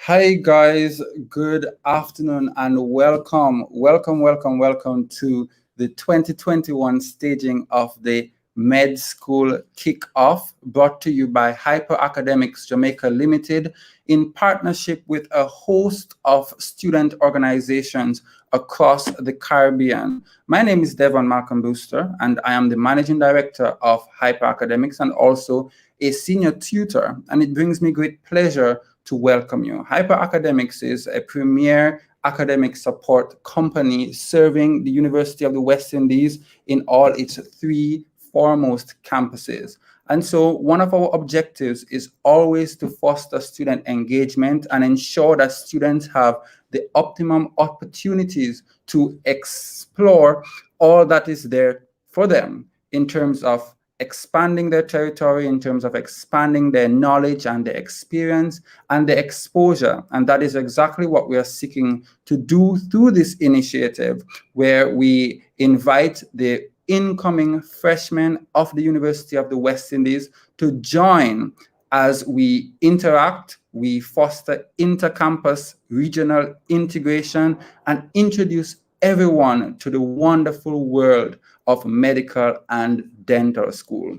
Hi guys, good afternoon and welcome to the 2021 staging of the MedSkool KickOff, brought to you by HyperAcademics Jamaica Limited in partnership with a host of student organizations across the Caribbean. My name is Devon Malcolm Booster and I am the Managing Director of HyperAcademics and also a Senior Tutor, and it brings me great pleasure to welcome you. HyperAcademics is a premier academic support company serving the University of the West Indies in all its three foremost campuses. And so one of our objectives is always to foster student engagement and ensure that students have the optimum opportunities to explore all that is there for them in terms of expanding their territory, in terms of expanding their knowledge and their experience and their exposure. And that is exactly what we are seeking to do through this initiative, where we invite the incoming freshmen of the University of the West Indies to join as we interact, we foster intercampus regional integration and introduce everyone to the wonderful world of medical and dental school.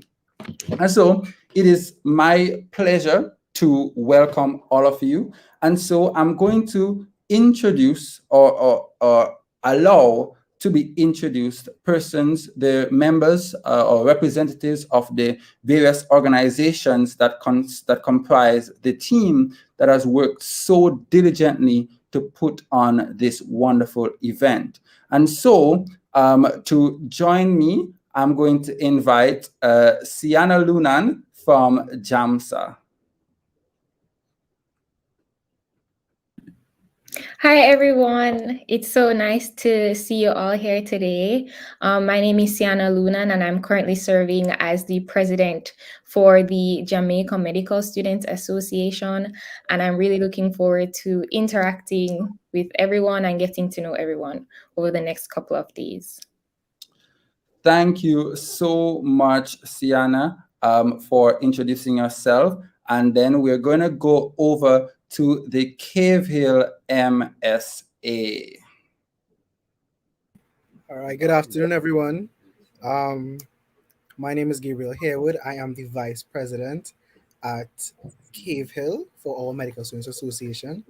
And so it is my pleasure to welcome all of you. And so I'm going to introduce or allow to be introduced persons, the members or representatives of the various organizations that comprise the team that has worked so diligently to put on this wonderful event. And so to join me, I'm going to invite Sienna Lunan from Hmsa. Hi everyone, it's so nice to see you all here today. My name is Sienna Lunan and I'm currently serving as the president for the Jamaica Medical Students Association, and I'm really looking forward to interacting with everyone and getting to know everyone over the next couple of days. Thank you so much, Sienna, for introducing yourself, and then we're going to go over to the Hill Msa. All right, good afternoon, everyone. My name is Gabriel Harewood. I am the vice president at Hill for All Medical Students Association,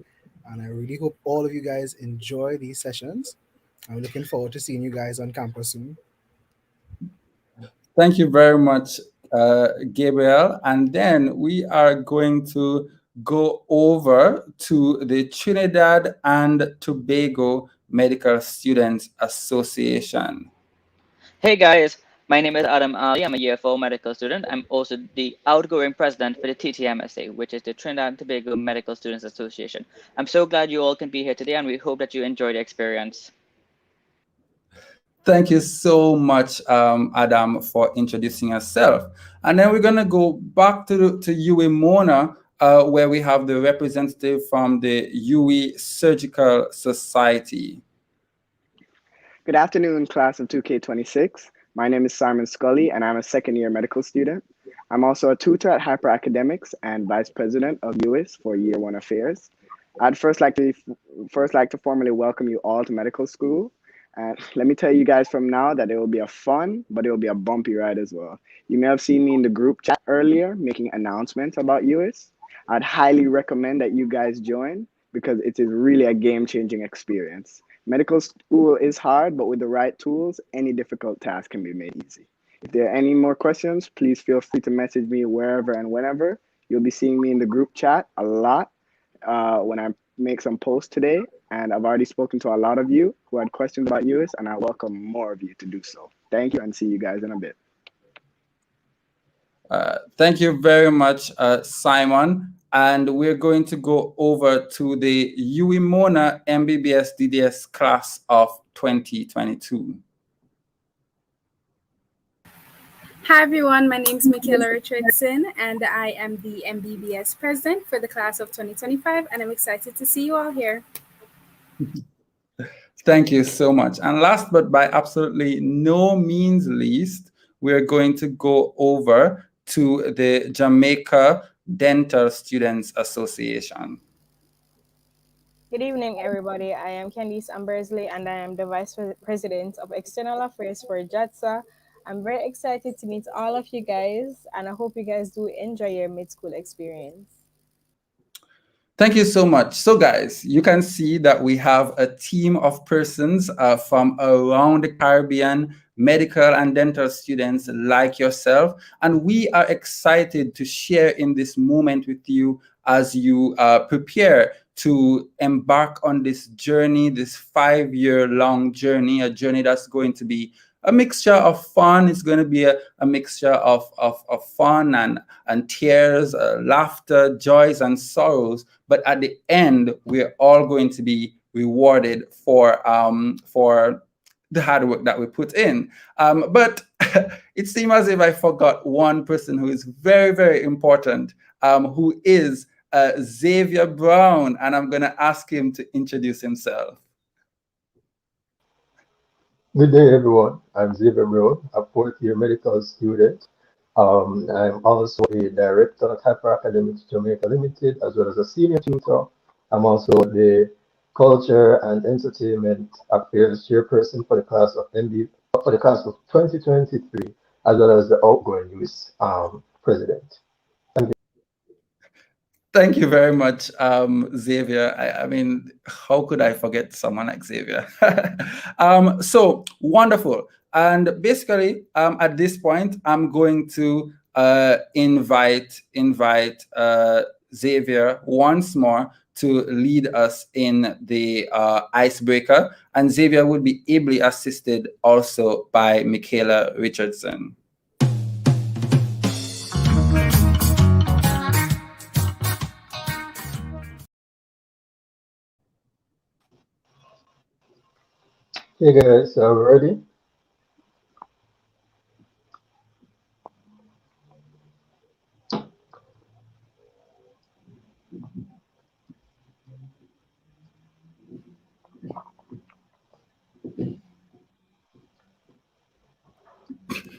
and I really hope all of you guys enjoy these sessions. I'm looking forward to seeing you guys on campus soon. Thank you very much, Gabriel. And then we are going to go over to the Trinidad and Tobago Medical Students Association. Hey guys, my name is Adam Ali. I'm a year 4 medical student. I'm also the outgoing president for the TTMSA, which is the Trinidad and Tobago Medical Students Association. I'm so glad you all can be here today, and we hope that you enjoy the experience. Thank you so much, Adam, for introducing yourself. And then we're going to go back to Mona, where we have the representative from the UE Surgical Society. Good afternoon, class of 2K26. My name is Simon Scully, and I'm a second-year medical student. I'm also a tutor at HyperAcademics and vice president of US for Year 1 Affairs. I'd first like to formally welcome you all to medical school. And let me tell you guys from now that it will be a fun, but it will be a bumpy ride as well. You may have seen me in the group chat earlier making announcements about US. I'd highly recommend that you guys join because it is really a game-changing experience. Medical school is hard, but with the right tools, any difficult task can be made easy. If there are any more questions, please feel free to message me wherever and whenever. You'll be seeing me in the group chat a lot when I make some posts today. And I've already spoken to a lot of you who had questions about US, and I welcome more of you to do so. Thank you, and see you guys in a bit. Thank you very much, Simon. And we're going to go over to the Mona MBBS DDS class of 2022. Hi everyone, my name is Michaela Richardson and I am the MBBS president for the class of 2025, and I'm excited to see you all here. Thank you so much. And last but by absolutely no means least, we're going to go over to the Jamaica Dental Students Association. Good evening, everybody. I am Candice Ambersley, and I am the Vice President of External Affairs for JATSA. I'm very excited to meet all of you guys, and I hope you guys do enjoy your mid-school experience. Thank you so much. So guys, you can see that we have a team of persons from around the Caribbean, medical and dental students like yourself. And we are excited to share in this moment with you as you prepare to embark on this journey, this 5-year long journey, a journey that's going to be a mixture of fun. It's going to be a mixture of fun and tears, laughter, joys, and sorrows. But at the end, we're all going to be rewarded for the hard work that we put in. But it seems as if I forgot one person who is very, very important, who is Xavier Brown, and I'm going to ask him to introduce himself. Good day, everyone. I'm Xavier Brown, a fourth-year medical student. I'm also a director at HyperAcademics Jamaica Limited, as well as a senior tutor. I'm also the Culture and Entertainment Affairs Chairperson for the class of 2023, as well as the outgoing US President. Thank you very much, Xavier. I mean, how could I forget someone like Xavier? So wonderful. And basically, at this point, I'm going to invite Xavier once more to lead us in the icebreaker. And Xavier will be ably assisted also by Michaela Richardson. Hey guys, are we ready?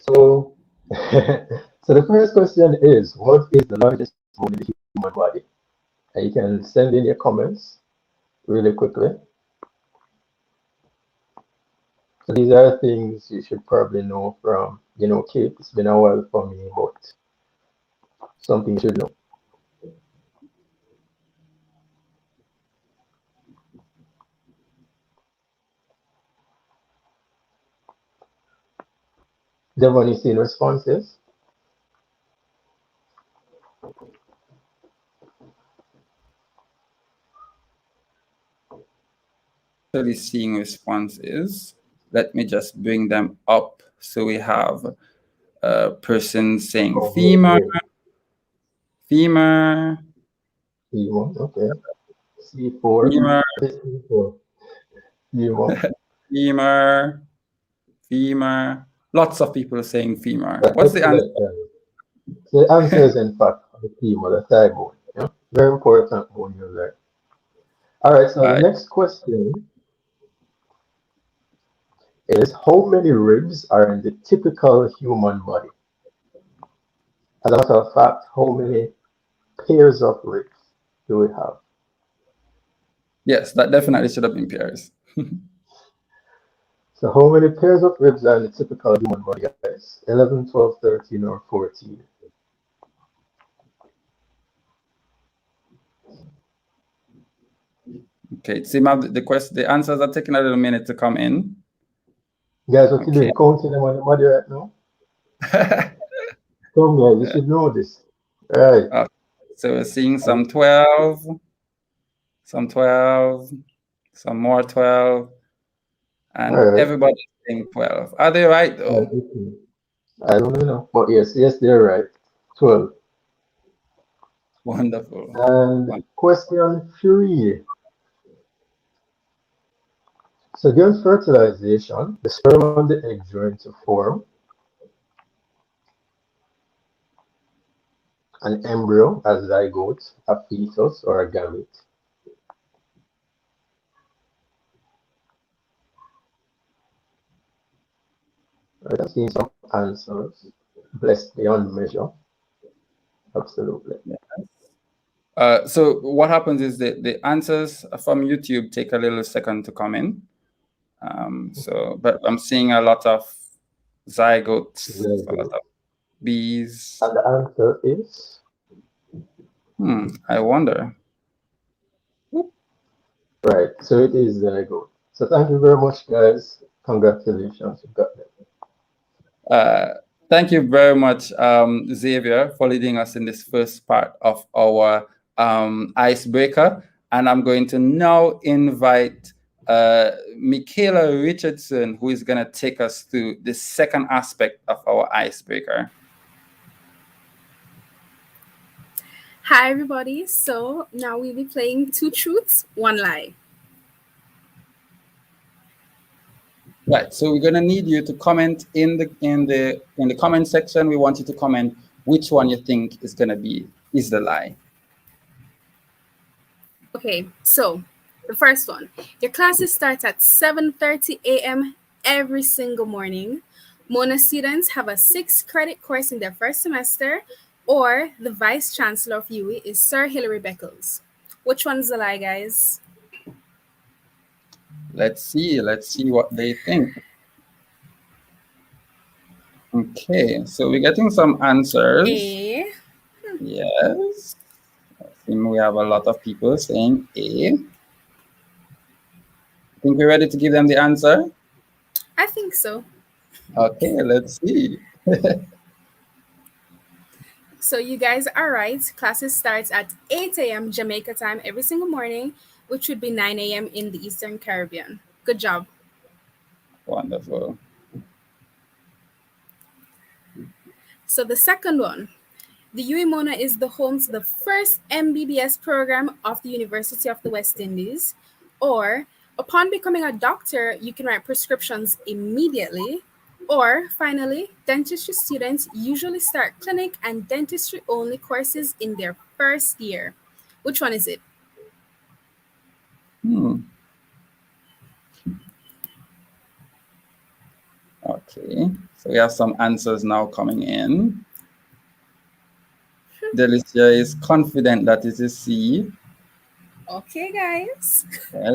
So, so the first question is, what is the largest bone in the human body? And you can send in your comments really quickly. So these are things you should probably know from, Kate. It's been a while for me, but something you should know. Devon, you seen responses? Actually seeing responses. Let me just bring them up. So we have a person saying femur, femur, okay. C4, femur, C4, femur. femur, femur. Lots of people saying femur. What's the answer? The answer is in fact the femur, the thigh bone. Yeah? Very important bone you learn. All right, so the next question is, how many ribs are in the typical human body? As a matter of fact, how many pairs of ribs do we have? Yes, that definitely should have been pairs. So how many pairs of ribs are in the typical human body, guys? 11, 12, 13, or 14? Okay, see, the answers are taking a little minute to come in. Guys, what you doing? Counting them on the body right now? Come guys, you should know this. Right. So we're seeing some 12, some 12, some more 12, and everybody's saying 12. Are they right though? I don't know, but yes, they're right. 12. Wonderful. And question 3. So during fertilization, the sperm and the egg join to form an embryo, a zygote, a fetus, or a gamete. Right, I've seen some answers. Blessed beyond measure. Absolutely. Yes. So what happens is that the answers from YouTube take a little second to come in. But I'm seeing a lot of zygotes, a lot of Bs. And the answer is? I wonder. Right, so it is zygote. So thank you very much, guys. Congratulations, you got it. Thank you very much, Xavier, for leading us in this first part of our icebreaker. And I'm going to now invite Michaela Richardson, who is going to take us through the second aspect of our icebreaker. Hi, everybody. So now we'll be playing 2 truths, 1 lie. Right. So we're gonna need you to comment in the comment section. We want you to comment which one you think is the lie. Okay. So the first one: your classes start at 7:30 a.m. every single morning. Mona students have a 6-credit course in their first semester, or the Vice Chancellor of UWI is Sir Hilary Beckles. Which one's the lie, guys? Let's see what they think. Okay, so we're getting some answers. A. Yes. I think we have a lot of people saying A. Think we're ready to give them the answer? I think so. Okay, let's see. So you guys are right. Classes starts at 8 a.m. Jamaica time every single morning, which would be 9 a.m. in the Eastern Caribbean. Good job. Wonderful. So the second one: the UWI Mona is the home to the first MBBS program of the University of the West Indies. Or, upon becoming a doctor, you can write prescriptions immediately. Or, finally, dentistry students usually start clinic and dentistry-only courses in their first year. Which one is it? Okay, so we have some answers now coming in. Delicia is confident that it is C. Okay, guys. Well,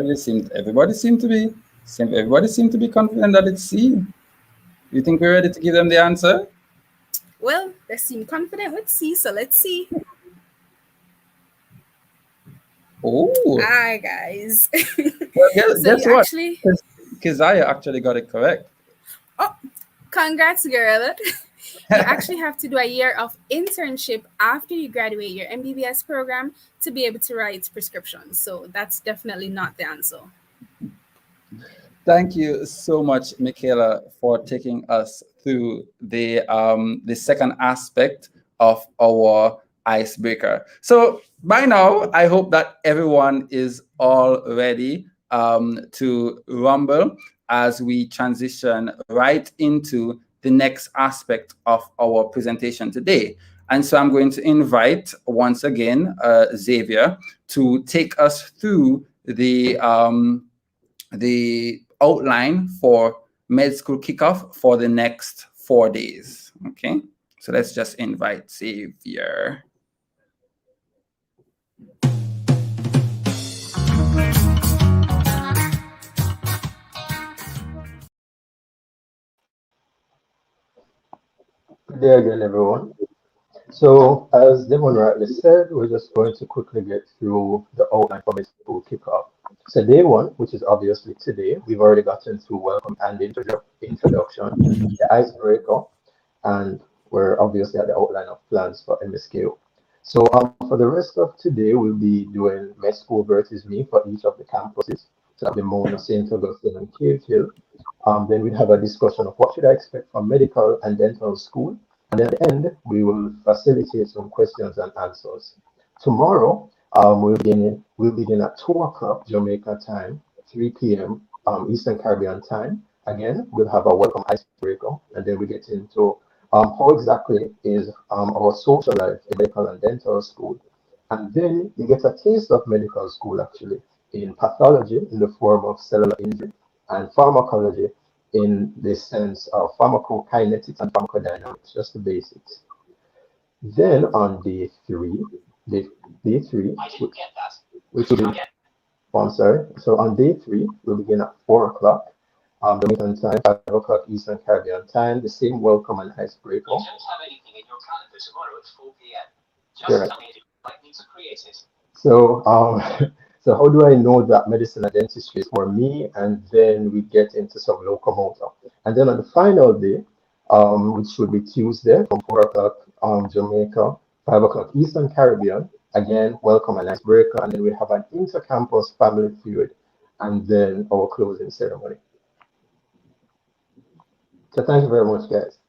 everybody seemed to be confident that it's C. You think we're ready to give them the answer? Well, they seem confident with C, so let's see. Oh. Hi, guys. Well, guess what? Actually... Keziah actually got it correct. Oh, congrats, girl. You actually have to do a year of internship after you graduate your MBBS program to be able to write prescriptions. So that's definitely not the answer. Thank you so much, Michaela, for taking us through the second aspect of our icebreaker. So by now, I hope that everyone is all ready to rumble as we transition right into the next aspect of our presentation today. And so I'm going to invite once again Xavier to take us through the outline for MedSkool KickOff for the next 4 days. Okay, so let's just invite Xavier. Good day again, everyone. So, as Devon rightly said, we're just going to quickly get through the outline for MedSkool KickOff. So, day 1, which is obviously today, we've already gotten through welcome and introduction, the icebreaker, and we're obviously at the outline of plans for MSK. So, for the rest of today, we'll be doing MedSkool versus me for each of the campuses. So, that'll be Mona, St. Augustine, and Cave Hill. Then we'd have a discussion of what should I expect from medical and dental school. And at the end, we will facilitate some questions and answers. Tomorrow, we'll begin at 2 o'clock Jamaica time, 3 p.m. Eastern Caribbean time. Again, we'll have a welcome icebreaker, and then we get into how exactly is our social life in medical and dental school. And then you get a taste of medical school, actually, in pathology in the form of cellular injury, and pharmacology in the sense of pharmacokinetics and pharmacodynamics, just the basics. Then on day 3, day 3, which will be, oh, I'm sorry. So on day 3, we'll begin at 4 o'clock. Jamaican time, 5 o'clock Eastern Caribbean time, the same welcome and icebreaker. You don't have anything in your calendar tomorrow at 4 p.m. Just tell me if you'd like me to create it. So, so how do I know that medicine and dentistry is for me? And then we get into some locomotor. And then on the final day, which would be Tuesday from 4 o'clock Jamaica, 5 o'clock Eastern Caribbean, again, welcome and icebreaker. And then we have an intercampus family feud, and then our closing ceremony. So thank you very much, guys.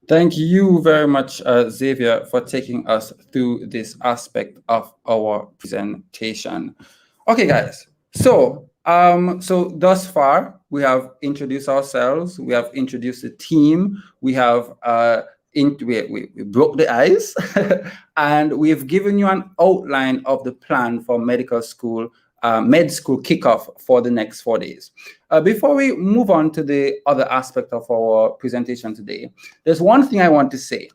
Thank you very much, Xavier, for taking us through this aspect of our presentation. Okay, guys. So, so thus far, we have introduced ourselves. We have introduced the team. We have we broke the ice, and we've given you an outline of the plan for medical school. MedSkool KickOff for the next 4 days. Before we move on to the other aspect of our presentation today, there's one thing I want to say.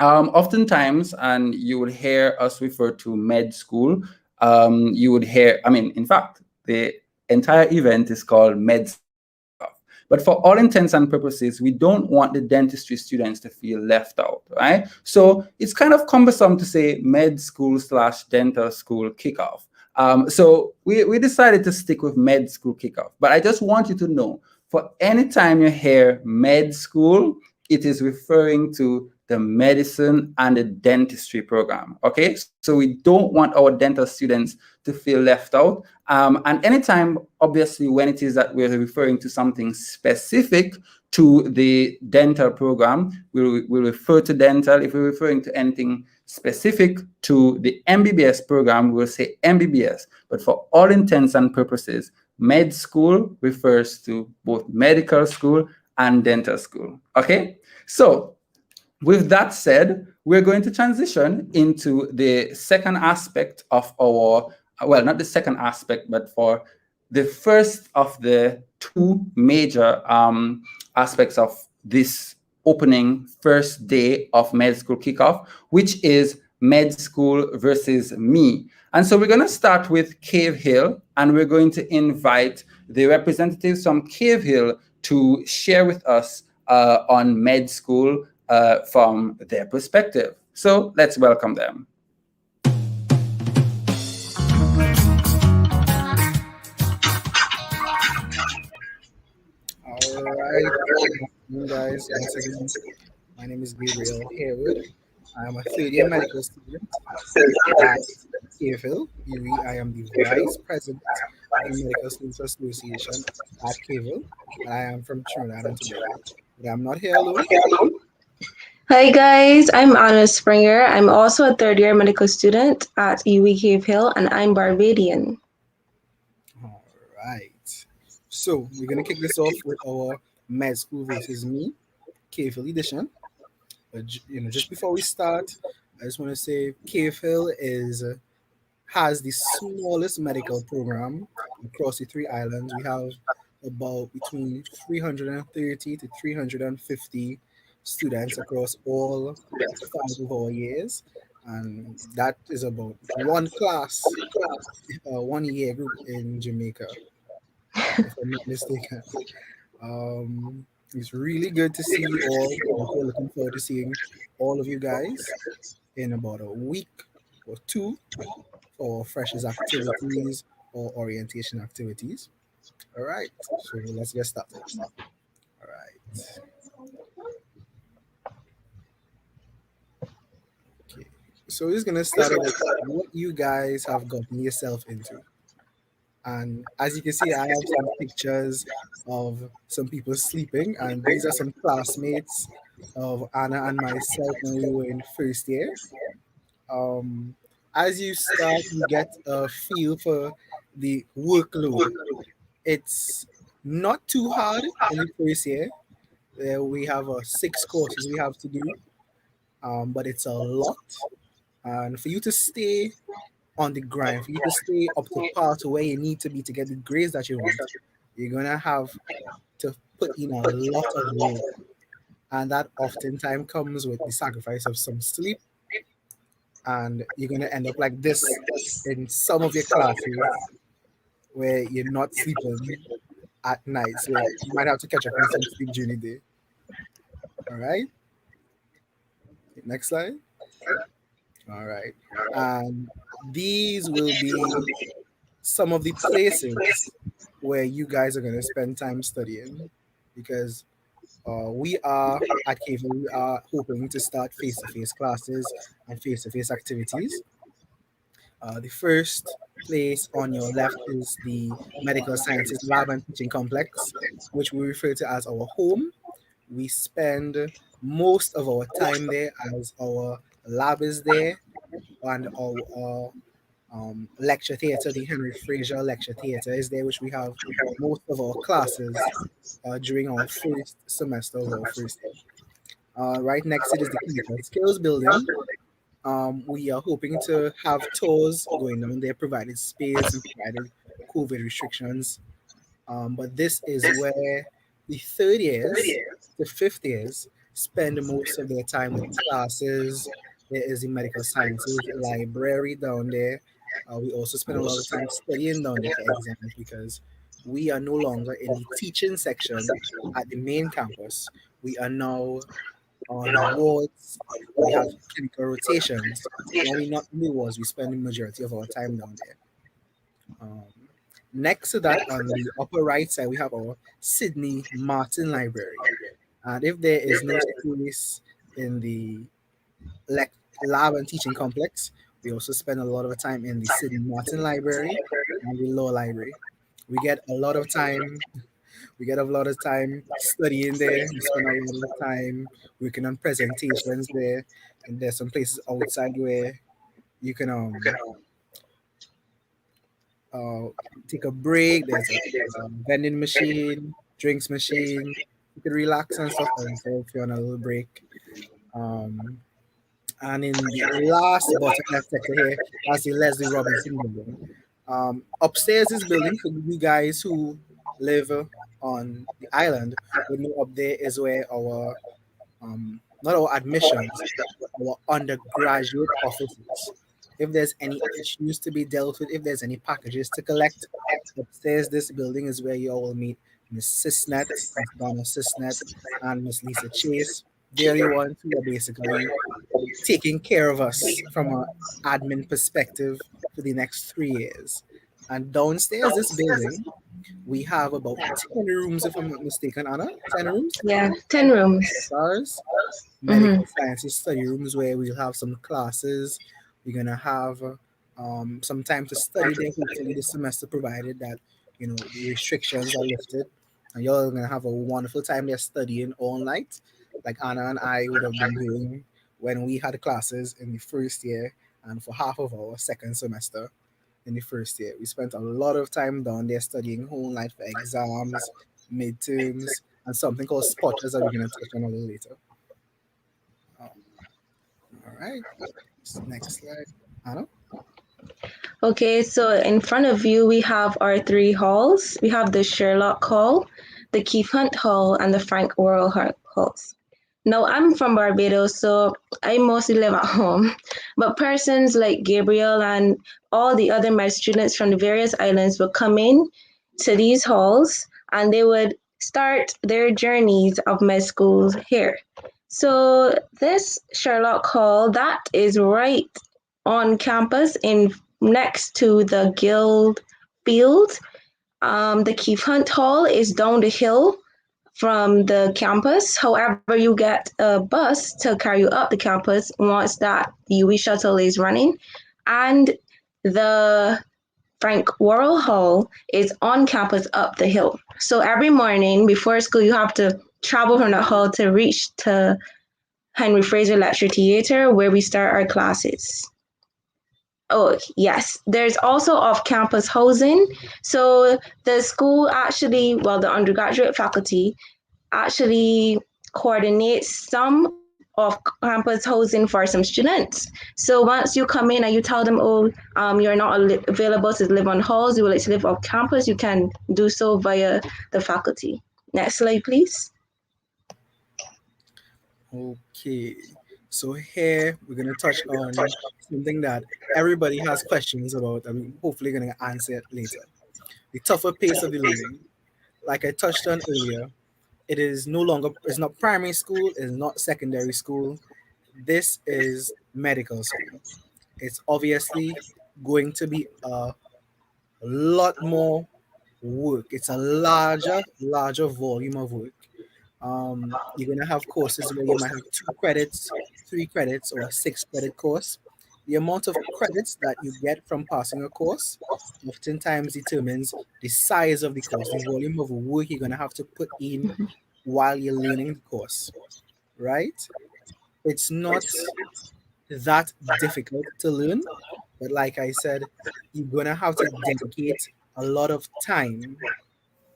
Oftentimes, and you would hear us refer to MedSkool, you would hear, I mean, in fact, the entire event is called MedSkool. But for all intents and purposes, we don't want the dentistry students to feel left out, right? So it's kind of cumbersome to say MedSkool/dental school kickoff. So we decided to stick with MedSkool KickOff. But I just want you to know, for any time you hear MedSkool, it is referring to the medicine and the dentistry program, okay? So we don't want our dental students to feel left out. And anytime, obviously, when it is that we're referring to something specific to the dental program, we'll refer to dental. If we're referring to anything specific to the MBBS program, we'll say MBBS. But for all intents and purposes, med school refers to both medical school and dental school, okay? So with that said, we're going to transition into the second aspect of our, well, not the second aspect, but for the first of the two major aspects of this opening first day of MedSkool KickOff, which is MedSkool versus me. And so we're going to start with Cave Hill, and we're going to invite the representatives from Cave Hill to share with us on MedSkool from their perspective. So let's welcome them. All right, guys. Once again, my name is Gabriel Haywood. I am a third-year medical student at KFL. I am the vice president of the Medical Students Association at KFL. I am from Trinidad and Tobago. But I'm not here alone. Hi guys, I'm Anna Springer. I'm also a third-year medical student at Cave Hill, and I'm Barbadian. All right. So we're gonna kick this off with our MedSkool versus me KFL edition. But just before we start, I just want to say KFL has the smallest medical program across the three islands. We have about between 330 to 350 students across all 5 of our years, and that is about one class, 1 year group in Jamaica, if I'm not mistaken. It's really good to see you all. We're looking forward to seeing all of you guys in about a week or two for freshers activities or orientation activities. All right, so let's get started. All right. Okay, so we're just gonna start with what you guys have gotten yourself into. And as you can see, I have some pictures of some people sleeping, and these are some classmates of Anna and myself when we were in first year. As you start, you get a feel for the workload. It's not too hard in the first year. We have 6 courses we have to do, but it's a lot. And for you to stay on the grind, for you to stay up to par to where you need to be to get the grades that you want, you're gonna have to put in a lot of work, and that oftentimes comes with the sacrifice of some sleep and you're going to end up like this in some of your classes where you're not sleeping at night. So you might have to catch up on some sleep during the day. All right. Next slide. All right. And these will be some of the places where you guys are going to spend time studying, because we are at KV, we are hoping to start face-to-face classes and face-to-face activities. The first place on your left is the Medical Sciences Lab and Teaching Complex, which we refer to as our home. We spend most of our time there as our lab is there, and our lecture theater, the Henry Fraser Lecture Theater, is there, which we have most of our classes during our first semester of our first year. Right next to it is the Clinical Skills Building. We are hoping to have tours going on there, provided space and provided COVID restrictions. But this is where the third years, the fifth years, spend most of their time with classes. There is the medical sciences library down there. We also spend a lot of time studying down there for exams, because we are no longer in the teaching section at the main campus. We are now on the wards. We have clinical rotations. When we're not in the wards, we spend the majority of our time down there. Next to that, on the upper right side, we have our Sydney Martin Library. And if there is no space in the lab and teaching complex, we also spend a lot of time in the Sydney Martin Library and the law library. We get a lot of time. We get a lot of time studying there. We spend a lot of time working on presentations there. And there's some places outside where you can take a break. There's a vending machine, drinks machine. You can relax and stuff like that if you're on a little break. And in the last bottom left sector here, that's the Leslie Robinson building. Upstairs is building for you guys who live on the island. We know up there is where our not our admissions, but our undergraduate offices. If there's any issues to be dealt with, if there's any packages to collect, upstairs this building is where you all will meet Miss Sisnet, Miss Donna Sisnet, and Miss Lisa Chase. They're the ones who are basically taking care of us from an admin perspective for the next 3 years. And downstairs this building, we have about 10 rooms, if I'm not mistaken, Anna. 10 rooms? Yeah, 10 rooms. SRs, medical sciences study rooms where we'll have some classes. We're gonna have some time to study there, hopefully this semester, provided that the restrictions are lifted. And y'all are gonna have a wonderful time there studying all night, like Anna and I would have been doing when we had classes in the first year and for half of our second semester in the first year. We spent a lot of time down there studying whole night for exams, midterms, and something called spotters that we're going to touch on a little later. All right. Next slide. Anna? Okay, so in front of you, we have our 3 halls. We have the Sherlock Hall, the Keith Hunt Hall, and the Frank Worrell Halls. Now, I'm from Barbados, so I mostly live at home, but persons like Gabriel and all the other med students from the various islands would come in to these halls, and they would start their journeys of med schools here. So this Sherlock Hall, that is right on campus next to the Guild Field. The Keith Hunt Hall is down the hill from the campus. However, you get a bus to carry you up the campus once that UE shuttle is running. And the Frank Worrell Hall is on campus up the hill. So every morning before school, you have to travel from the hall to reach to Henry Fraser Lecture Theater, where we start our classes. Oh, yes. There's also off-campus housing. So the school actually, the undergraduate faculty actually coordinates some off-campus housing for some students. So once you come in and you tell them, you're not available to live on halls, you would like to live off campus, you can do so via the faculty. Next slide, please. Okay. So here we're going to touch on something that everybody has questions about. I mean, hopefully going to answer it later. The tougher pace of the learning. Like I touched on earlier, it is no longer, it's not primary school, it's not secondary school. This is medical school. It's obviously going to be a lot more work. It's a larger volume of work. You're going to have courses where you might have 2 credits, 3 credits, or a 6 credit course. The amount of credits that you get from passing a course oftentimes determines the size of the course, the volume of work you're going to have to put in while you're learning the course, right? It's not that difficult to learn, but like I said, you're going to have to dedicate a lot of time,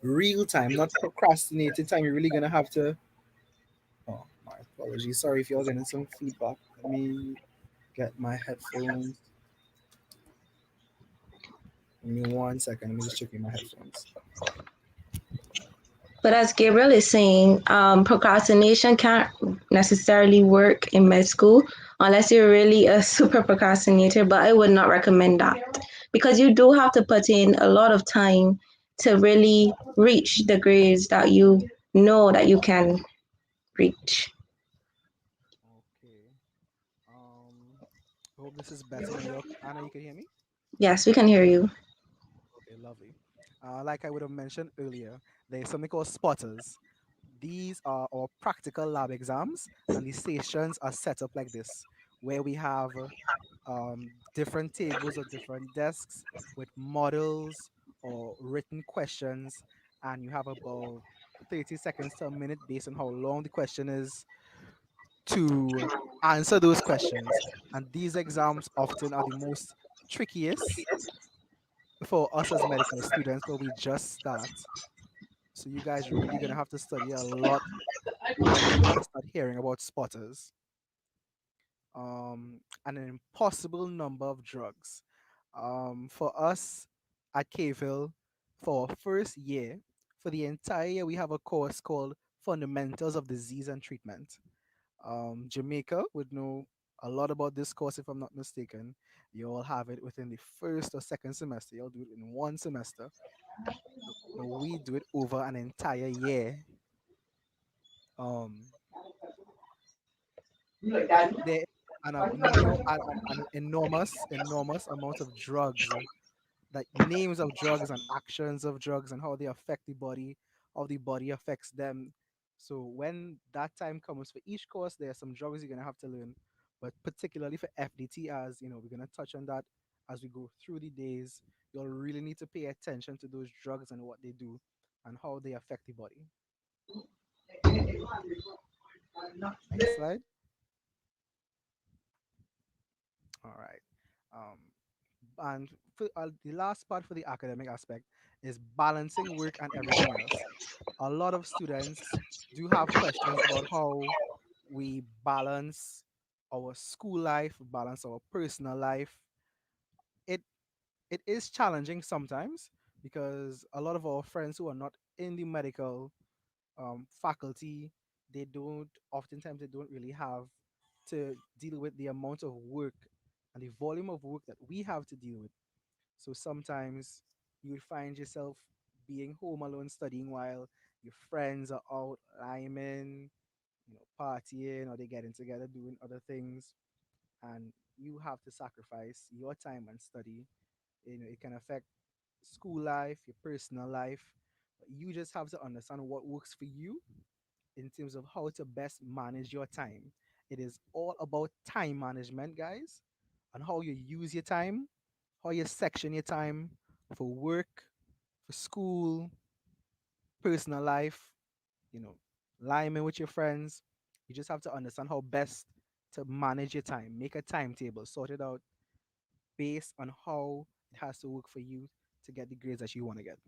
real time, not procrastinated time. You're really going to have to. Oh, my apologies. Sorry if you're getting some feedback. Let me get my headphones. Give me 1 second. Let me just check in my headphones. But as Gabriel is saying, procrastination can't necessarily work in med school unless you're really a super procrastinator, but I would not recommend that because you do have to put in a lot of time to really reach the grades that you know that you can reach. Okay. I hope this is better now. Anna, you can hear me? Yes, we can hear you. Okay, lovely. Like I would have mentioned earlier, there's something called spotters. These are our practical lab exams, and the stations are set up like this, where we have different tables or different desks with models or written questions, and you have about 30 seconds to a minute based on how long the question is to answer those questions. And these exams often are the most trickiest for us as medical students, where we just start. So you guys are really gonna have to study a lot when you're gonna start hearing about spotters. And an impossible number of drugs. For us at Cave Hill, for our first year, for the entire year, we have a course called Fundamentals of Disease and Treatment. Jamaica would know a lot about this course if I'm not mistaken. You all have it within the first or second semester. You'll do it in one semester. But we do it over an entire year. Um, there an an enormous amount of drugs, like names of drugs and actions of drugs and how they affect the body, how the body affects them. So when that time comes for each course, there are some drugs you're gonna have to learn, but particularly for FDT, as you know, we're gonna touch on that as we go through the days. You'll really need to pay attention to those drugs and what they do and how they affect the body. Next slide. All right. Um, and for, the last part for the academic aspect is balancing work and everything else. A lot of students do have questions about how we balance our school life, balance our personal life. It it is challenging sometimes because a lot of our friends who are not in the medical faculty, they don't oftentimes they don't really have to deal with the amount of work and the volume of work that we have to deal with. So sometimes you would find yourself being home alone studying while your friends are out liming, partying, or they getting together doing other things, and you have to sacrifice your time and study. It can affect school life, your personal life. But you just have to understand what works for you in terms of how to best manage your time. It is all about time management, guys, and how you use your time, how you section your time for work, for school, personal life, you know, liming with your friends. You just have to understand how best to manage your time. Make a timetable, sort it out based on how it has to work for you to get the grades that you want to get.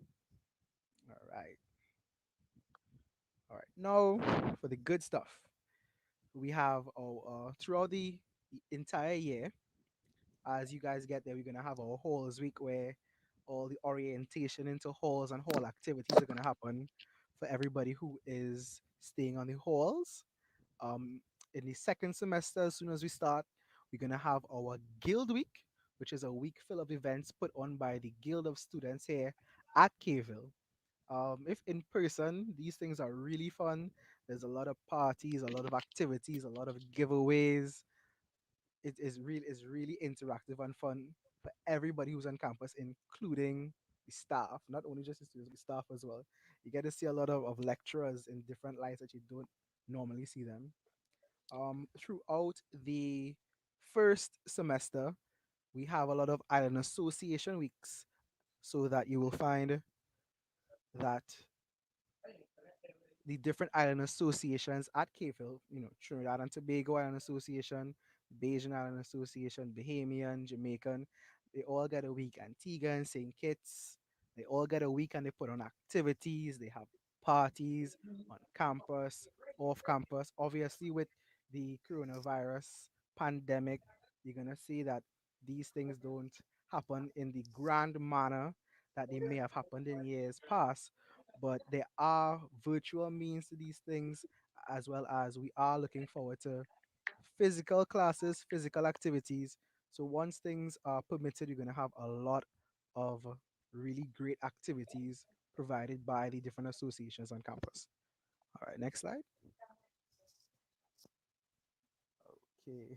All right. All right. Now for the good stuff. We have throughout the entire year, as you guys get there, we're gonna have our halls week where all the orientation into halls and hall activities are gonna happen for everybody who is staying on the halls. Um, in the second semester, as soon as we start, we're gonna have our Guild Week, which is a week full of events put on by the Guild of Students here at Kville. If in person, these things are really fun. There's a lot of parties, a lot of activities, a lot of giveaways. It is really interactive and fun for everybody who's on campus, including the staff. Not only just the students, but staff as well. You get to see a lot of lecturers in different lights that you don't normally see them. Throughout the first semester, we have a lot of island association weeks, so that you will find that the different island associations at Kville, Trinidad and Tobago Island Association, Bajan Island Association, Bahamian, Jamaican, they all get a week. Antigua and St. Kitts, they all get a week and they put on activities, they have parties on campus, off campus. Obviously, with the coronavirus pandemic, you're going to see that these things don't happen in the grand manner that they may have happened in years past, but there are virtual means to these things, as well as we are looking forward to physical classes, physical activities. So once things are permitted, you're going to have a lot of really great activities provided by the different associations on campus. All right, next slide. Okay.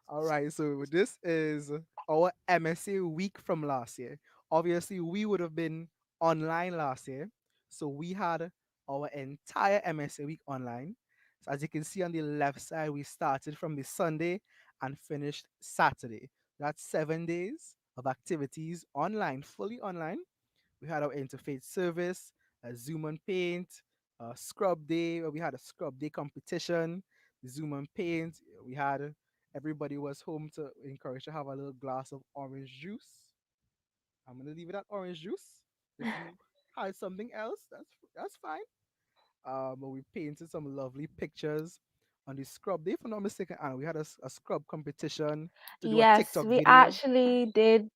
All right, so this is our MSA week from last year. Obviously, we would have been online last year, so we had our entire MSA week online. So as you can see on the left side, we started from the Sunday and finished Saturday. That's 7 days of activities online, fully online. We had our interfaith service, a Zoom and Paint, a scrub day, where we had a scrub day competition, Zoom and Paint. We had everybody was home to encourage to have a little glass of orange juice. I'm gonna leave it at orange juice. If you had something else, that's fine. But we painted some lovely pictures on the scrub day, if I'm not mistaken. And we had a scrub competition to do a Yes, TikTok we video. actually did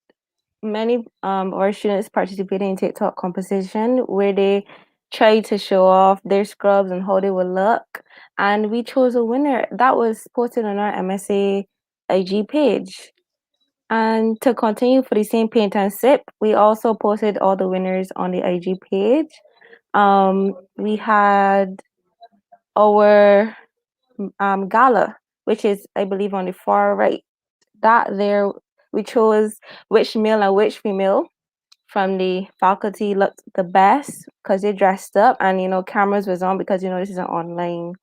many our students participated in TikTok competition where they tried to show off their scrubs and how they would look. And we chose a winner that was posted on our MSA IG page. And to continue for the same paint and sip, we also posted all the winners on the IG page. We had our gala, which is, I believe, on the far right. That there, we chose which male and which female from the faculty looked the best because they dressed up and cameras was on because this is an online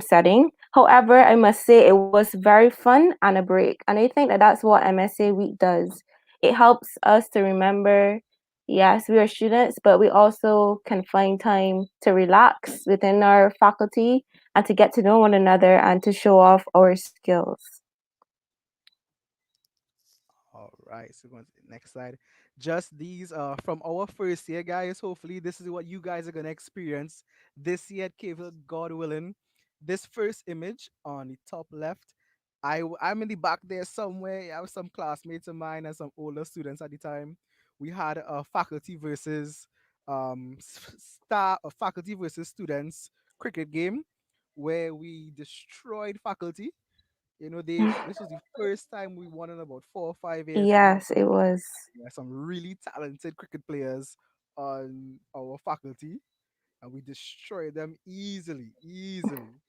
setting. However, I must say it was very fun and a break, and I think that that's what MSA Week does. It helps us to remember, yes, we are students, but we also can find time to relax within our faculty and to get to know one another and to show off our skills. All right, so going to the next slide. Just these from our first year, guys. Hopefully, this is what you guys are gonna experience this year at Cable, God willing. This first image on the top left, I'm in the back there somewhere. I have some classmates of mine and some older students at the time. We had a faculty versus faculty versus students cricket game where we destroyed faculty. This was the first time we won in about 4 or 5 years. We had Yes, it was. some really talented cricket players on our faculty, and we destroyed them easily, easily.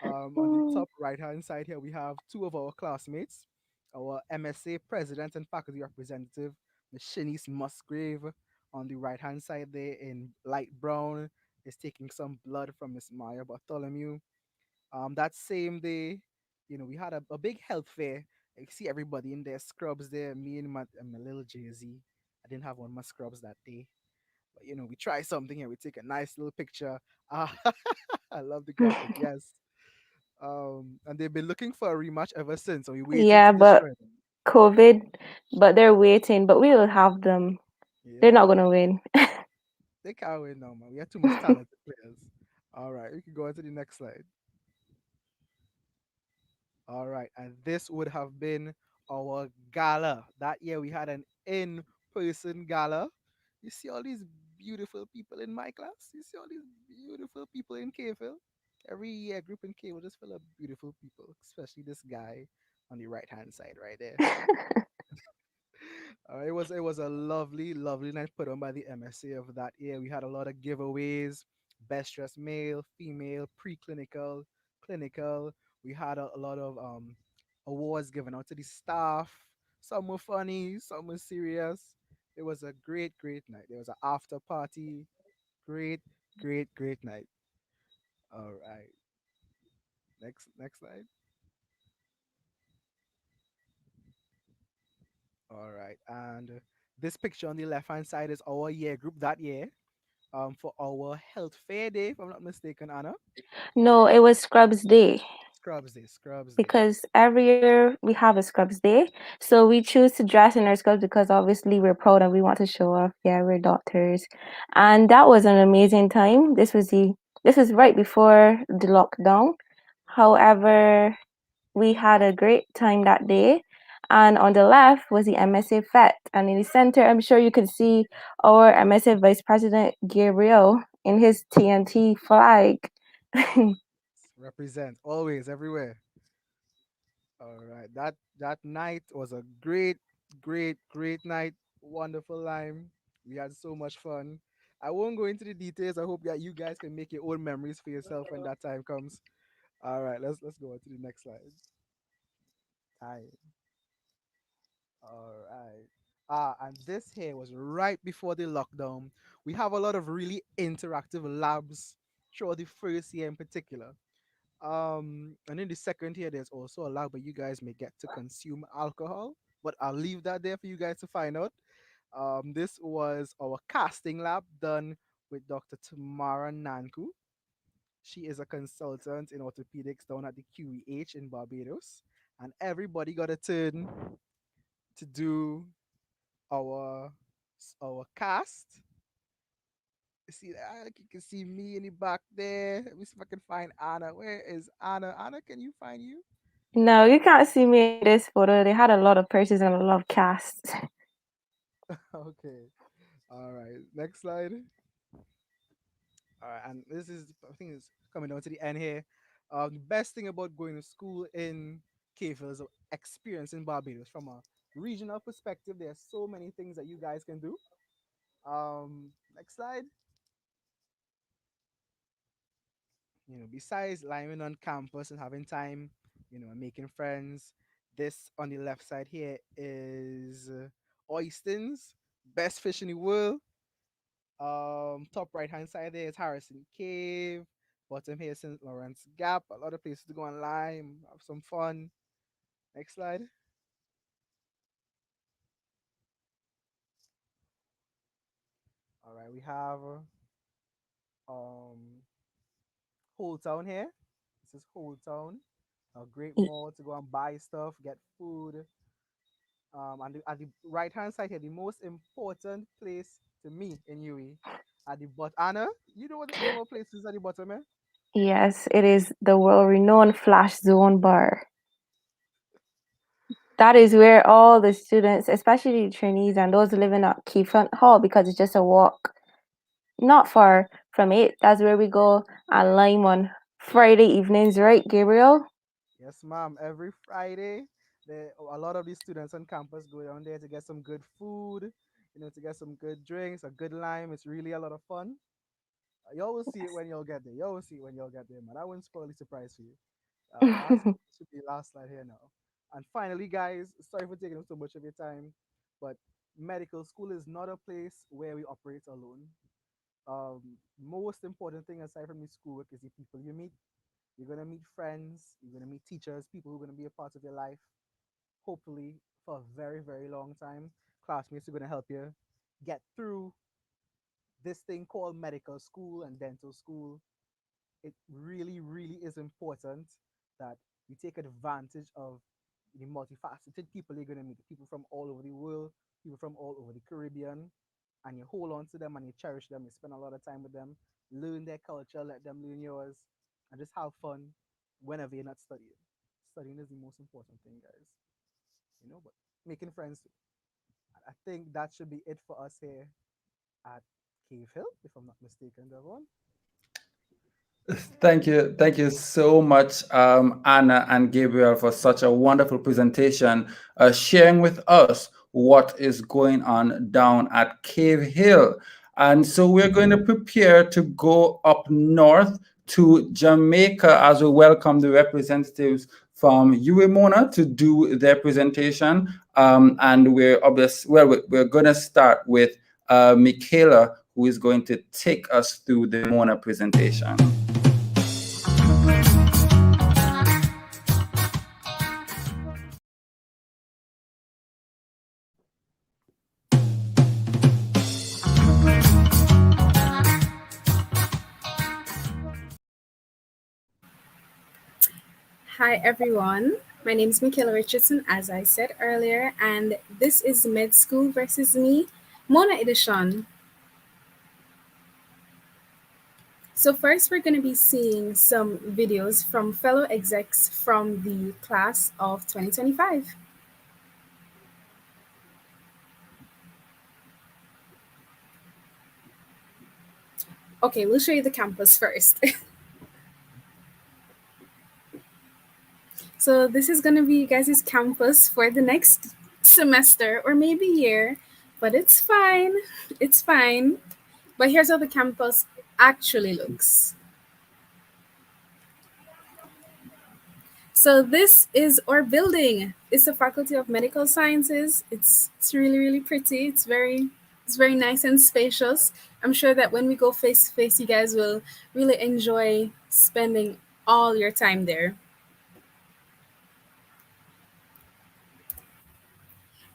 On the Mm. top right hand side here, we have two of our classmates, our MSA president and faculty representative, Ms. Shanice Musgrave. On the right hand side there in light brown is taking some blood from Miss Maya Bartholomew. That same day, we had a big health fair. I see everybody in their scrubs there. Me and my little Jay-Z. I didn't have on my scrubs that day. But we try something here. We take a nice little picture. Ah, I love the graphic. Yes. And they've been looking for a rematch ever since. So we waiting Yeah, to but destroy them. COVID, but they're waiting, but we will have them. They're Yeah, not gonna win. they can't win now, man. We have too much talented players. All right, we can go on to the next slide. All right, and this would have been our gala. That year we had an in-person gala. You see all these beautiful people in my class. You see all these beautiful people in KFL. Every year, group in K was just full of beautiful people, especially this guy on the right hand side right there. It was a lovely, lovely night put on by the MSA of that year. We had a lot of giveaways, best dressed male, female, preclinical, clinical. We had a lot of awards given out to the staff. Some were funny, some were serious. It was a great, great night. There was an after party. Great, great, great night. All right. Next slide. All right. And this picture on the left hand side is our year group that year. For our health fair day, if I'm not mistaken, Anna. No, it was Scrubs Day Scrubs Day, Scrubs Day. because every year we have a Scrubs Day. So we choose to dress in our scrubs because obviously we're proud and we want to show off. Yeah, we're doctors. And that was an amazing time. This was right before the lockdown. However, we had a great time that day. And on the left was the MSA Fete. And in the center, I'm sure you could see our MSA Vice President Gabriel in his TNT flag. Represent always, everywhere. All right. That night was a great, great, great night. Wonderful time. We had so much fun. I won't go into the details. I hope that you guys can make your own memories for yourself when that time comes. All right, let's go on to the next slide. Time. All right. And this here was right before the lockdown. We have a lot of really interactive labs throughout the first year in particular. And in the second year, there's also a lab where you guys may get to consume alcohol, but I'll leave that there for you guys to find out. This was our casting lab done with Dr. Tamara Nanku. She is a consultant in orthopedics down at the QEH in Barbados, and everybody got a turn to do our our cast. See, you can see me in the back there. Let me see if I can find Anna. Where is Anna? Anna, can you find you? No, you can't see me in this photo. They had a lot of persons and a lot of casts. Okay. All right. Next slide. All right, and this is I think it's coming down to the end here. The best thing about going to school in KFL is experience in Barbados from a regional perspective. There's so many things that you guys can do. Next slide. Besides lying on campus and having time, and making friends, this on the left side here is Oystins, best fish in the world. Top right hand side there is Harrison Cave. Bottom here is St. Lawrence Gap. A lot of places to go online, have some fun. Next slide. All right, we have um Whole Town here. This is Whole Town. A great mall to go and buy stuff, get food. And at the right hand side here, the most important place to me in UE. At the bottom, Anna, you know what the name of place is at the bottom, eh? Yes, it is the world-renowned Flash Zone Bar. That is where all the students, especially the trainees and those living at Keyfront Hall, because it's just a walk not far from it. That's where we go and lime on Friday evenings, right, Gabriel? Yes, ma'am. Every Friday, a lot of these students on campus go down there to get some good food, to get some good drinks, a good lime. It's really a lot of fun. Y'all will see it when y'all get there. Y'all will see it when y'all get there, man. I wouldn't spoil the surprise for you. Last should be last slide here now. And finally, guys, sorry for taking up so much of your time, but medical school is not a place where we operate alone. Most important thing aside from the schoolwork is the people you meet. You're gonna meet friends, you're gonna meet teachers, people who are gonna be a part of your life, hopefully for a very, very long time. Classmates who are gonna help you get through this thing called medical school and dental school. It really, really is important that you take advantage of the multifaceted people you're gonna meet, people from all over the world, people from all over the Caribbean, and you hold on to them and you cherish them. You spend a lot of time with them, learn their culture, let them learn yours, and just have fun whenever you're not studying. Studying is the most important thing, guys. But making friends too. And I think that should be it for us here at Cave Hill, if I'm not mistaken, everyone. Thank you so much, Anna and Gabriel, for such a wonderful presentation, sharing with us what is going on down at Cave Hill. And so we're going to prepare to go up north to Jamaica as we welcome the representatives from UWI to do their presentation. And we're going to start with Michaela, who is going to take us through the Mona presentation. Hi, everyone. My name is Michaela Richardson, as I said earlier, and this is MedSkool versus Me, Mona Edition. So first, we're going to be seeing some videos from fellow execs from the class of 2025. Okay, we'll show you the campus first. So this is going to be you guys' campus for the next semester or maybe year, but it's fine. It's fine. But here's how the campus actually looks. So this is our building. It's the Faculty of Medical Sciences. It's really, really pretty. It's very nice and spacious. I'm sure that when we go face to face, you guys will really enjoy spending all your time there.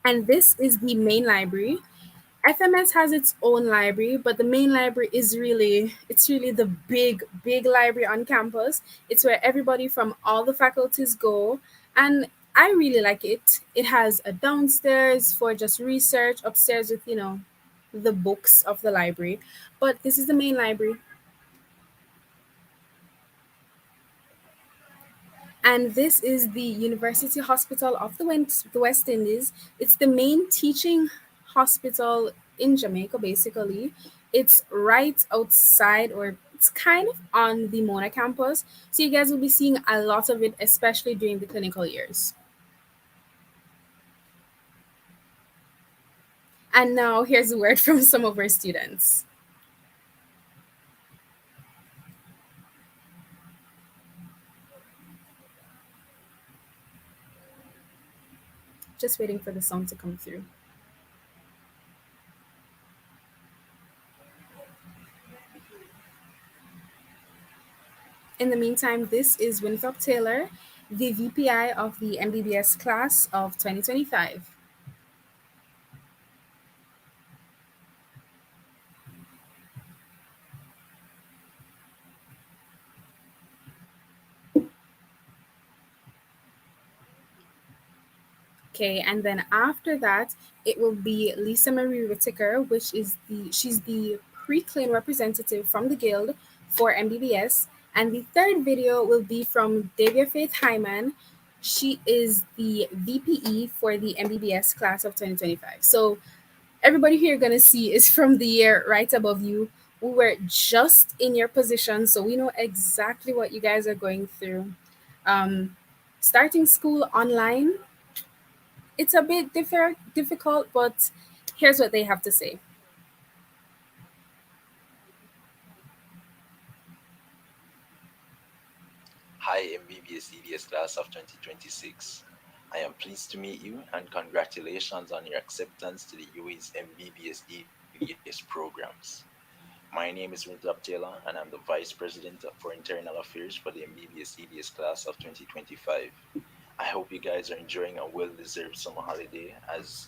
And this is the main library. FMS has its own library, but the main library is really the big library on campus. It's where everybody from all the faculties go, and I really like it. It has a downstairs for just research, upstairs with the books of the library, but this is the main library. And this is the University Hospital of the West Indies. It's the main teaching hospital in Jamaica, basically. It's right outside, or it's kind of on the Mona campus. So you guys will be seeing a lot of it, especially during the clinical years. And now here's a word from some of our students. Just waiting for the song to come through. In the meantime, this is Winthrop Taylor, the VPI of the MBBS class of 2025. Okay, and then after that, it will be Lisa Marie Whittaker, she's the pre-clin representative from the Guild for MBBS. And the third video will be from Davia Faith Hyman. She is the VPE for the MBBS class of 2025. So everybody here you're gonna see is from the year right above you. We were just in your position, so we know exactly what you guys are going through. Starting school online, it's a bit difficult, but here's what they have to say. Hi, MBBS EDS class of 2026. I am pleased to meet you and congratulations on your acceptance to the UWI's MBBS EDS programs. My name is Winthrop Taylor and I'm the Vice President for Internal Affairs for the MBBS EDS class of 2025. I hope you guys are enjoying a well-deserved summer holiday as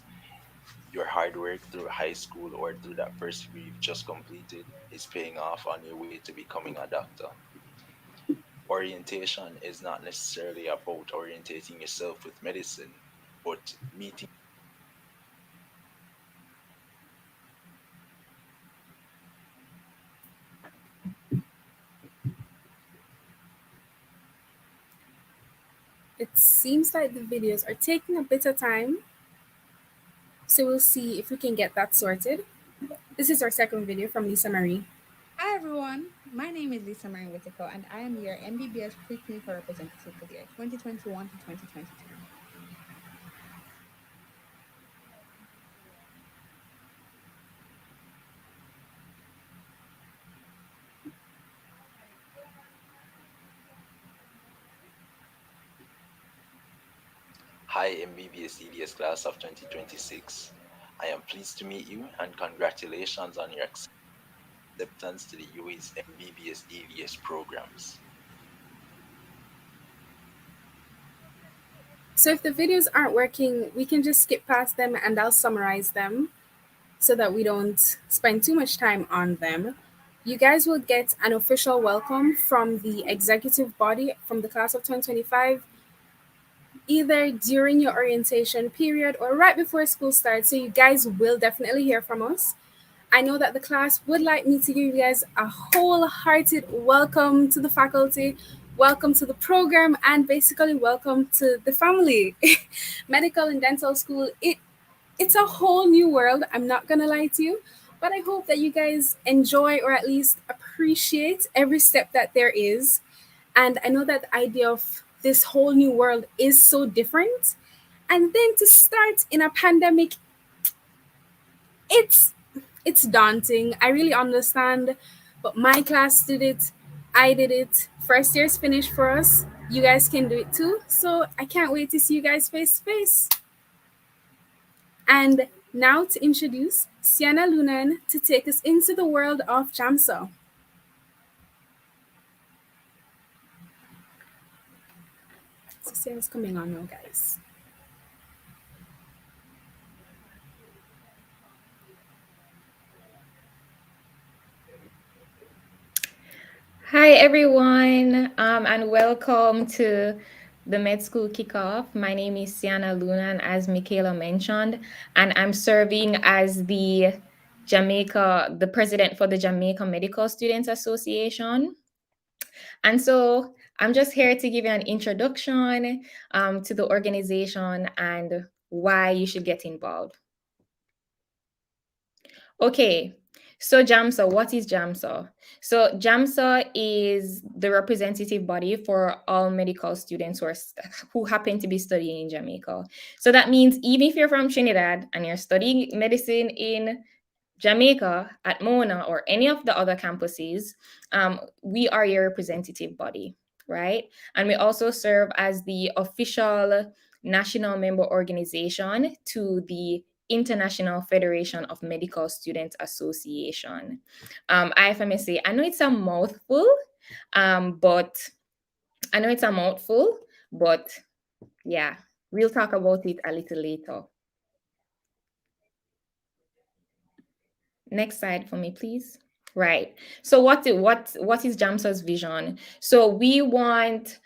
your hard work through high school or through that first degree you've just completed is paying off on your way to becoming a doctor. Orientation is not necessarily about orientating yourself with medicine, but meeting. It seems like the videos are taking a bit of time, so we'll see if we can get that sorted. This is our second video from Lisa Marie. Hi everyone, My name is Lisa Marie Whitaker, and I am your MBBS Preclinical Representative for the year 2021 to 2022. Hi, MBBS EDS class of 2026. I am pleased to meet you and congratulations on your acceptance to the UA's MBBS EDS programs. So if the videos aren't working, we can just skip past them and I'll summarize them so that we don't spend too much time on them. You guys will get an official welcome from the executive body from the class of 2025, either during your orientation period or right before school starts. So you guys will definitely hear from us. I know that the class would like me to give you guys a wholehearted welcome to the faculty, welcome to the program, and basically welcome to the family. Medical and dental school, it's a whole new world. I'm not gonna lie to you, but I hope that you guys enjoy or at least appreciate every step that there is. And I know that the idea of this whole new world is so different. And then to start in a pandemic, it's daunting. I really understand, but my class did it. I did it. First year's finished for us. You guys can do it too. So I can't wait to see you guys face to face. And now to introduce Sienna Lunan to take us into the world of Hmsa. So Sienna's coming on now, guys. Hi, everyone, and welcome to the MedSkool KickOff. My name is Sienna Lunan, as Michaela mentioned, and I'm serving as the president for the Jamaica Medical Students Association. And so I'm just here to give you an introduction to the organization and why you should get involved. Okay, so Hmsa, what is Hmsa? So Hmsa is the representative body for all medical students who happen to be studying in Jamaica. So that means even if you're from Trinidad and you're studying medicine in Jamaica at Mona or any of the other campuses, we are your representative body, right? And we also serve as the official national member organization to the International Federation of Medical Students Association. Ifmsa, I know it's a mouthful, but yeah, we'll talk about it a little later. Next slide for me, please. Right. So what is Hmsa's vision? So we want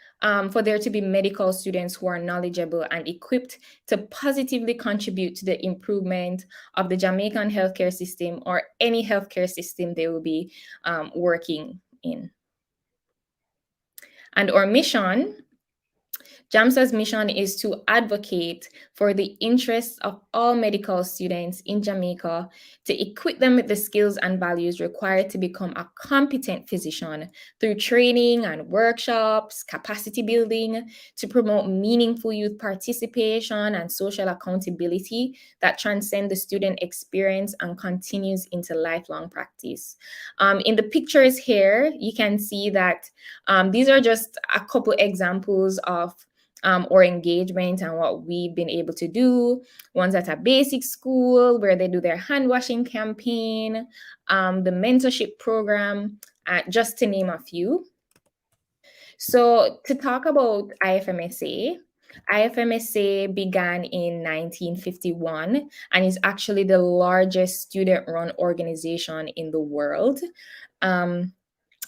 for there to be medical students who are knowledgeable and equipped to positively contribute to the improvement of the Jamaican healthcare system or any healthcare system they will be working in. And our mission, Hmsa's mission is to advocate for the interests of all medical students in Jamaica to equip them with the skills and values required to become a competent physician through training and workshops, capacity building, to promote meaningful youth participation and social accountability that transcend the student experience and continues into lifelong practice. In the pictures here, you can see that these are just a couple examples of or engagement and what we've been able to do. One's at a basic school where they do their hand washing campaign, the mentorship program, just to name a few. So to talk about Ifmsa began in 1951 and is actually the largest student-run organization in the world.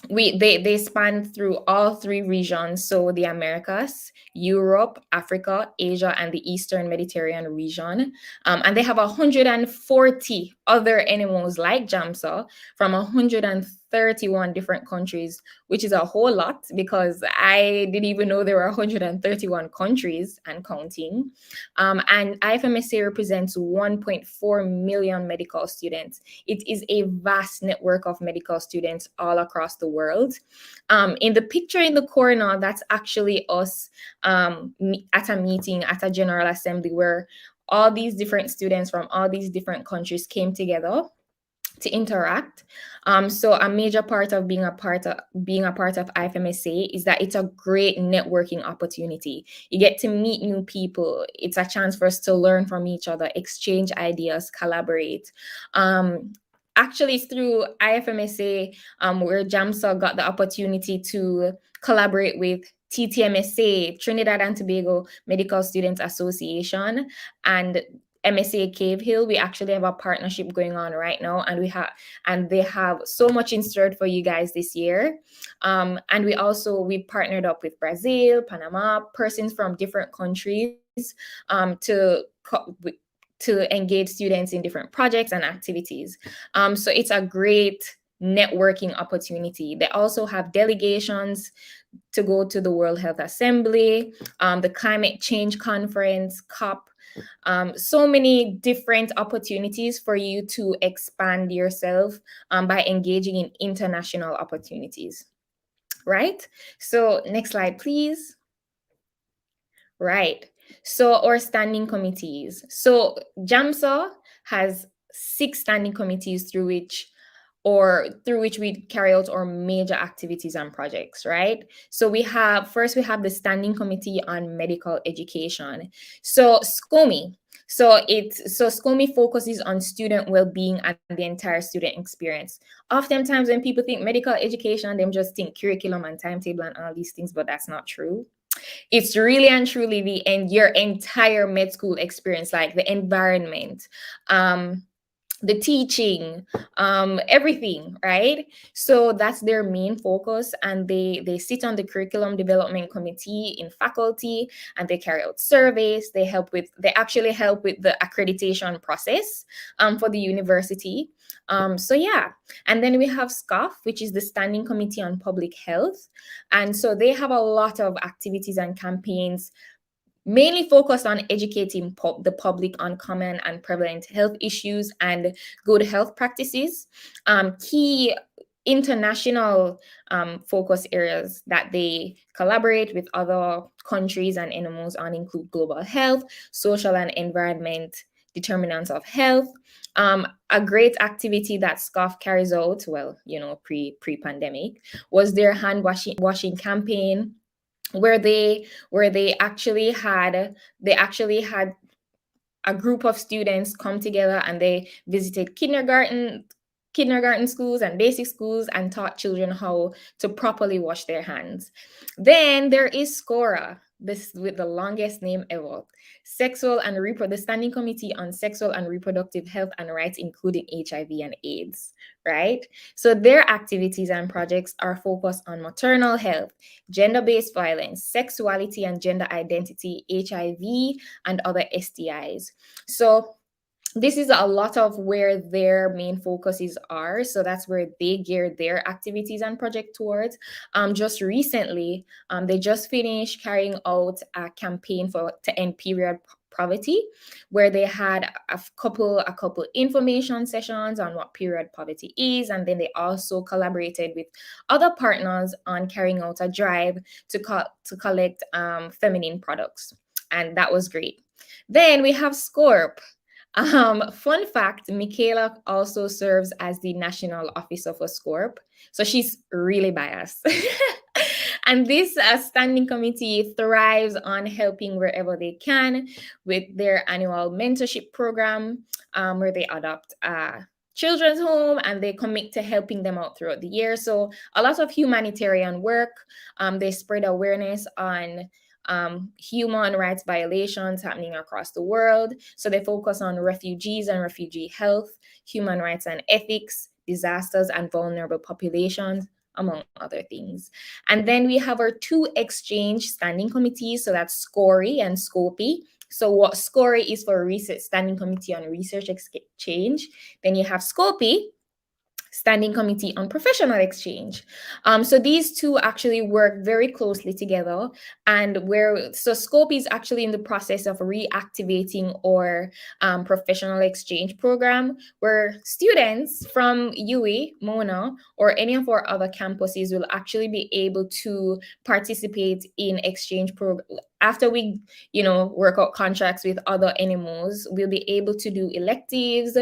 They span through all three regions, so the Americas, Europe, Africa, Asia, and the Eastern Mediterranean region. And they have 140 other NMOs like JAMSA from 131 different countries, which is a whole lot because I didn't even know there were 131 countries and counting. And Ifmsa represents 1.4 million medical students. It is a vast network of medical students all across the world. In the picture in the corner, that's actually us at a meeting, at a General Assembly, where all these different students from all these different countries came together to interact. So a major part of being a part of Ifmsa is that it's a great networking opportunity. You get to meet new people. It's a chance for us to learn from each other, exchange ideas, collaborate. Actually, it's through Ifmsa where JAMSA got the opportunity to collaborate with TTMSA, Trinidad and Tobago Medical Students Association, and MSA Cave Hill. We actually have a partnership going on right now, and they have so much in store for you guys this year. And we partnered up with Brazil, Panama, persons from different countries to engage students in different projects and activities. So it's a great networking opportunity. They also have delegations to go to the World Health Assembly, the Climate Change Conference, COP. So many different opportunities for you to expand yourself by engaging in international opportunities, right? So next slide, please. Right. So our standing committees. So JAMSA has 6 standing committees through which we carry out our major activities and projects, right? So we have the Standing Committee on Medical Education. So SCOME. So SCOME focuses on student well-being and the entire student experience. Oftentimes when people think medical education, they just think curriculum and timetable and all these things, but that's not true. It's really and truly your entire med school experience, like the environment, the teaching, everything, right? So that's their main focus, and they sit on the curriculum development committee in faculty, and they carry out surveys. They actually help with the accreditation process for the university. So yeah, and then we have SCOF, which is the Standing Committee on Public Health, and so they have a lot of activities and campaigns mainly focused on educating the public on common and prevalent health issues and good health practices. Key international focus areas that they collaborate with other countries and NMOs on include global health, social and environment determinants of health. A great activity that SCOF carries out, pre-pandemic, was their hand washing campaign, where they actually had a group of students come together, and they visited kindergarten schools and basic schools and taught children how to properly wash their hands. Then there is SCORA, this with the longest name ever, the Standing Committee on Sexual and Reproductive Health and Rights, including HIV and AIDS, right? So their activities and projects are focused on maternal health, gender-based violence, sexuality and gender identity, HIV, and other STIs. So this is a lot of where their main focuses are. So that's where they gear their activities and project towards. Just recently, they just finished carrying out a campaign to end period poverty, where they had a couple information sessions on what period poverty is, and then they also collaborated with other partners on carrying out a drive to collect feminine products, and that was great. Then we have SCORP. Fun fact, Michaela also serves as the national officer for SCORP, so she's really biased. And this standing committee thrives on helping wherever they can with their annual mentorship program, where they adopt children's home, and they commit to helping them out throughout the year. So a lot of humanitarian work. They spread awareness on human rights violations happening across the world. So they focus on refugees and refugee health, human rights and ethics, disasters and vulnerable populations, among other things. And then we have our 2 exchange standing committees. So that's SCORI and SCOPI. So what SCORI is for Research Standing Committee on Research Exchange. Then you have SCOPI, Standing Committee on Professional Exchange. So these two actually work very closely together, and so SCOPE is actually in the process of reactivating our professional exchange program, where students from UWI, Mona, or any of our other campuses will actually be able to participate in exchange program. After we, work out contracts with other NMOs, we'll be able to do electives,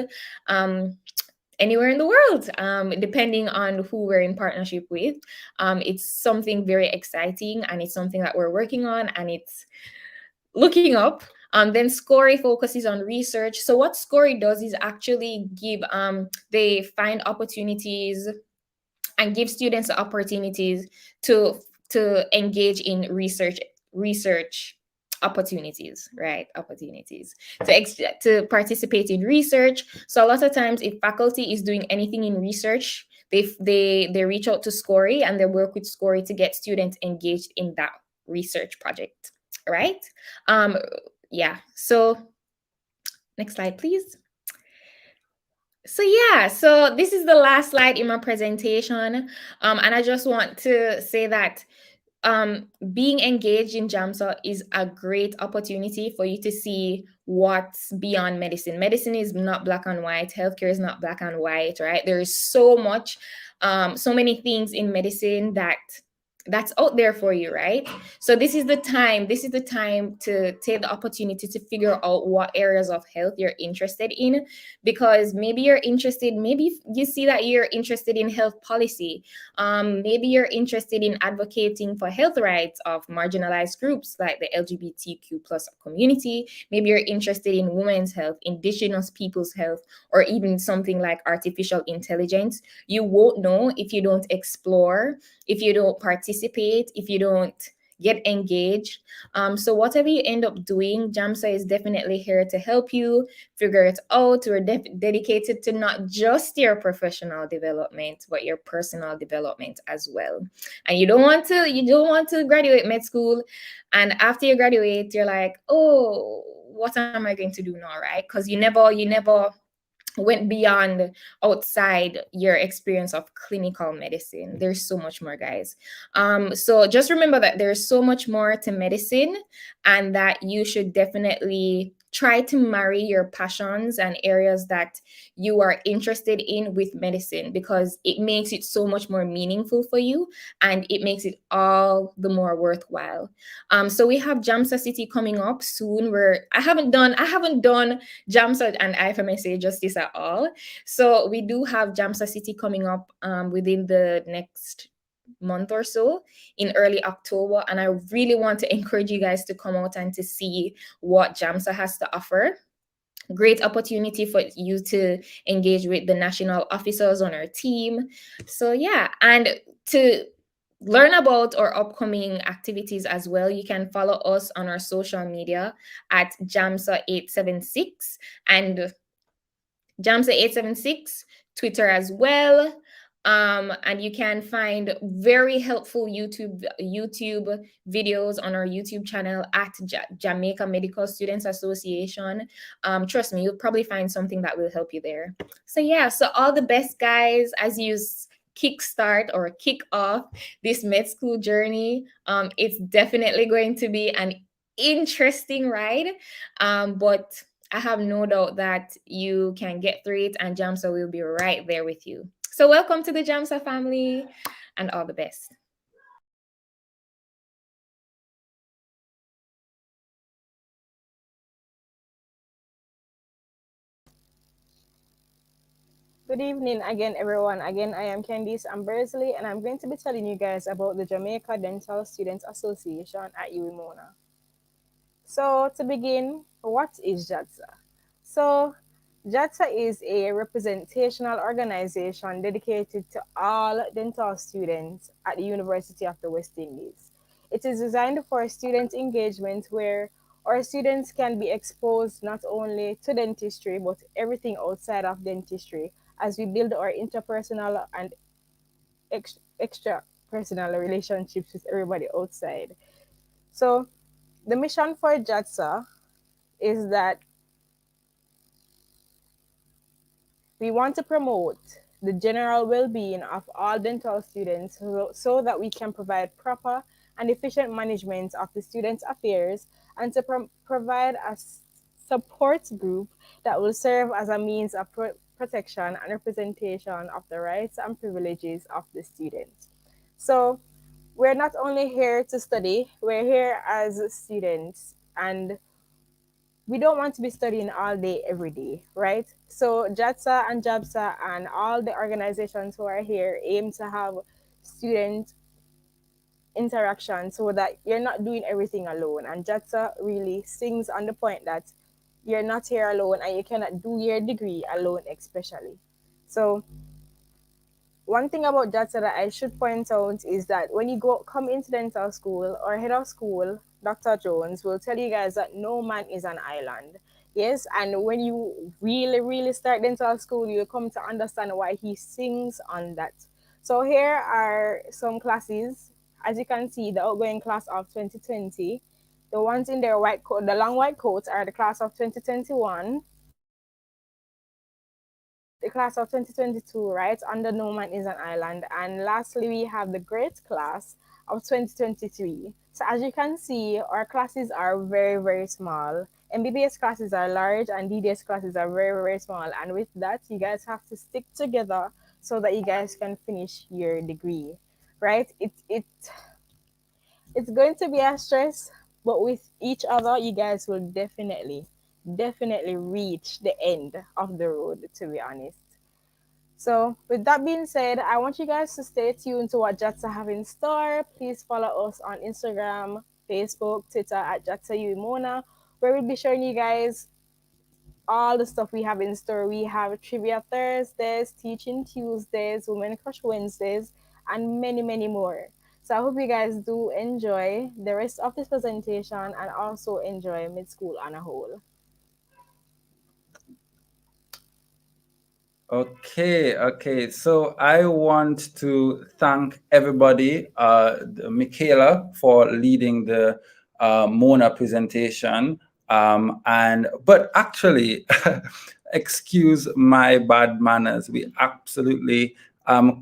anywhere in the world, depending on who we're in partnership with. It's something very exciting, and it's something that we're working on, and it's looking up. Then SCORI focuses on research. So what SCORI does is actually they find opportunities and give students the opportunities to engage in research opportunities, right? Opportunities to participate in research. So a lot of times, if faculty is doing anything in research, they reach out to SCORI, and they work with SCORI to get students engaged in that research project, right? Yeah. So next slide, please. So this is the last slide in my presentation, and I just want to say that being engaged in JAMSA is a great opportunity for you to see what's beyond medicine. Medicine is not black and white. Healthcare is not black and white, right? There is so much, so many things in medicine that's out there for you, right? So this is the time to take the opportunity to figure out what areas of health you're interested in, because maybe you see that you're interested in health policy. Maybe you're interested in advocating for health rights of marginalized groups like the LGBTQ plus community. Maybe you're interested in women's health, indigenous people's health, or even something like artificial intelligence. You won't know if you don't explore, if you don't participate, if you don't get engaged. So whatever you end up doing, JAMSA is definitely here to help you figure it out. We're dedicated to not just your professional development, but your personal development as well. And you don't want to graduate med school, and after you graduate, you're like, oh, what am I going to do now, right? Because you never went beyond outside your experience of clinical medicine. There's so much more, guys. So just remember that there's so much more to medicine, and that you should definitely try to marry your passions and areas that you are interested in with medicine, because it makes it so much more meaningful for you, and it makes it all the more worthwhile. So we have JAMSA City coming up soon, where I haven't done JAMSA and Ifmsa justice at all. So we do have JAMSA City coming up within the next month or so, in early October, and I really want to encourage you guys to come out and to see what JAMSA has to offer. Great opportunity for you to engage with the national officers on our team. So and to learn about our upcoming activities as well, you can follow us on our social media at JAMSA876 and JAMSA876, Twitter as well. And you can find very helpful YouTube videos on our YouTube channel at Jamaica Medical Students Association. Trust me, you'll probably find something that will help you there. So all the best, guys, as you kickstart or kick off this med school journey. It's definitely going to be an interesting ride, but I have no doubt that you can get through it, and JAMSA will be right there with you. So welcome to the JAMSA family, and all the best. Good evening again, everyone. Again, I am Candice Ambersley, and I'm going to be telling you guys about the Jamaica Dental Students Association at Mona. So to begin, what is JADSA? So JADSA is a representational organization dedicated to all dental students at the University of the West Indies. It is designed for student engagement where our students can be exposed not only to dentistry, but everything outside of dentistry as we build our interpersonal and extra personal relationships with everybody outside. So the mission for JADSA is that we want to promote the general well-being of all dental students so that we can provide proper and efficient management of the students' affairs and to provide a support group that will serve as a means of protection and representation of the rights and privileges of the students. So we're not only here to study, we're here as students, and we don't want to be studying all day, every day, right? So JATSA and JABSA and all the organizations who are here aim to have student interaction so that you're not doing everything alone. And JATSA really sings on the point that you're not here alone and you cannot do your degree alone, especially. So one thing about JATSA that I should point out is that when you come into dental school or head of school, Dr. Jones will tell you guys that no man is an island. Yes, and when you really, really start dental school, you'll come to understand why he sings on that. So here are some classes. As you can see, the outgoing class of 2020. The ones in their white coat, the long white coats are the class of 2021. The class of 2022, right, under No Man is an Island. And lastly, we have the great class of 2023. So as you can see, our classes are very, very small. MBBS classes are large and DDS classes are very, very small. And with that, you guys have to stick together so that you guys can finish your degree, right? It's going to be a stress, but with each other, you guys will definitely reach the end of the road, to be honest. So with that being said, I want you guys to stay tuned to what JATSA have in store. Please follow us on Instagram, Facebook, Twitter at JATSA Mona, where we'll be showing you guys all the stuff we have in store. We have Trivia Thursdays, Teaching Tuesdays, Women Crush Wednesdays, and many, many more. So I hope you guys do enjoy the rest of this presentation and also enjoy mid-school on a whole. Okay. So I want to thank everybody, Michaela, for leading the Mona presentation. But actually, excuse my bad manners. We absolutely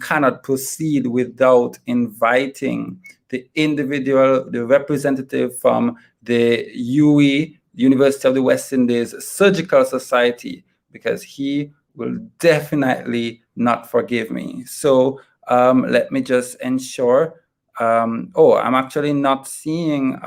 cannot proceed without inviting the individual, the representative from the UE, University of the West Indies Surgical Society, because he will definitely not forgive me. So let me just ensure. I'm actually not seeing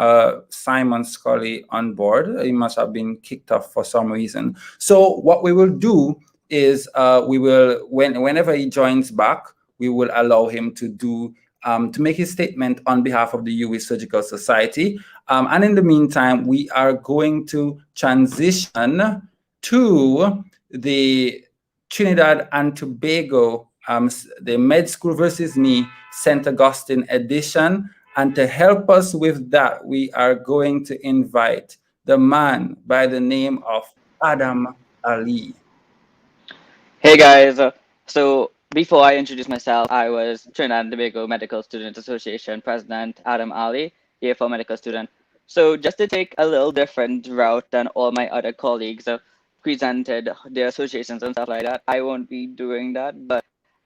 Simon Scully on board. He must have been kicked off for some reason. So what we will do is we will, whenever he joins back, we will allow him to do to make his statement on behalf of the UE Surgical Society. And in the meantime, we are going to transition to the Trinidad and Tobago, the Med School versus Me, St. Augustine edition. And to help us with that, we are going to invite the man by the name of Adam Ali. Hey guys, so before I introduce myself, I was Trinidad and Tobago Medical Student Association President Adam Ali, here for medical student. So just to take a little different route than all my other colleagues presented their associations and stuff like that, I won't be doing that.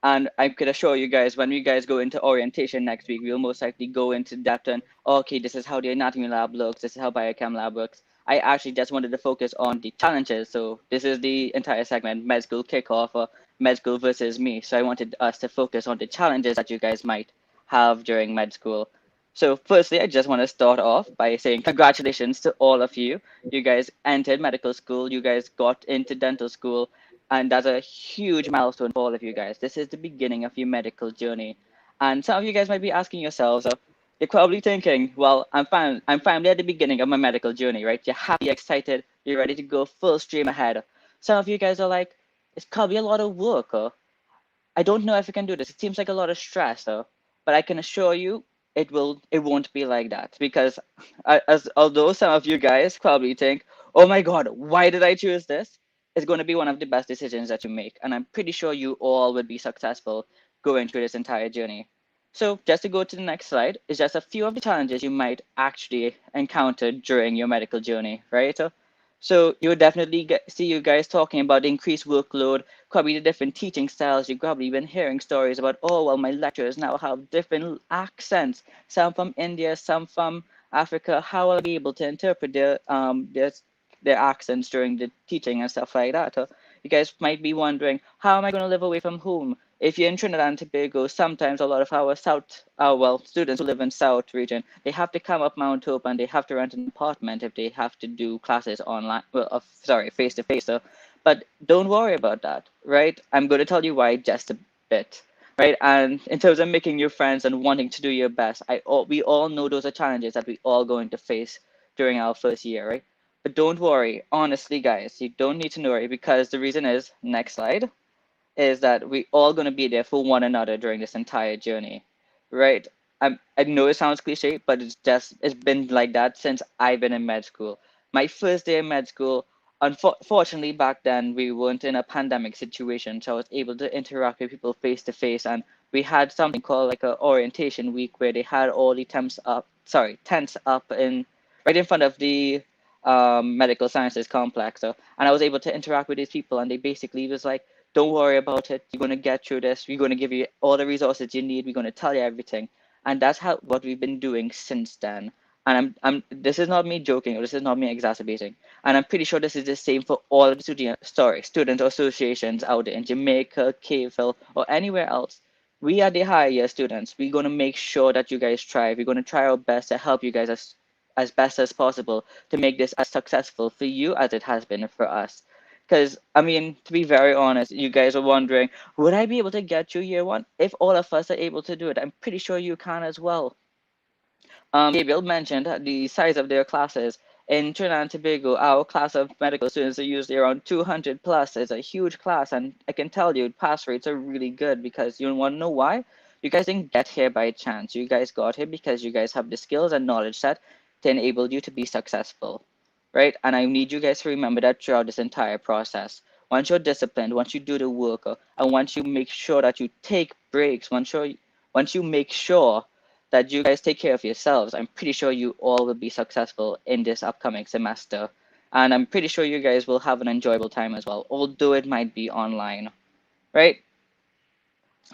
And I could assure you guys, when you guys go into orientation next week, we'll most likely go into depth and, okay, this is how the anatomy lab looks, this is how biochem lab works. I actually just wanted to focus on the challenges. So this is the entire segment, MedSkool KickOff, or MedSkool versus Me. So I wanted us to focus on the challenges that you guys might have during med school. So firstly, I just want to start off by saying congratulations to all of you. You guys entered medical school, you guys got into dental school, and that's a huge milestone for all of you guys. This is the beginning of your medical journey. And some of you guys might be asking yourselves, you're probably thinking, well, I'm finally at the beginning of my medical journey, right? You're happy, excited, you're ready to go full stream ahead. Some of you guys are like, it's probably a lot of work, I don't know if I can do this. It seems like a lot of stress, but I can assure you it won't be like that, because although some of you guys probably think, oh my God, why did I choose this? It's going to be one of the best decisions that you make. And I'm pretty sure you all would be successful going through this entire journey. So just to go to the next slide is just a few of the challenges you might actually encounter during your medical journey, right? So you'll definitely see you guys talking about the increased workload, probably the different teaching styles. You've probably been hearing stories about, oh, well, my lecturers now have different accents, some from India, some from Africa. How will I be able to interpret their accents during the teaching and stuff like that? Or you guys might be wondering, how am I going to live away from home? If you're in Trinidad and Tobago, sometimes a lot of our students who live in South region, they have to come up Mount Hope and they have to rent an apartment if they have to do classes online, face to face. So, but don't worry about that, right? I'm going to tell you why just a bit, right? And in terms of making new friends and wanting to do your best, we all know those are challenges that we all going to face during our first year, right? But don't worry, honestly, guys, you don't need to worry because the reason is, next slide, is that we all going to be there for one another during this entire journey, right? I know it sounds cliche, but it's been like that since I've been in med school. My first day in med school, unfortunately back then we weren't in a pandemic situation, so I was able to interact with people face to face, and we had something called like a orientation week where they had all the tents up in right in front of the medical sciences complex. So, and I was able to interact with these people, and they basically was like, don't worry about it. You're going to get through this. We're going to give you all the resources you need. We're going to tell you everything. And that's what we've been doing since then. And this is not me joking, or this is not me exacerbating. And I'm pretty sure this is the same for all of the student associations out there in Jamaica, Cave Hill, or anywhere else. We are the higher year students. We're going to make sure that you guys thrive. We're going to try our best to help you guys as best as possible to make this as successful for you as it has been for us. Because, I mean, to be very honest, you guys are wondering, would I be able to get through year one? If all of us are able to do it, I'm pretty sure you can as well. Gabriel mentioned the size of their classes. In Trinidad and Tobago, our class of medical students are usually around 200 plus. It's a huge class, and I can tell you pass rates are really good because you want to know why? You guys didn't get here by chance. You guys got here because you guys have the skills and knowledge set to enable you to be successful, right? And I need you guys to remember that throughout this entire process. Once you're disciplined, once you do the work, and once you make sure that you take breaks, once you make sure that you guys take care of yourselves, I'm pretty sure you all will be successful in this upcoming semester. And I'm pretty sure you guys will have an enjoyable time as well, although it might be online, right?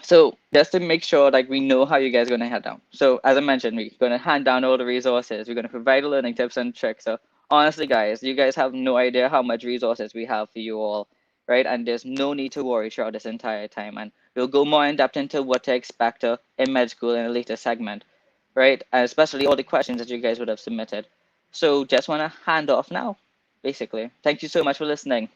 So just to make sure like we know how you guys are going to head down. So as I mentioned, we're going to hand down all the resources. We're going to provide learning tips and tricks. So honestly, guys, you guys have no idea how much resources we have for you all, right? And there's no need to worry throughout this entire time. And we'll go more in depth into what to expect in med school in a later segment, right? And especially all the questions that you guys would have submitted. So just want to hand off now, basically. Thank you so much for listening.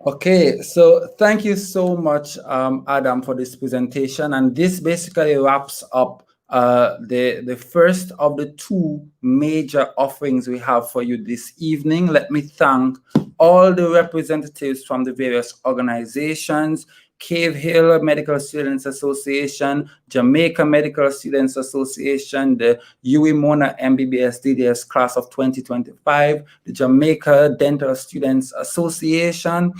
Okay, so thank you so much, Adam, for this presentation. And this basically wraps up the first of the two major offerings we have for you this evening. Let me thank all the representatives from the various organizations, Cave Hill Medical Students Association, Jamaica Medical Students Association, the Mona MBBS DDS class of 2025, the Jamaica Dental Students Association,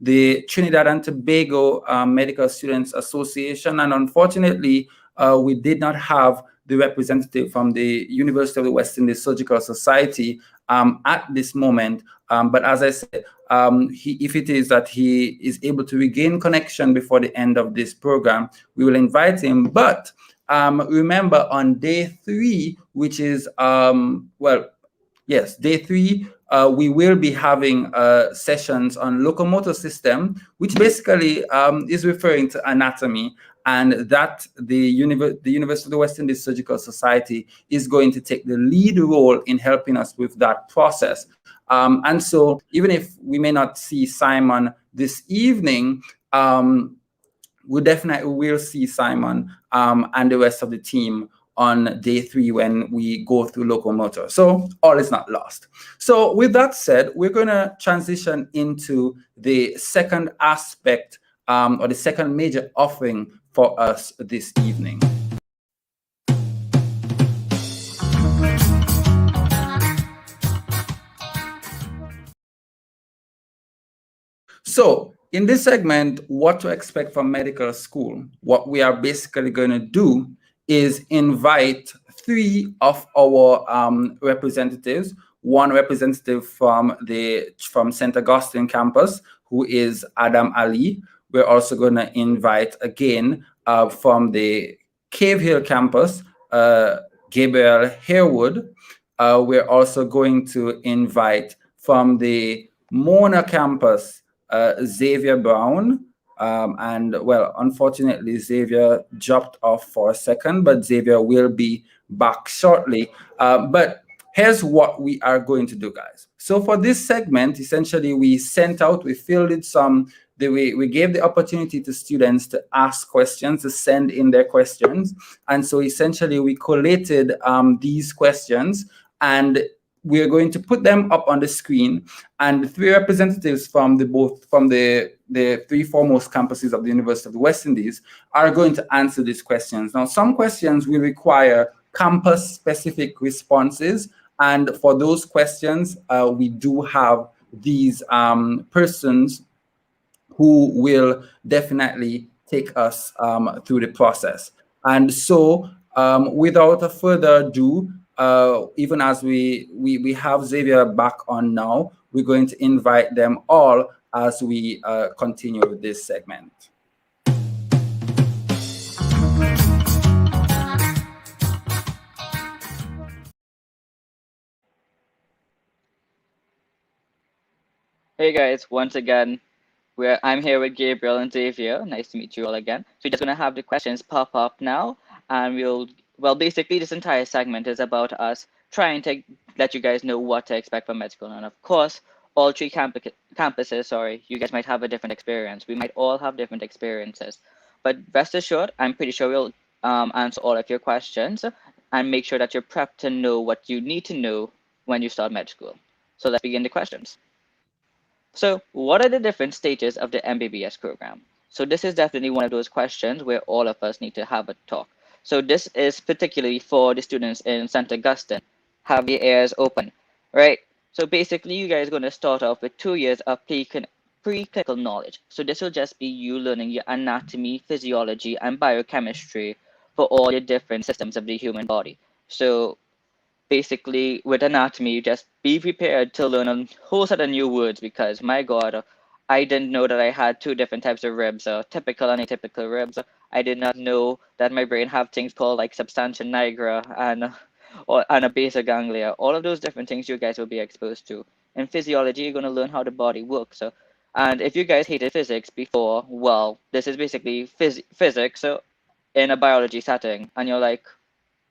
the Trinidad and Tobago Medical Students Association, and unfortunately, we did not have the representative from the University of the West Indies Surgical Society at this moment. But as I said, if it is that he is able to regain connection before the end of this program, we will invite him. But remember, on day 3, which is, day 3, we will be having sessions on locomotor system, which basically is referring to anatomy, and that the University of the West Indies Surgical Society is going to take the lead role in helping us with that process. And so even if we may not see Simon this evening, we definitely will see Simon and the rest of the team on day 3 when we go through locomotor. So all is not lost. So with that said, we're going to transition into the second aspect or the second major offering for us this evening. So in this segment, what to expect from medical school, what we are basically going to do is invite 3 of our representatives, one representative from St. Augustine campus, who is Adam Ali. We're also going to invite again from the Cave Hill campus, Gabriel Harewood. We're also going to invite from the Mona campus, Xavier Brown. And well, unfortunately, Xavier dropped off for a second, but Xavier will be back shortly. But here's what we are going to do, guys. So for this segment, essentially, we fielded some, we gave the opportunity to students to ask questions, to send in their questions. And so essentially, we collated these questions, and we're going to put them up on the screen, and the 3 representatives from the 3 foremost campuses of the University of the West Indies are going to answer these questions. Now, some questions will require campus-specific responses, and for those questions, we do have these persons who will definitely take us through the process. And so, without a further ado, even as we have Xavier back on now, we're going to invite them all as we continue with this segment. Hey guys, once again, I'm here with Gabriel and Xavier. Nice to meet you all again. So we're just gonna have the questions pop up now, and basically this entire segment is about us trying to let you guys know what to expect from med school. And of course, all 3 campuses, you guys might have a different experience. We might all have different experiences. But rest assured, I'm pretty sure we'll answer all of your questions and make sure that you're prepped to know what you need to know when you start med school. So let's begin the questions. So what are the different stages of the MBBS program? So this is definitely one of those questions where all of us need to have a talk. So this is particularly for the students in St. Augustine. Have your ears open, right? So basically, you guys are going to start off with 2 years of pre-clinical knowledge. So this will just be you learning your anatomy, physiology, and biochemistry for all your different systems of the human body. So basically, with anatomy, just be prepared to learn a whole set of new words, because my God, I didn't know that I had 2 different types of ribs, typical and atypical ribs. I did not know that my brain have things called like substantia nigra and a basa ganglia. All of those different things you guys will be exposed to. In physiology, you're going to learn how the body works. And if you guys hated physics before, well, this is basically physics in a biology setting, and you're like,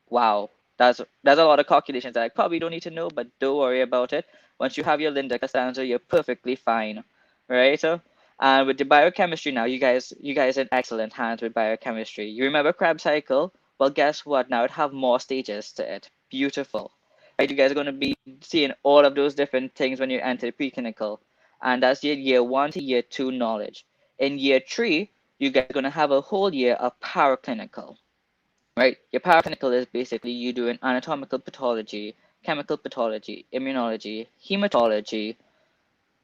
wow, that's a lot of calculations that I probably don't need to know, but don't worry about it. Once you have your Linda Costanza, you're perfectly fine, right? So, and with the biochemistry now, you guys in excellent hands with biochemistry. You remember Krebs cycle? Well, guess what? Now it have more stages to it. Beautiful, right? You guys are going to be seeing all of those different things when you enter the preclinical, and that's your year 1 to year 2 knowledge. In year 3, you guys are going to have a whole year of paraclinical. Right, your paraclinical is basically you doing anatomical pathology, chemical pathology, immunology, hematology,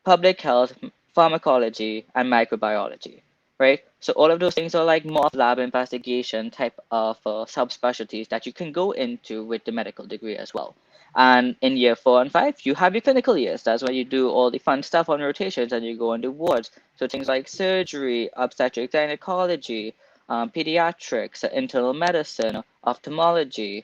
public health, pharmacology, and microbiology, right? So all of those things are like more of lab investigation type of subspecialties that you can go into with the medical degree as well. And in year 4 and 5, you have your clinical years. That's when you do all the fun stuff on rotations and you go on the wards. So things like surgery, obstetrics, gynecology, pediatrics, internal medicine, ophthalmology,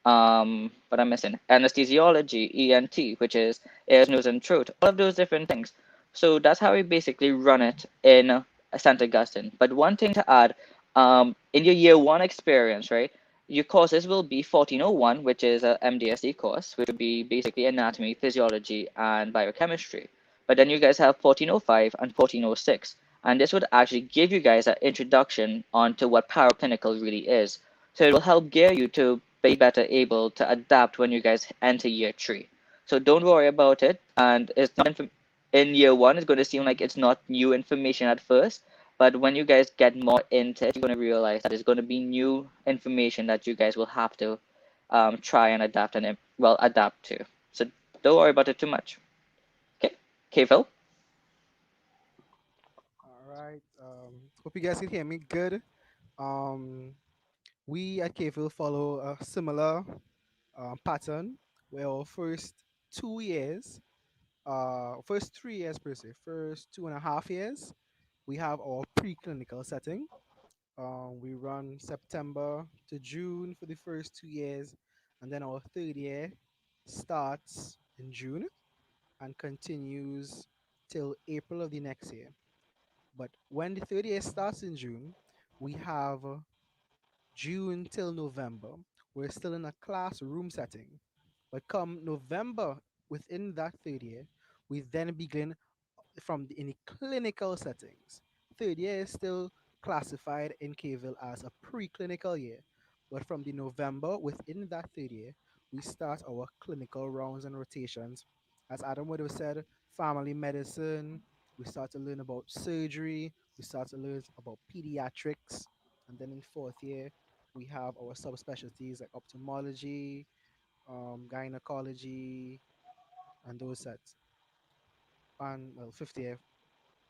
what I'm missing, anesthesiology, ENT, which is ears, nose, and throat, all of those different things. So that's how we basically run it in St. Augustine. But one thing to add, in your year 1 experience, right, your courses will be 1401, which is a MDSE course, which would be basically anatomy, physiology, and biochemistry. But then you guys have 1405 and 1406. And this would actually give you guys an introduction onto what paraclinical really is. So it will help gear you to be better able to adapt when you guys enter year 3. So don't worry about it. And it's not in year 1, it's going to seem like it's not new information at first. But when you guys get more into it, you're going to realize that it's going to be new information that you guys will have to try and adapt and adapt to. So don't worry about it too much. Okay, Phil? right. Hope you guys can hear me good. Um, we at KFL follow a similar pattern where our first 2 years, first 3 years per se, first 2.5 years, we have our preclinical setting. We run September to June for the first 2 years, and then our third year starts in June and continues till April of the next year. But when the third year starts in June, we have June till November. We're still in a classroom setting. But come November, within that third year, we then begin from in the clinical settings. Third year is still classified in KVIL as a preclinical year, but from the November within that third year, we start our clinical rounds and rotations. As Adam would have said, family medicine, we start to learn about surgery, we start to learn about pediatrics, and then in fourth year, we have our subspecialties like ophthalmology, gynecology, and those sets. And well, fifth year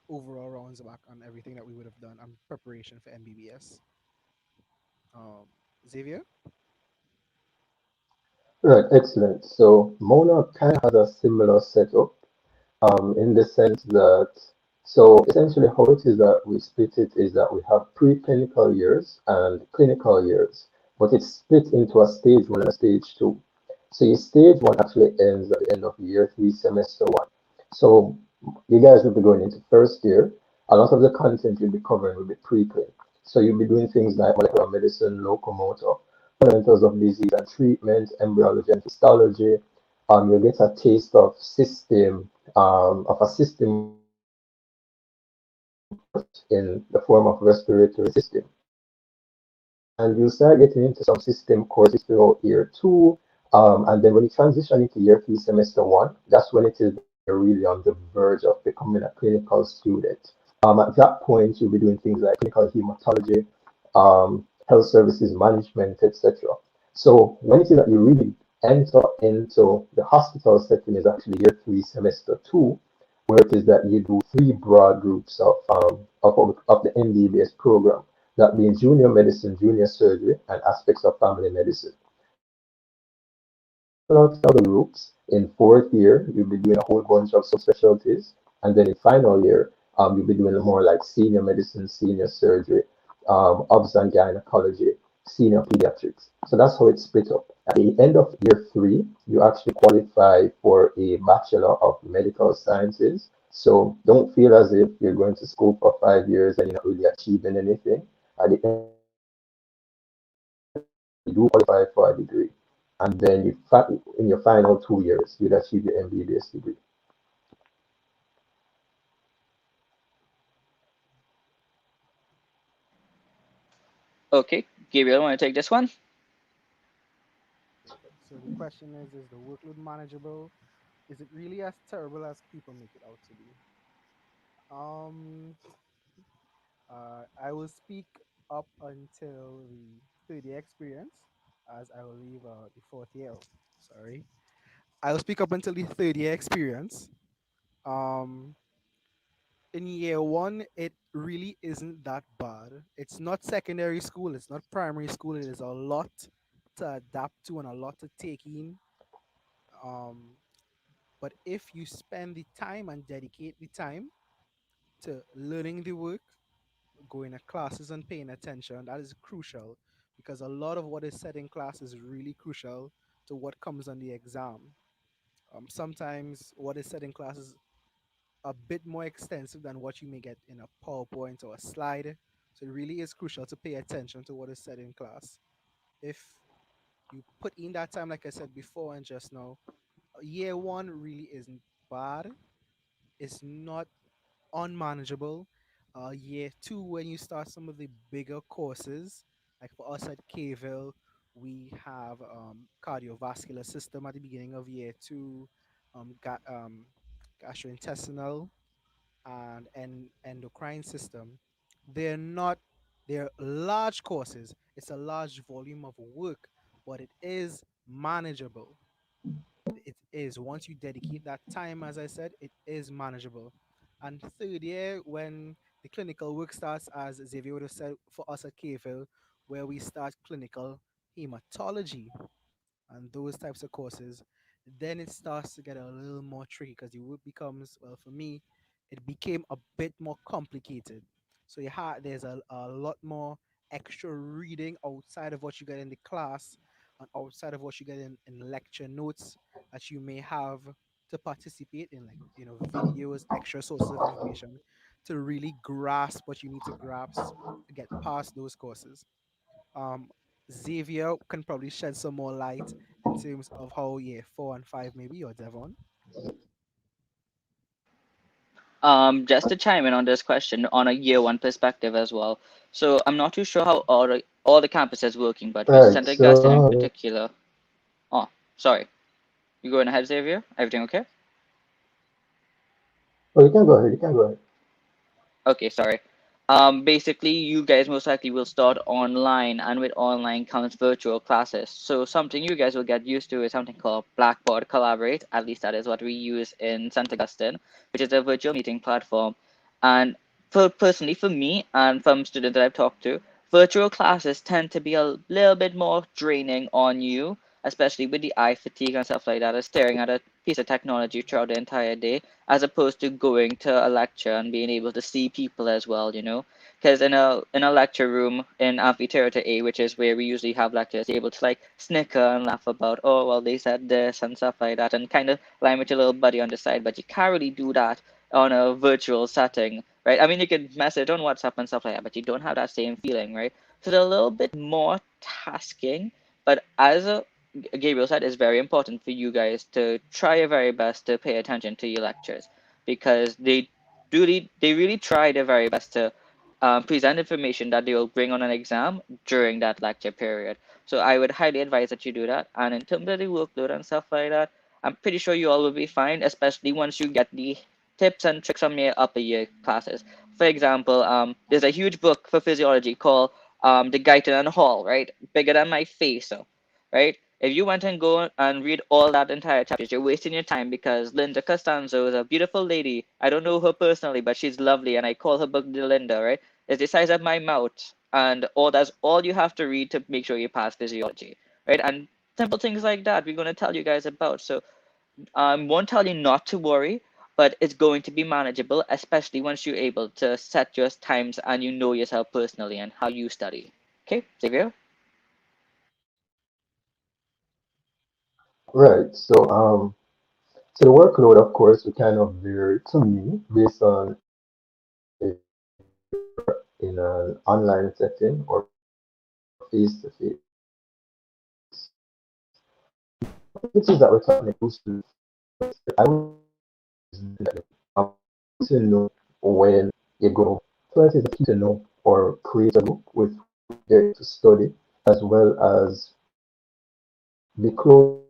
overall rounds back on everything that we would have done and preparation for MBBS. Um, Xavier? Right, excellent. So Mona kind of has a similar setup in the sense that, so essentially how it is that we split it is that we have preclinical years and clinical years, but it's split into a stage one and a stage two. So your stage one actually ends at the end of year three, semester one. So you guys will be going into first year. A lot of the content you'll be covering will be pre-clin. So you'll be doing things like molecular medicine, locomotor, fundamentals of disease and treatment, embryology and histology. You'll get a taste of a system in the form of respiratory system. And you start getting into some system courses throughout year two. And then when you transition into year three, semester one, that's when it is that you're really on the verge of becoming a clinical student. At that point, you'll be doing things like clinical hematology, health services management, etc. So when it is that you really enter into the hospital setting is actually year three, semester two, where it is that you do three broad groups of the MBBS program, that being junior medicine, junior surgery, and aspects of family medicine. Out the groups in fourth year, you'll be doing a whole bunch of subspecialties, and then in final year, you'll be doing more like senior medicine, senior surgery, obs and gynecology, senior pediatrics. So that's how it's split up. At the end of year three, you actually qualify for a Bachelor of Medical Sciences. So don't feel as if you're going to school for 5 years and you're not really achieving anything. At the end, you do qualify for a degree. And then in your final 2 years, you'd achieve your MBBS degree. Okay, Gabriel, want to take this one? So the question is the workload manageable? Is it really as terrible as people make it out to be? Um, I will speak up until the third year experience, as I will leave the fourth year out. Sorry. I will speak up until the third year experience. Um, in year one, it really isn't that bad. It's not secondary school, it's not primary school. It is a lot to adapt to and a lot to take in. Um, but if you spend the time and dedicate the time to learning the work, going to classes and paying attention, that is crucial because a lot of what is said in class is really crucial to what comes on the exam. Sometimes what is said in class is a bit more extensive than what you may get in a PowerPoint or a slide. So it really is crucial to pay attention to what is said in class. If you put in that time, like I said before and just now, year one really isn't bad. It's not unmanageable. Year two, when you start some of the bigger courses, like for us at KVille, we have cardiovascular system at the beginning of year two, gastrointestinal, and endocrine system. They're not, they're large courses. It's a large volume of work, but it is manageable. It is, once you dedicate that time, as I said, it is manageable. And third year, when the clinical work starts, as Xavier would have said, for us at KFL, where we start clinical hematology and those types of courses. Then it starts to get a little more tricky because the work becomes, well, for me, it became a bit more complicated. So there's a lot more extra reading outside of what you get in the class and outside of what you get in lecture notes that you may have to participate in, like, videos, extra sources of information to really grasp what you need to grasp to get past those courses. um Xavier can probably shed some more light in terms of how year 4 and 5 maybe, or Devon. Just to chime in on this question on a year one perspective as well. So I'm not too sure how all the campuses working, but with Right. St. Augustine in So, particular. Oh, sorry. You going ahead, Xavier? Everything okay? well, you can go ahead. You can go ahead. Okay, sorry. Basically, you guys most likely will start online, and with online comes virtual classes. So something you guys will get used to is something called Blackboard Collaborate. At least that is what we use in St. Augustine, which is a virtual meeting platform. And personally, for me and from students that I've talked to, virtual classes tend to be a little bit more draining on you, especially with the eye fatigue and stuff like that, or staring at a piece of technology throughout the entire day as opposed to going to a lecture and being able to see people as well, you know. Because in a lecture room in amphitheater A, which is where we usually have lectures, you're able to like snicker and laugh about, oh well, they said this and stuff like that, and kind of line with your little buddy on the side. But you can't really do that on a virtual setting, right? I mean, you can message on WhatsApp and stuff like that, but you don't have that same feeling, right? So it's a little bit more tasking, but as a Gabriel said, it's very important for you guys to try your very best to pay attention to your lectures because they really try their very best to present information that they will bring on an exam during that lecture period. So I would highly advise that you do that. And in terms of the workload and stuff like that, I'm pretty sure you all will be fine, especially once you get the tips and tricks from your upper year classes. For example, there's a huge book for physiology called The Guyton and Hall, right? Bigger than my face, so, right? If you went and go and read all that entire chapter, you're wasting your time because Linda Costanzo is a beautiful lady. I don't know her personally, but she's lovely, and I call her book Linda, right? It's the size of my mouth, and all that's all you have to read to make sure you pass physiology, right? And simple things like that we're going to tell you guys about. So won't tell you not to worry, but it's going to be manageable, especially once you're able to set your times and you know yourself personally and how you study. Okay, Xavier? Right. So the workload, of course, will kind of vary to me based on if in an online setting or face to face. Which is that we're talking about students. I would to know when you go. First is to know or create a group with there to study, as well as be close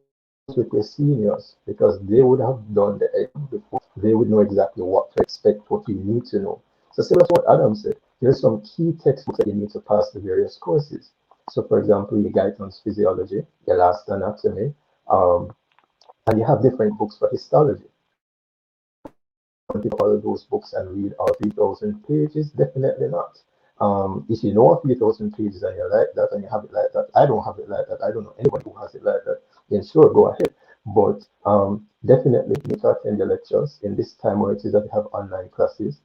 with your seniors because they would have done the exam before. They would know exactly what to expect, what you need to know. So similar to what Adam said, there's some key textbooks that you need to pass the various courses. So for example, your Guyton's physiology, your last anatomy, and you have different books for histology. All of those books and read all 3,000 pages? Definitely not. If you know 3,000 pages and you like that and you have it like that, I don't have it like that. I don't know anyone who has it like that. Then sure, go ahead. But definitely you need to attend your lectures in this time where it is that you have online classes.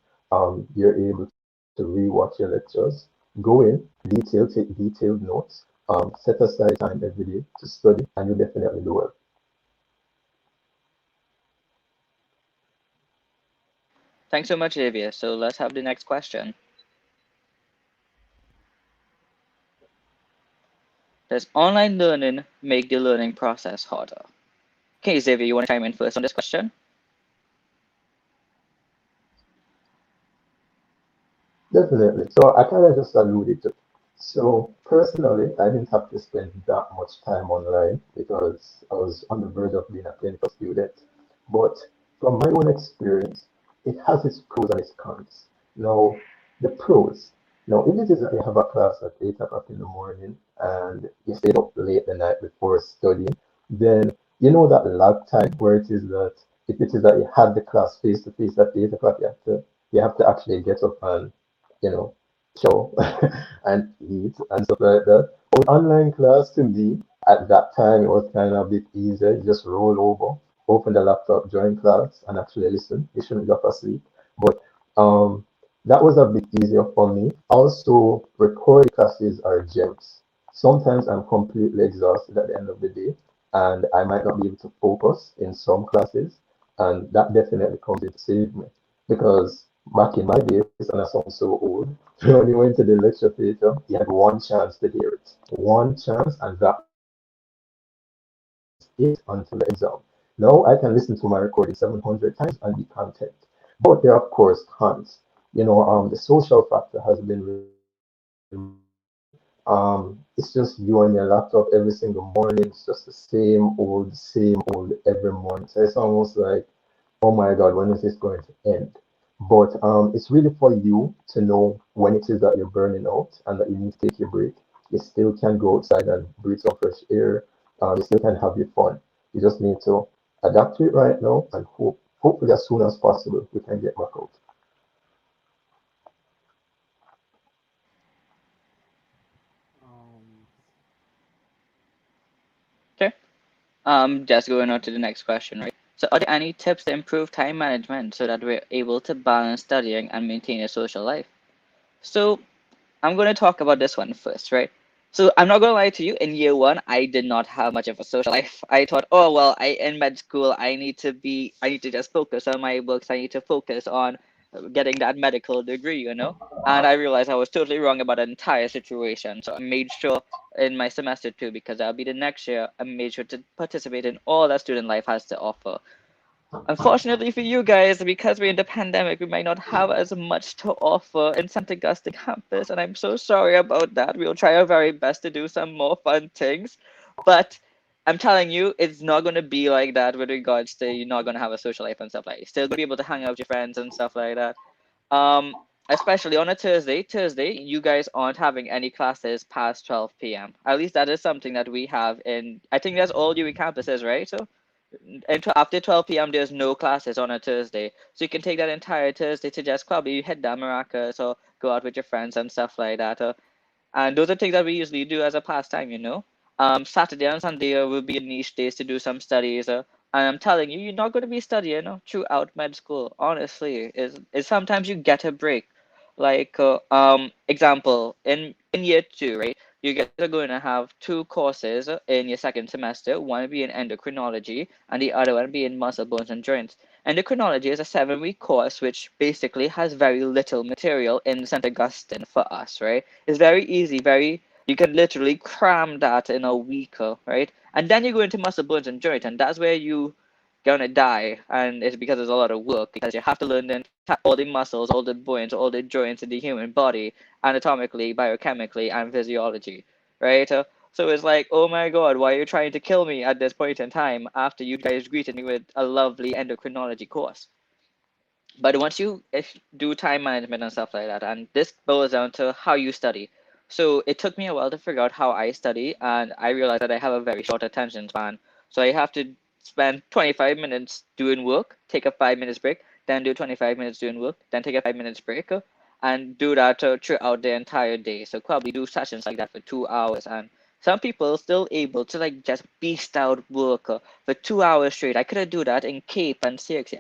You're able to rewatch your lectures, go in, take detailed notes, set aside time every day to study, and you definitely do well. Thanks so much, Xavier. So let's have the next question. Does online learning make the learning process harder? Okay, Xavier, you want to chime in first on this question? Definitely. So I kind of just alluded to. So personally, I didn't have to spend that much time online because I was on the verge of being a clinical student. But from my own experience, it has its pros and its cons. Now, the pros. Now, if it is that you have a class at 8 o'clock in the morning and you stayed up late the night before studying, then you know that lag time where it is that if it is that you had the class face to face at 8 o'clock, you have to actually get up and you know, show and eat and stuff like that. But online class to me at that time it was kind of a bit easier. You just roll over, open the laptop, join class, and actually listen. You shouldn't drop asleep. But um, that was a bit easier for me. Also, recorded classes are gems. Sometimes I'm completely exhausted at the end of the day, and I might not be able to focus in some classes, and that definitely comes in to save me. Because back in my days, and I sound so old, when you went to the lecture theatre, you had one chance to hear it. One chance, and that was it until the exam. Now I can listen to my recording 700 times and be content. But there are, of course, cons. The social factor has been removed. It's just you and your laptop every single morning. It's just the same old every morning. So it's almost like, oh my God, when is this going to end? But it's really for you to know when it is that you're burning out and that you need to take your break. You still can go outside and breathe some fresh air. You still can have your fun. You just need to adapt to it right now and hopefully as soon as possible we can get back out. Um, Okay. Just going on to the next question, right? So, are there any tips to improve time management so that we're able to balance studying and maintain a social life? So, I'm going to talk about this one first, right? So I'm not going to lie to you. In year one, I did not have much of a social life. I thought, oh well, I in med school, I need to just focus on my books. I need to focus on getting that medical degree, you know. And I realized I was totally wrong about the entire situation. So I made sure in my semester two, because that'll be the next year, I made sure to participate in all that student life has to offer. Unfortunately for you guys, because we're in the pandemic, we might not have as much to offer in St. Augustine campus, and I'm so sorry about that. We'll try our very best to do some more fun things, but I'm telling you, it's not going to be like that with regards to you're not going to have a social life and stuff like that. You're still going to be able to hang out with your friends and stuff like that. Um, Especially on a Thursday, you guys aren't having any classes past 12 p.m. At least that is something that we have in, I think that's all UWI campuses, right? So after 12 p.m. there's no classes on a Thursday, so you can take that entire Thursday to just probably head down Maracas or go out with your friends and stuff like that. And those are things that we usually do as a pastime, you know. Saturday and Sunday will be niche days to do some studies. And I'm telling you, you're not going to be studying throughout med school. Honestly, is sometimes you get a break. Like example, in year two, right? You guys are going to have two courses in your second semester. One being endocrinology, and the other one being muscle, bones, and joints. Endocrinology is a 7-week course which basically has very little material in St. Augustine for us, right? It's very easy, you can literally cram that in a week, right? And then you go into muscle, bones, and joint, and that's where you gonna die. And it's because there's a lot of work, because you have to learn all the muscles, all the bones, all the joints in the human body, anatomically, biochemically, and physiology, right? So it's like, oh my God, why are you trying to kill me at this point in time after you guys greeted me with a lovely endocrinology course? But once you do time management and stuff like that, and this boils down to how you study. So it took me a while to figure out how I study, and I realized that I have a very short attention span. So I have to spend 25 minutes doing work, take a 5 minutes break, then do 25 minutes doing work, then take a 5 minutes break, and do that throughout the entire day. So probably do sessions like that for 2 hours. And some people still able to like just beast out work for 2 hours straight. I couldn't do that in Cape and CXC.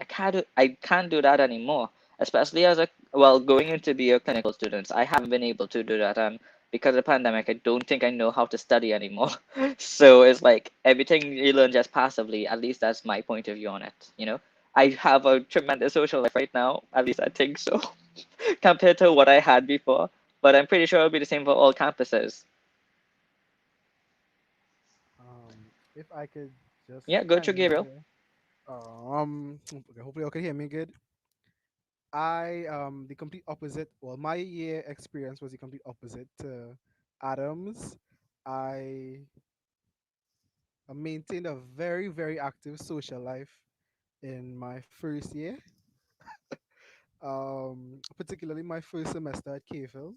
I can't do that anymore. Especially as a going into be a clinical student. I haven't been able to do that, and because of the pandemic, I don't think I know how to study anymore. So it's like everything you learn just passively. At least that's my point of view on it. You know, I have a tremendous social life right now. At least I think so, compared to what I had before. But I'm pretty sure it'll be the same for all campuses. if I could just Yeah, go to chime in Gabriel. here. Okay, hopefully you can hear me good. I the complete opposite. Well, my year experience was the complete opposite to Adams. I maintained a very active social life in my first year. Particularly my first semester at KFL.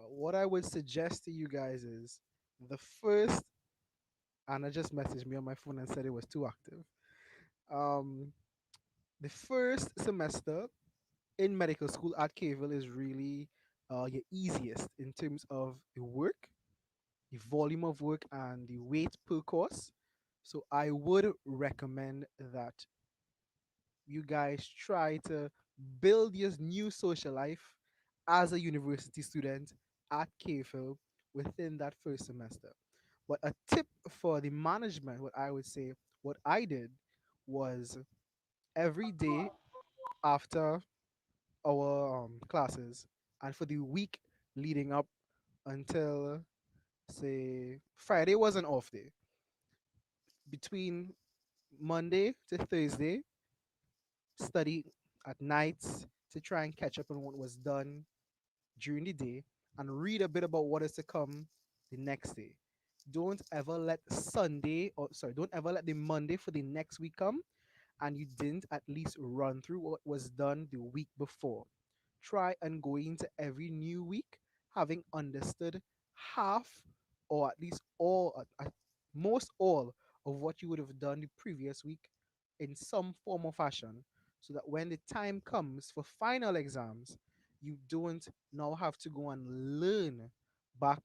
What I would suggest to you guys is the first, and I just messaged me on my phone and said it was too active. Um, the first semester in medical school at KFL is really your easiest in terms of the work, the volume of work, and the weight per course. So I would recommend that you guys try to build your new social life as a university student at KFIL within that first semester. But a tip for the management, what I would say, what I did was every day after our classes and for the week leading up until say Friday was an off day. Between Monday to Thursday, study at nights to try and catch up on what was done during the day and read a bit about what is to come the next day. Don't ever let don't ever let the Monday for the next week come and you didn't at least run through what was done the week before. Try and go into every new week having understood half or at least all, at most all of what you would have done the previous week in some form or fashion, so that when the time comes for final exams, you don't now have to go and learn back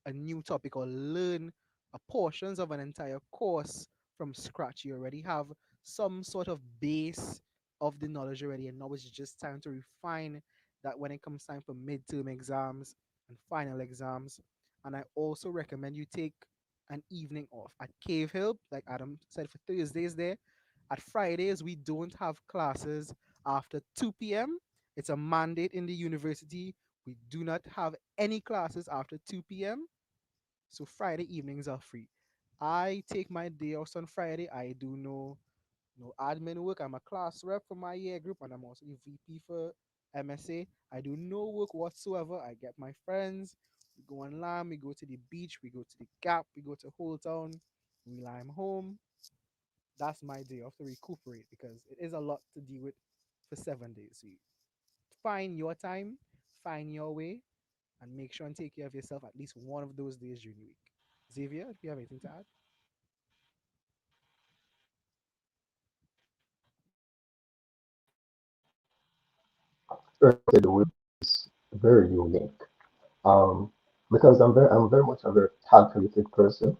a new topic or learn a portions of an entire course from scratch. You already have some sort of base of the knowledge already, and now it's just time to refine that when it comes time for midterm exams and final exams. And I also recommend you take an evening off at Cave Hill, like Adam said, for Thursdays there. At Fridays, we don't have classes after 2 p.m. It's a mandate in the university. We do not have any classes after 2 p.m. So Friday evenings are free. I take my day off on Friday. I do no admin work. I'm a class rep for my year group, and I'm also the VP for MSA. I do no work whatsoever. I get my friends. We go on land. We go to the beach. We go to the Gap. We go to Whole Town. We lime home. That's my day off to recuperate because it is a lot to deal with for 7 days. So you find your time, find your way, and make sure and take care of yourself at least one of those days during the week. Xavier, do you have anything to add? The way is very unique. Um, because I'm very much a very calculated person,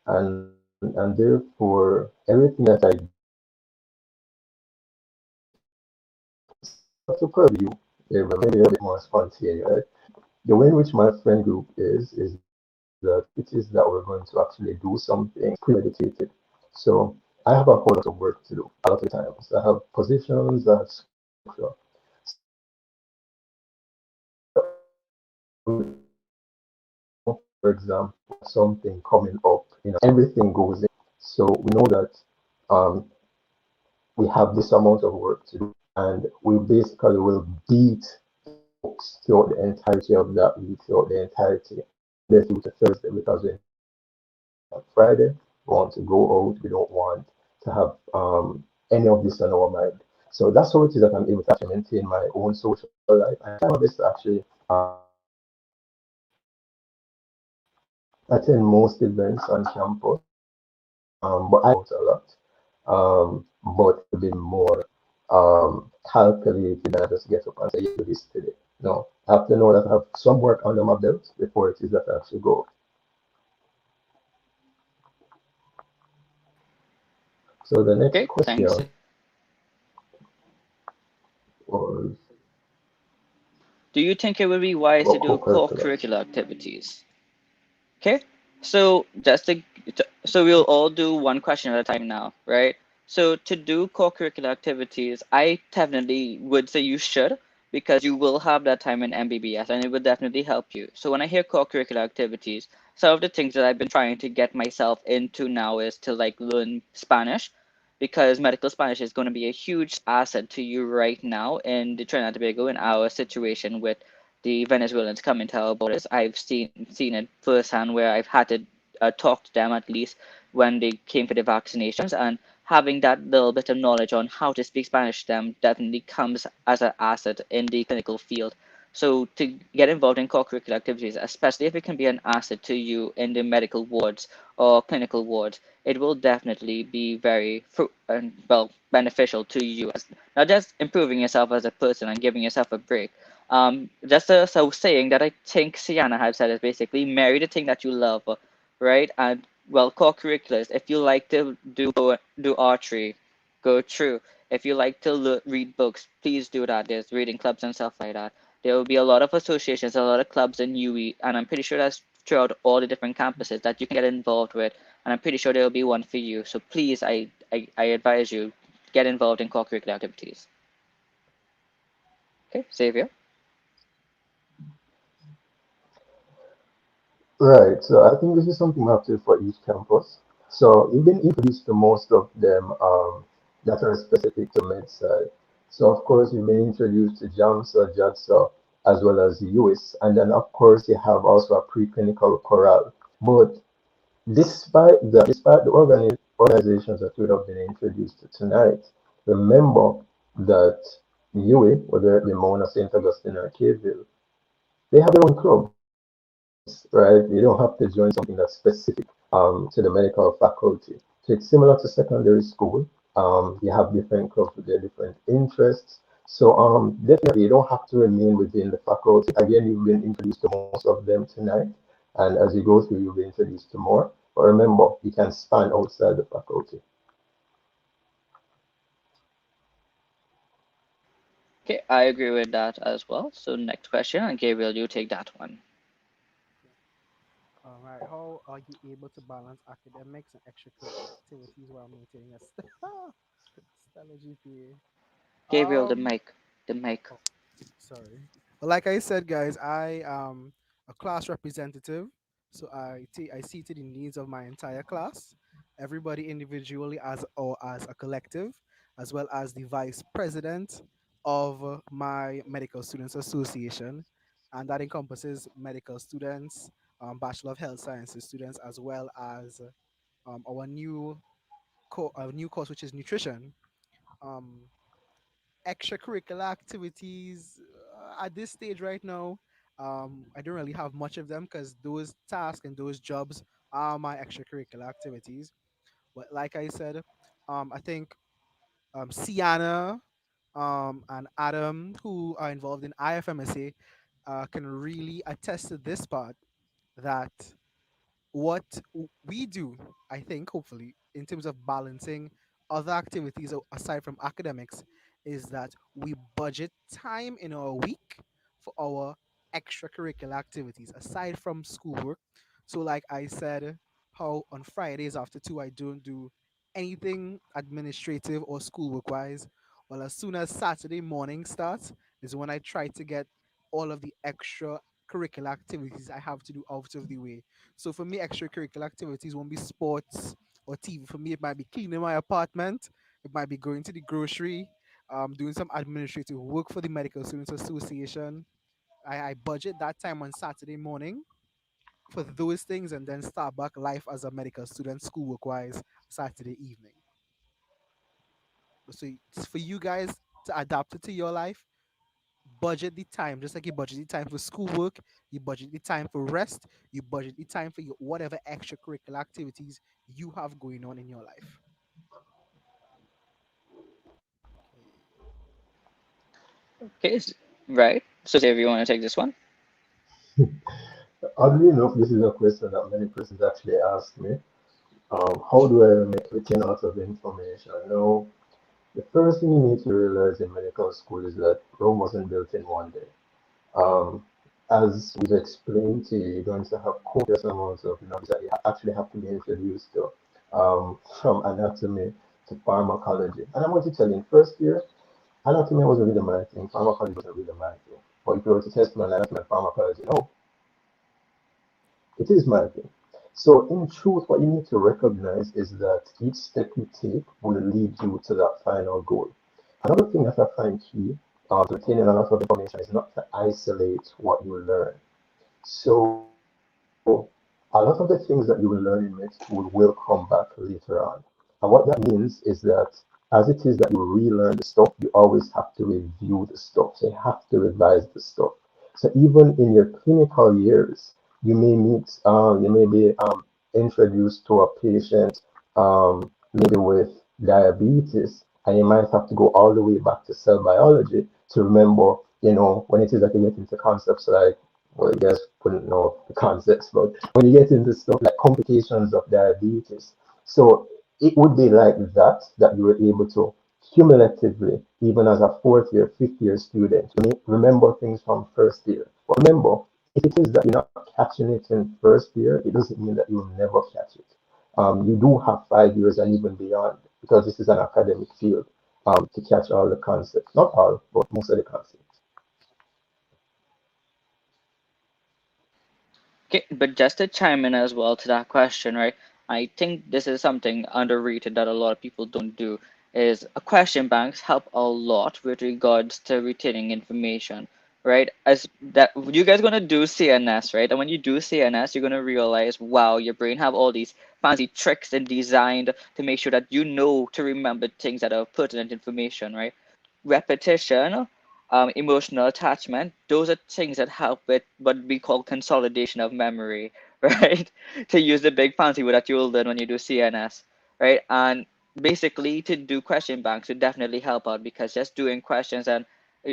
and therefore everything that I to purview, it will maybe a bit more spontaneous. Right? The way in which my friend group is that it is that we're going to actually do something premeditated. So I have a whole lot of work to do a lot of times. I have positions that structure. For example, something coming up, everything goes in. So we know that um, we have this amount of work to do, and we basically will beat books throughout the entirety of that week, throughout the entirety. Let's do to Thursday because we on Friday, we want to go out, we don't want to have any of this on our mind. So that's how it is that I'm able to actually maintain my own social life. I try my best to actually attend most events on campus, but I out a lot. But to be more calculated than I just get up and say, yeah, do this today. No, I have to know that I have some work under my belt before it is that I actually go. So the next Okay, question thanks. was Do you think it would be wise to about do co-curricular. co-curricular activities? Okay, so so we'll all do one question at a time now, right? So to do co-curricular activities, I definitely would say you should because you will have that time in MBBS and it would definitely help you. So when I hear co-curricular activities, some of the things that I've been trying to get myself into now is to like learn Spanish because medical Spanish is going to be a huge asset to you right now in the Trinidad and Tobago in our situation with the Venezuelans coming to our borders. I've seen it firsthand where I've had to talk to them at least when they came for the vaccinations, and having that little bit of knowledge on how to speak Spanish to them definitely comes as an asset in the clinical field So to get involved in co-curricular activities, especially if it can be an asset to you in the medical wards or clinical wards, it will definitely be very beneficial to you, as not just improving yourself as a person and giving yourself a break. Just a saying that I think Sienna has said is basically marry the thing that you love, right? And well, co-curriculars, if you like to do archery, go through. If you like to read books, please do that. There's reading clubs and stuff like that. There will be a lot of associations, a lot of clubs in UE, and I'm pretty sure that's throughout all the different campuses that you can get involved with. And I'm pretty sure there will be one for you. So please, I advise you, get involved in co-curricular activities. Okay, Xavier? Right. So I think this is something active for each campus. So you've been introduced to most of them that are specific to MedSci. So of course you've been introduced to JAMSA, JADSA, as well as US, and then of course you have also a preclinical chorale. But despite the organizations that we have been introduced to tonight, remember that UE, whether it be Mona, St. Augustine, or Caveville, they have their own clubs, right? You don't have to join something that's specific to the medical faculty. So it's similar to secondary school. You have different clubs with their different interests. So definitely you don't have to remain within the faculty. Again, you've been introduced to most of them tonight. And as you go through, you'll be introduced to more. But remember, you can span outside the faculty. Okay, I agree with that as well. So next question, and Gabriel, you take that one. All right. How are you able to balance academics and extracurricular activities while maintaining a stellar GPA? Gabriel, the mic, the mic. Oh, sorry. Well, like I said, guys, I am a class representative, so I see to the needs of my entire class, everybody individually as or as a collective, as well as the vice president of my medical students association, and that encompasses medical students, Bachelor of Health Sciences students, as well as our new course, which is nutrition. Um, Extracurricular activities at this stage right now, I don't really have much of them because those tasks and those jobs are my extracurricular activities. But like I said, I think Sienna and Adam, who are involved in IFMSA, can really attest to this part, that what we do, I think, hopefully, in terms of balancing other activities aside from academics, is that we budget time in our week for our extracurricular activities aside from schoolwork. So, like I said, how on Fridays after 2, I don't do anything administrative or schoolwork wise. Well, as soon as Saturday morning starts, is when I try to get all of the extra curricular activities I have to do out of the way. So for me, extracurricular activities won't be sports or TV. For me, it might be cleaning my apartment. It might be going to the grocery, doing some administrative work for the Medical Students Association. I budget that time on Saturday morning for those things, and then start back life as a medical student, schoolwork wise, Saturday evening. So it's for you guys to adapt it to your life. Budget the time, just like you budget the time for schoolwork, you budget the time for rest, you budget the time for your whatever extracurricular activities you have going on in your life. Okay, right. So Xavier, you want to take this one? Oddly enough, this is a question that many persons actually ask me. How do I make retain a lot of information? Now, the first thing you need to realize in medical school is that Rome wasn't built in one day. Um, as we've explained to you, you're going to have copious amounts of knowledge that you actually have to be introduced to, from anatomy to pharmacology. And I'm going to tell you, in first year, anatomy wasn't really my thing, pharmacology wasn't really my thing. But if you were to test my anatomy and pharmacology, no, it is my thing. So in truth, what you need to recognize is that each step you take will lead you to that final goal. Another thing that I find key to retaining a lot of information is not to isolate what you learn. So a lot of the things that you will learn in med school will come back later on. And what that means is that as it is that you relearn the stuff, you always have to review the stuff. So you have to revise the stuff. So even in your clinical years, you may meet, you may be introduced to a patient maybe with diabetes, and you might have to go all the way back to cell biology to remember, when it is that you get into concepts like, well, you guys wouldn't know the concepts, but when you get into stuff like complications of diabetes, so it would be like that you were able to cumulatively, even as a fourth year, fifth year student, you may remember things from first year. But remember, if it is that you're not catching it in first year, it doesn't mean that you'll never catch it. You do have 5 years and even beyond, because this is an academic field, to catch all the concepts. Not all, but most of the concepts. Okay, but just to chime in as well to that question, right? I think this is something underrated that a lot of people don't do is question banks help a lot with regards to retaining information, right? As that you guys gonna do CNS, right? And when you do CNS, you're gonna realize, wow, your brain have all these fancy tricks and designed to make sure that you know to remember things that are pertinent information, right? Repetition, emotional attachment, those are things that help with what we call consolidation of memory, right? To use the big fancy word that you'll learn when you do CNS, right? And basically, to do question banks would definitely help out because just doing questions and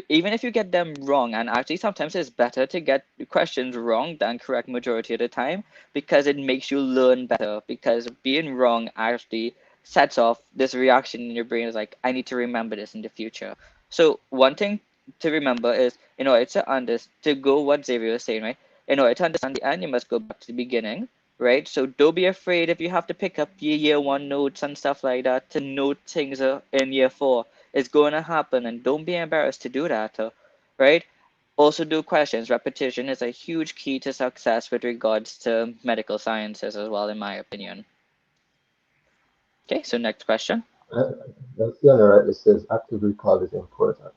even if you get them wrong, and actually sometimes it's better to get the questions wrong than correct majority of the time because it makes you learn better because being wrong actually sets off this reaction in your brain is like, I need to remember this in the future. So one thing to remember is, it's to go what Xavier was saying, right? It's to understand the end, you must go back to the beginning, right? So don't be afraid if you have to pick up your year one notes and stuff like that to note things in year four. It's going to happen, and don't be embarrassed to do that, right? Also do questions. Repetition is a huge key to success with regards to medical sciences as well, in my opinion. Okay, so next question. That's the other right. It says active recall is important.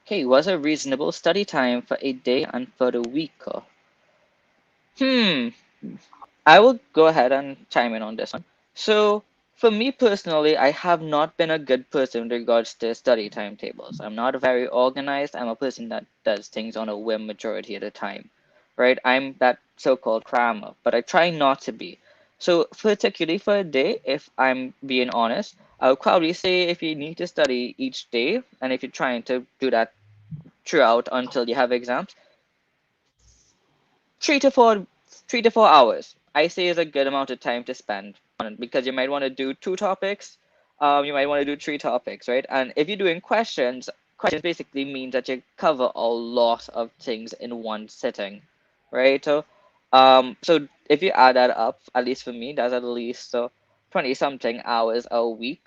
Okay, what's a reasonable study time for a day and for the week? Hmm, I will go ahead and chime in on this one. So, for me personally, I have not been a good person in regards to study timetables. I'm not very organized. I'm a person that does things on a whim majority of the time, right? I'm that so-called crammer, but I try not to be. So, particularly for a day, if I'm being honest, I would probably say if you need to study each day, and if you're trying to do that throughout until you have exams, 3 to 4 3 to 4 hours I say is a good amount of time to spend on it because you might want to do two topics, you might want to do three topics, right? And if you're doing questions basically means that you cover a lot of things in one sitting, right? So if you add that up, at least for me, that's at least 20 something hours a week,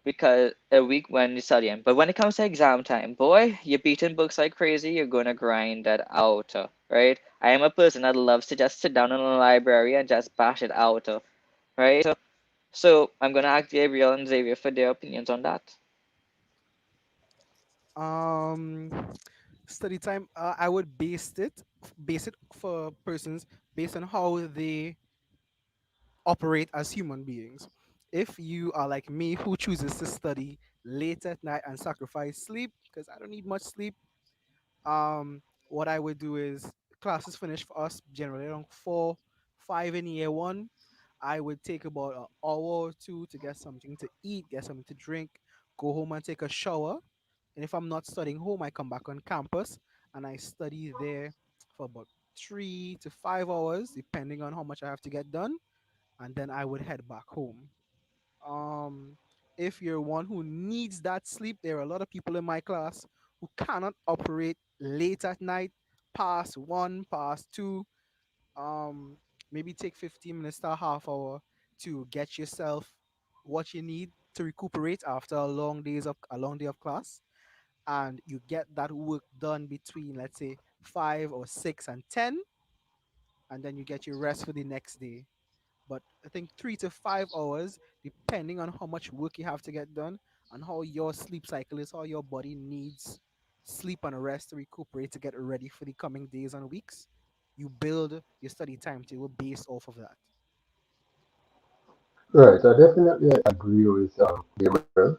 because a week when you're studying. But when it comes to exam time, boy, you're beating books like crazy. You're gonna grind that out, right? I am a person that loves to just sit down in a library and just bash it out, right? So I'm gonna ask Gabriel and Xavier for their opinions on that. Um, Study time. I would base it for persons based on how they operate as human beings. If you are like me, who chooses to study late at night and sacrifice sleep, because I don't need much sleep, what I would do is classes finish for us generally around 4, 5 in year one. I would take about an hour or two to get something to eat, get something to drink, go home and take a shower. And if I'm not studying home, I come back on campus and I study there for about 3 to 5 hours, depending on how much I have to get done. And then I would head back home. Um, if you're one who needs that sleep, there are a lot of people in my class who cannot operate late at night, past one, past two. Um, Maybe take 15 minutes to a half hour to get yourself what you need to recuperate after a long day of class, and you get that work done between, let's say, 5 or 6 and 10, and then you get your rest for the next day. But I think 3 to 5 hours, depending on how much work you have to get done and how your sleep cycle is, how your body needs sleep and rest to recuperate to get ready for the coming days and weeks. You build your study timetable based off of that. Right, I definitely agree with Gabriel.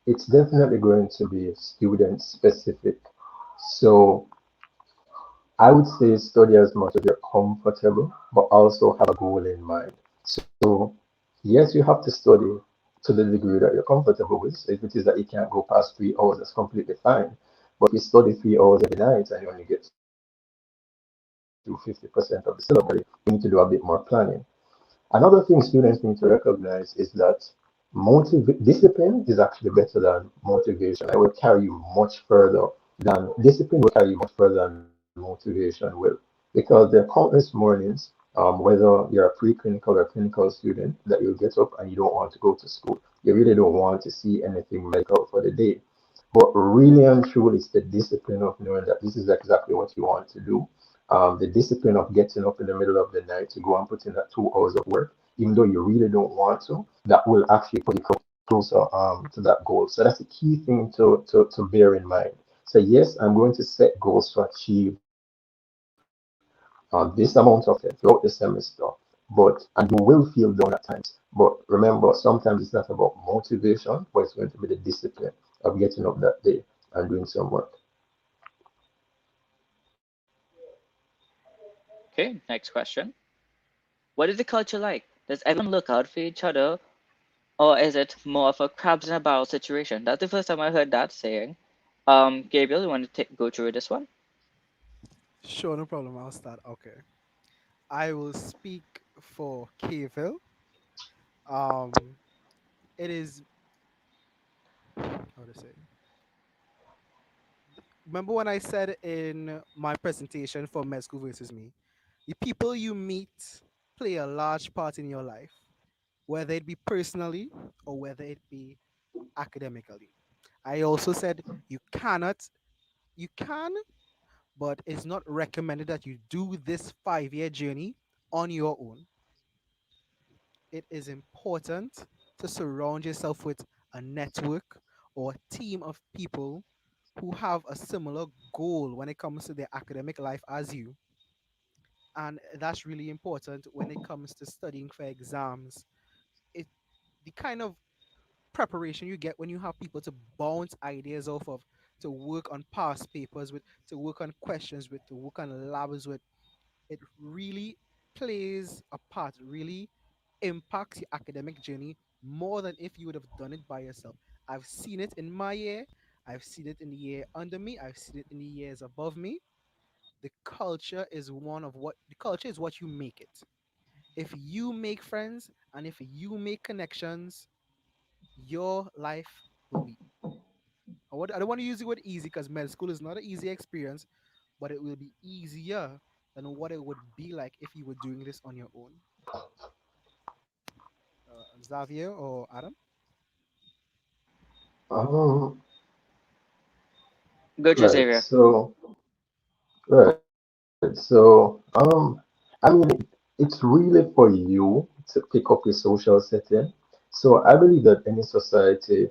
It's definitely going to be student specific. So I would say study as much as you're comfortable, but also have a goal in mind. So, yes, you have to study to the degree that you're comfortable with. So if it is that you can't go past 3 hours, that's completely fine. But if you study 3 hours every night and you only get through 50% of the syllabus, you need to do a bit more planning. Another thing students need to recognize is that discipline is actually better than motivation. It will carry you much further discipline will carry you much further than motivation will. Because there are countless mornings, whether you're a preclinical or clinical student, that you'll get up and you don't want to go to school. You really don't want to see anything medical for the day. But really and truly, it's the discipline of knowing that this is exactly what you want to do. The discipline of getting up in the middle of the night to go and put in that 2 hours of work, even though you really don't want to, that will actually put you closer to that goal. So that's a key thing to bear in mind. So yes, I'm going to set goals to achieve this amount of it throughout the semester, and you will feel down at times. But remember, sometimes it's not about motivation, but it's going to be the discipline of getting up that day and doing some work. Okay, next question. What is the culture like? Does everyone look out for each other, or is it more of a crabs in a barrel situation? That's the first time I heard that saying. Gabriel, you want to go through this one? Sure, no problem. I'll start. Okay. I will speak for Keville. Um, it is how to say. Remember when I said in my presentation for MedSkool versus me, the people you meet play a large part in your life, whether it be personally or whether it be academically. I also said you can, but it's not recommended that you do this 5 year journey on your own. It is important to surround yourself with a network or a team of people who have a similar goal when it comes to their academic life as you. And that's really important when it comes to studying for exams. It the kind of preparation you get when you have people to bounce ideas off of, to work on past papers with, to work on questions with, to work on labs with, it really plays a part, really impacts your academic journey more than if you would have done it by yourself. I've seen it in my year, I've seen it in the year under me, I've seen it in the years above me. The culture is what you make it. If you make friends and if you make connections, your life will be. I don't want to use the word easy because med school is not an easy experience, but it will be easier than what it would be like if you were doing this on your own. Xavier or Adam? Um, Go through right. Xavier. So, I mean, it's really for you to pick up your social setting. So I believe that any society,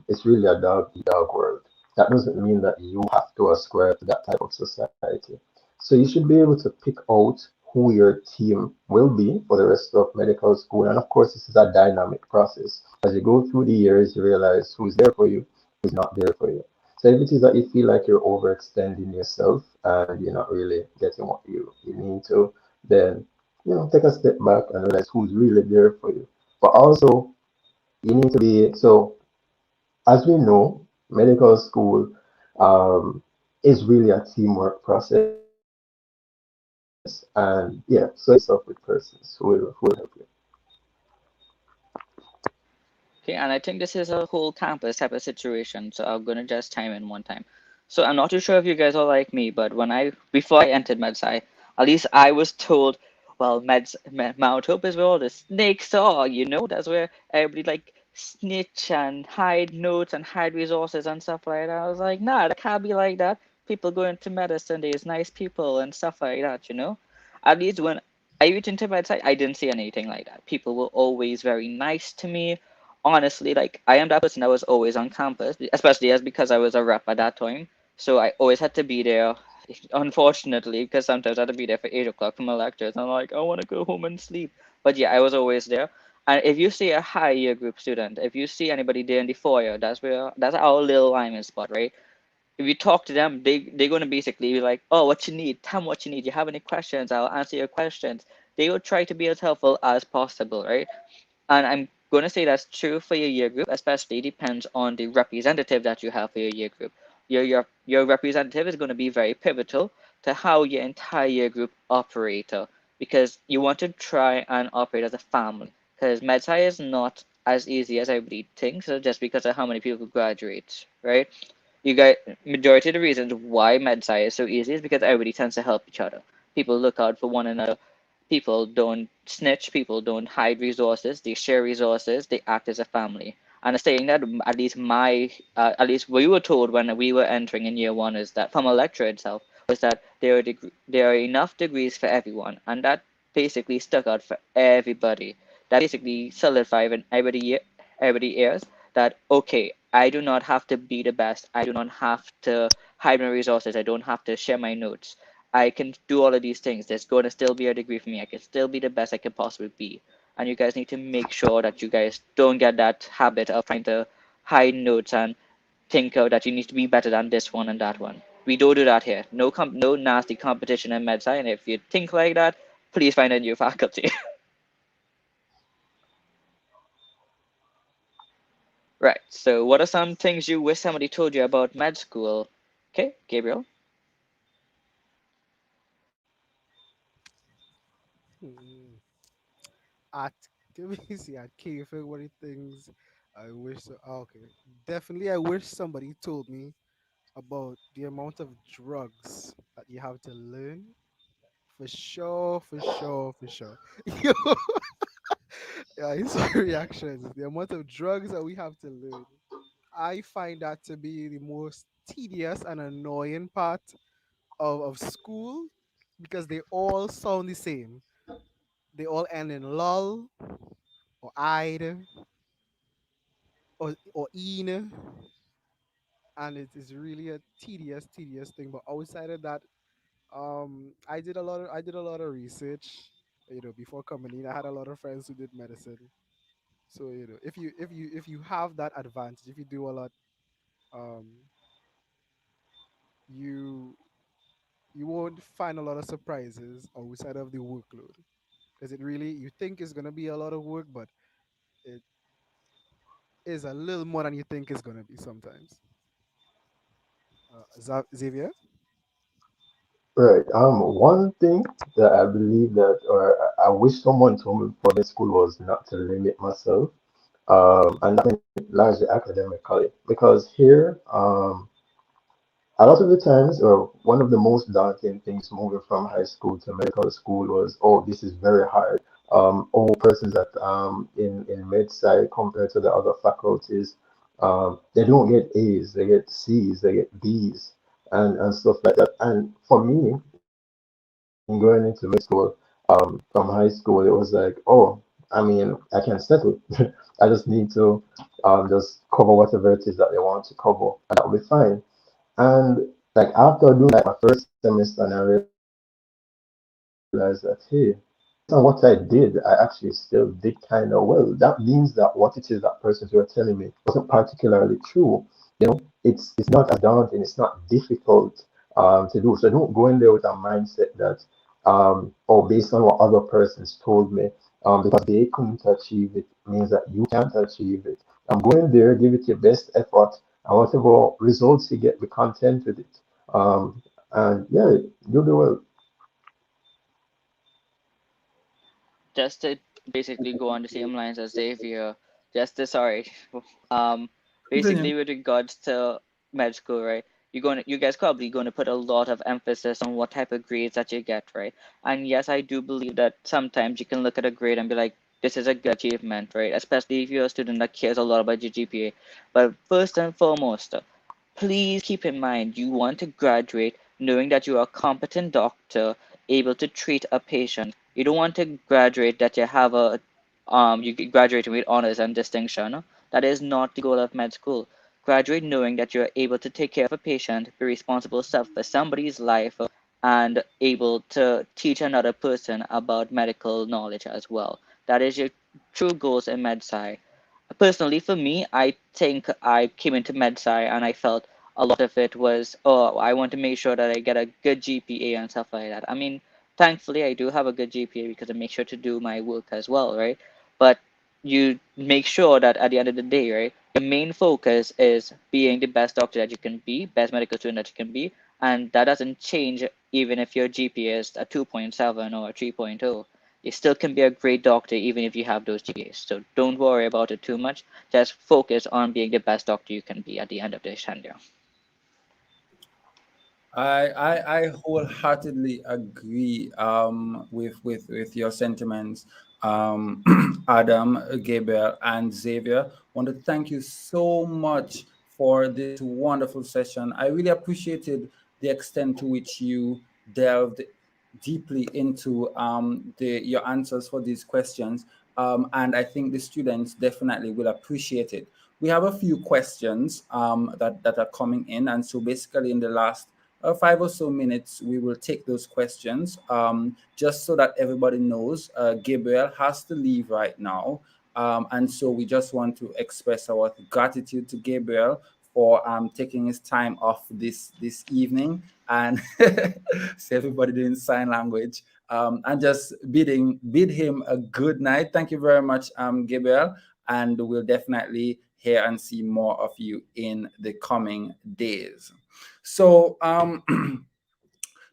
is really a dog world. That doesn't mean that you have to ascribe to that type of society. So you should be able to pick out who your team will be for the rest of medical school. And of course, this is a dynamic process. As you go through the years, you realize who's there for you, who's not there for you. So if it is that you feel like you're overextending yourself and you're not really getting what you need to, then take a step back and realize who's really there for you. But also you need to be so as we know, medical school um, is really a teamwork process, and yeah, so you need to surround yourself with persons who will help you. Okay, and I think this is a whole campus type of situation, so I'm gonna just chime in one time. So I'm not too sure if you guys are like me, but before I entered MedSci, at least I was told, well, Mount Hope is where all the snakes are, that's where everybody like snitch and hide notes and hide resources and stuff like that. I was like, nah, that can't be like that. People go into medicine, there's nice people and stuff like that. At least when I reached into MedSci, I didn't see anything like that. People were always very nice to me. Honestly, like I am that person that was always on campus, especially as because I was a rep at that time. So I always had to be there, unfortunately, because sometimes I had to be there for 8 o'clock for my lectures. And I'm like, I want to go home and sleep. But yeah, I was always there. And if you see a high year group student, if you see anybody there in the foyer, that's our little alignment spot, right? If you talk to them, they're gonna basically be like, oh, what you need, tell me what you need. You have any questions? I'll answer your questions. They will try to be as helpful as possible, right? And I'm going to say that's true for your year group, especially depends on the representative that you have for your year group. Your representative is going to be very pivotal to how your entire year group operates, because you want to try and operate as a family. Because MedSci is not as easy as everybody thinks, just because of how many people graduate, right? You got majority of the reasons why MedSci is so easy is because everybody tends to help each other. People look out for one another. People don't snitch, people don't hide resources, they share resources, they act as a family. And a saying that at least we were told when we were entering in year one is that from a lecturer itself was that there are enough degrees for everyone, and that basically stuck out for everybody. That basically solidified in everybody ears that okay, I do not have to be the best, I do not have to hide my resources, I don't have to share my notes. I can do all of these things. There's going to still be a degree for me. I can still be the best I can possibly be. And you guys need to make sure that you guys don't get that habit of trying to hide notes and think that you need to be better than this one and that one. We don't do that here. No nasty competition in MedSci. And if you think like that, please find a new faculty. Right. So what are some things you wish somebody told you about med school? Okay, Gabriel. Hmm. At Let me see at KFA what are things I wish okay. Definitely I wish somebody told me about the amount of drugs that you have to learn. For sure, for sure, for sure. Yo, yeah, I saw reactions. The amount of drugs that we have to learn. I find that to be the most tedious and annoying part of school because they all sound the same. They all end in lol or ide or een, and it is really a tedious thing. But outside of that, I did a lot of research. Before coming in, I had a lot of friends who did medicine. So if you have that advantage, if you do a lot, um, you you won't find a lot of surprises outside of the workload because it really you think it's gonna be a lot of work, but it is a little more than you think it's gonna be sometimes. Xavier. Right. One thing that I believe that, or I wish someone told me before the school was not to limit myself. And that meant largely academically, because here, a lot of the times, or one of the most daunting things moving from high school to medical school was, oh, this is very hard. All persons that in med sci compared to the other faculties, they don't get A's, they get C's, they get B's, and stuff like that. And for me, in going into med school, from high school, it was like, oh, I mean, I can settle. I just need to just cover whatever it is that they want to cover, and that'll be fine. And like after doing like my first semester, and I realized that hey, based on what I did, I actually still did kind of well. That means that what it is that persons were telling me wasn't particularly true. It's not as daunting, it's not difficult to do. So don't go in there with a mindset that or based on what other persons told me, because they couldn't achieve it means that you can't achieve it. Go in there, give it your best effort, and whatever results you get, be content with it. And yeah, you'll do well. Just to basically go on the same lines as Xavier, just to sorry, um, Continue. basically with regards to med school, right? You guys probably gonna put a lot of emphasis on what type of grades that you get, right? And yes, I do believe that sometimes you can look at a grade and be like, this is a good achievement, right? Especially if you're a student that cares a lot about your GPA. But first and foremost, please keep in mind you want to graduate knowing that you are a competent doctor able to treat a patient. You don't want to graduate that you have a you graduating with honors and distinction. That is not the goal of med school. Graduate knowing that you're able to take care of a patient, be responsible self for somebody's life, and able to teach another person about medical knowledge as well. That is your true goals in MedSci. Personally, for me, I think I came into MedSci and I felt a lot of it was, oh, I want to make sure that I get a good GPA and stuff like that. I mean, thankfully, I do have a good GPA because I make sure to do my work as well, right? But you make sure that at the end of the day, right, your main focus is being the best doctor that you can be, best medical student that you can be, and that doesn't change even if your GPA is a 2.7 or a 3.0. You still can be a great doctor even if you have those GPAs. So don't worry about it too much. Just focus on being the best doctor you can be at the end of this tenure. I wholeheartedly agree with your sentiments, Adam, Gabriel, and Xavier. Want to thank you so much for this wonderful session. I really appreciated the extent to which you delved deeply into your answers for these questions, and I think the students definitely will appreciate it. We have a few questions that are coming in, and so basically in the last 5 or so minutes, we will take those questions. Just so that everybody knows, Gabriel has to leave right now. And so we just want to express our gratitude to Gabriel for taking his time off this evening, and see everybody doing sign language, and just bid him a good night. Thank you very much, Gabriel, and we'll definitely hear and see more of you in the coming days. So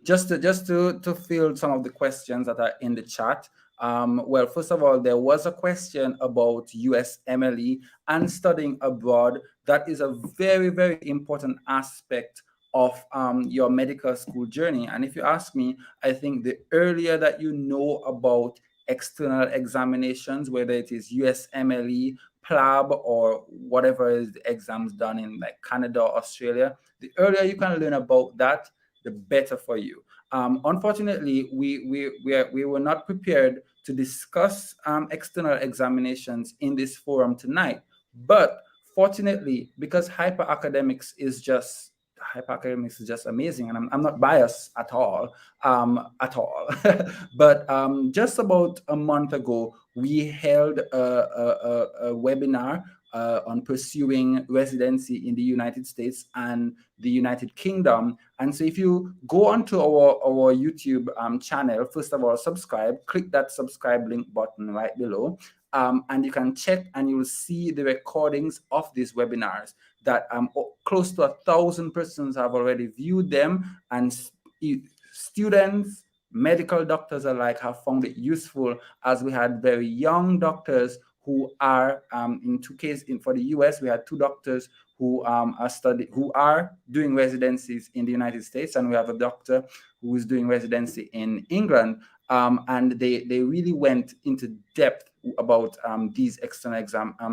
just to field some of the questions that are in the chat. Well, first of all, there was a question about USMLE and studying abroad. That is a very, very important aspect of your medical school journey. And if you ask me, I think the earlier that you know about external examinations, whether it is USMLE, PLAB, or whatever is the exams done in like Canada or Australia, the earlier you can learn about that, the better for you. Unfortunately, we were not prepared to discuss external examinations in this forum tonight. But fortunately, because hyperacademics is just amazing, and I'm not biased at all, but just about a month ago, we held a webinar on pursuing residency in the United States and the United Kingdom. And so if you go onto our YouTube channel, first of all, subscribe, click that subscribe link button right below. And you can check and you'll see the recordings of these webinars that close to 1,000 persons have already viewed them, and students, medical doctors alike have found it useful, as we had very young doctors who are in two cases. For the US, we had two doctors who are doing residencies in the United States, and we have a doctor who is doing residency in England. And they really went into depth about these external